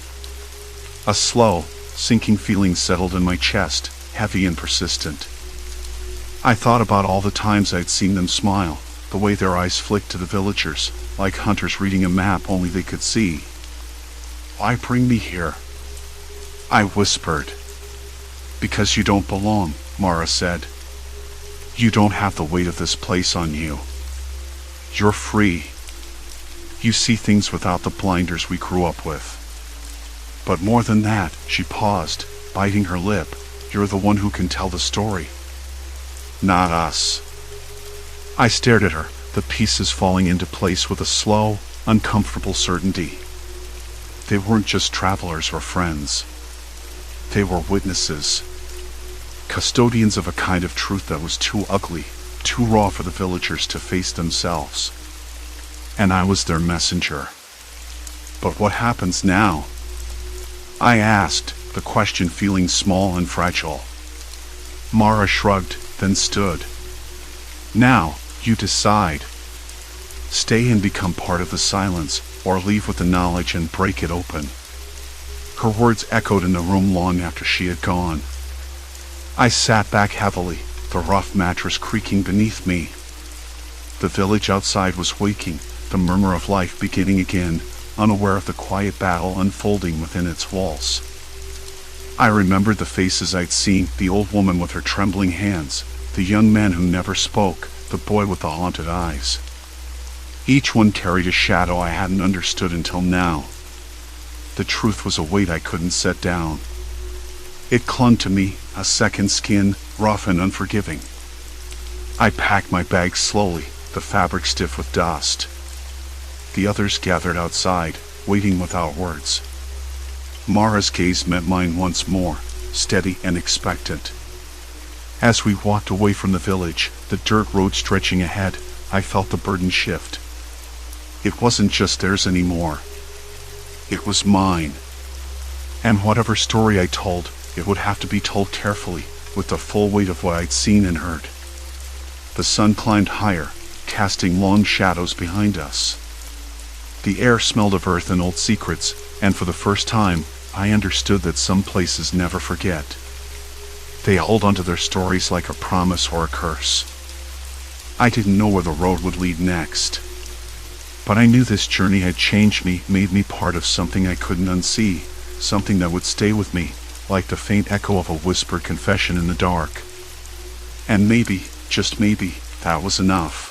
A slow, sinking feeling settled in my chest, heavy and persistent. I thought about all the times I'd seen them smile, the way their eyes flicked to the villagers, like hunters reading a map only they could see. "Why bring me here?" I whispered. "Because you don't belong," Mara said. "You don't have the weight of this place on you. You're free. You see things without the blinders we grew up with. But more than that," she paused, biting her lip, "you're the one who can tell the story. Not us." I stared at her, the pieces falling into place with a slow, uncomfortable certainty. They weren't just travelers or friends. They were witnesses. Custodians of a kind of truth that was too ugly, too raw for the villagers to face themselves. And I was their messenger. "But what happens now?" I asked, the question feeling small and fragile. Mara shrugged, then stood. "Now, you decide. Stay and become part of the silence, or leave with the knowledge and break it open." Her words echoed in the room long after she had gone. I sat back heavily, the rough mattress creaking beneath me. The village outside was waking, the murmur of life beginning again, unaware of the quiet battle unfolding within its walls. I remembered the faces I'd seen, the old woman with her trembling hands, the young man who never spoke, the boy with the haunted eyes. Each one carried a shadow I hadn't understood until now. The truth was a weight I couldn't set down. It clung to me, a second skin, rough and unforgiving. I packed my bag slowly, the fabric stiff with dust. The others gathered outside, waiting without words. Mara's gaze met mine once more, steady and expectant. As we walked away from the village, the dirt road stretching ahead, I felt the burden shift. It wasn't just theirs anymore. It was mine. And whatever story I told, it would have to be told carefully, with the full weight of what I'd seen and heard. The sun climbed higher, casting long shadows behind us. The air smelled of earth and old secrets, and for the first time, I understood that some places never forget. They hold onto their stories like a promise or a curse. I didn't know where the road would lead next. But I knew this journey had changed me, made me part of something I couldn't unsee, something that would stay with me, like the faint echo of a whispered confession in the dark. And maybe, just maybe, that was enough.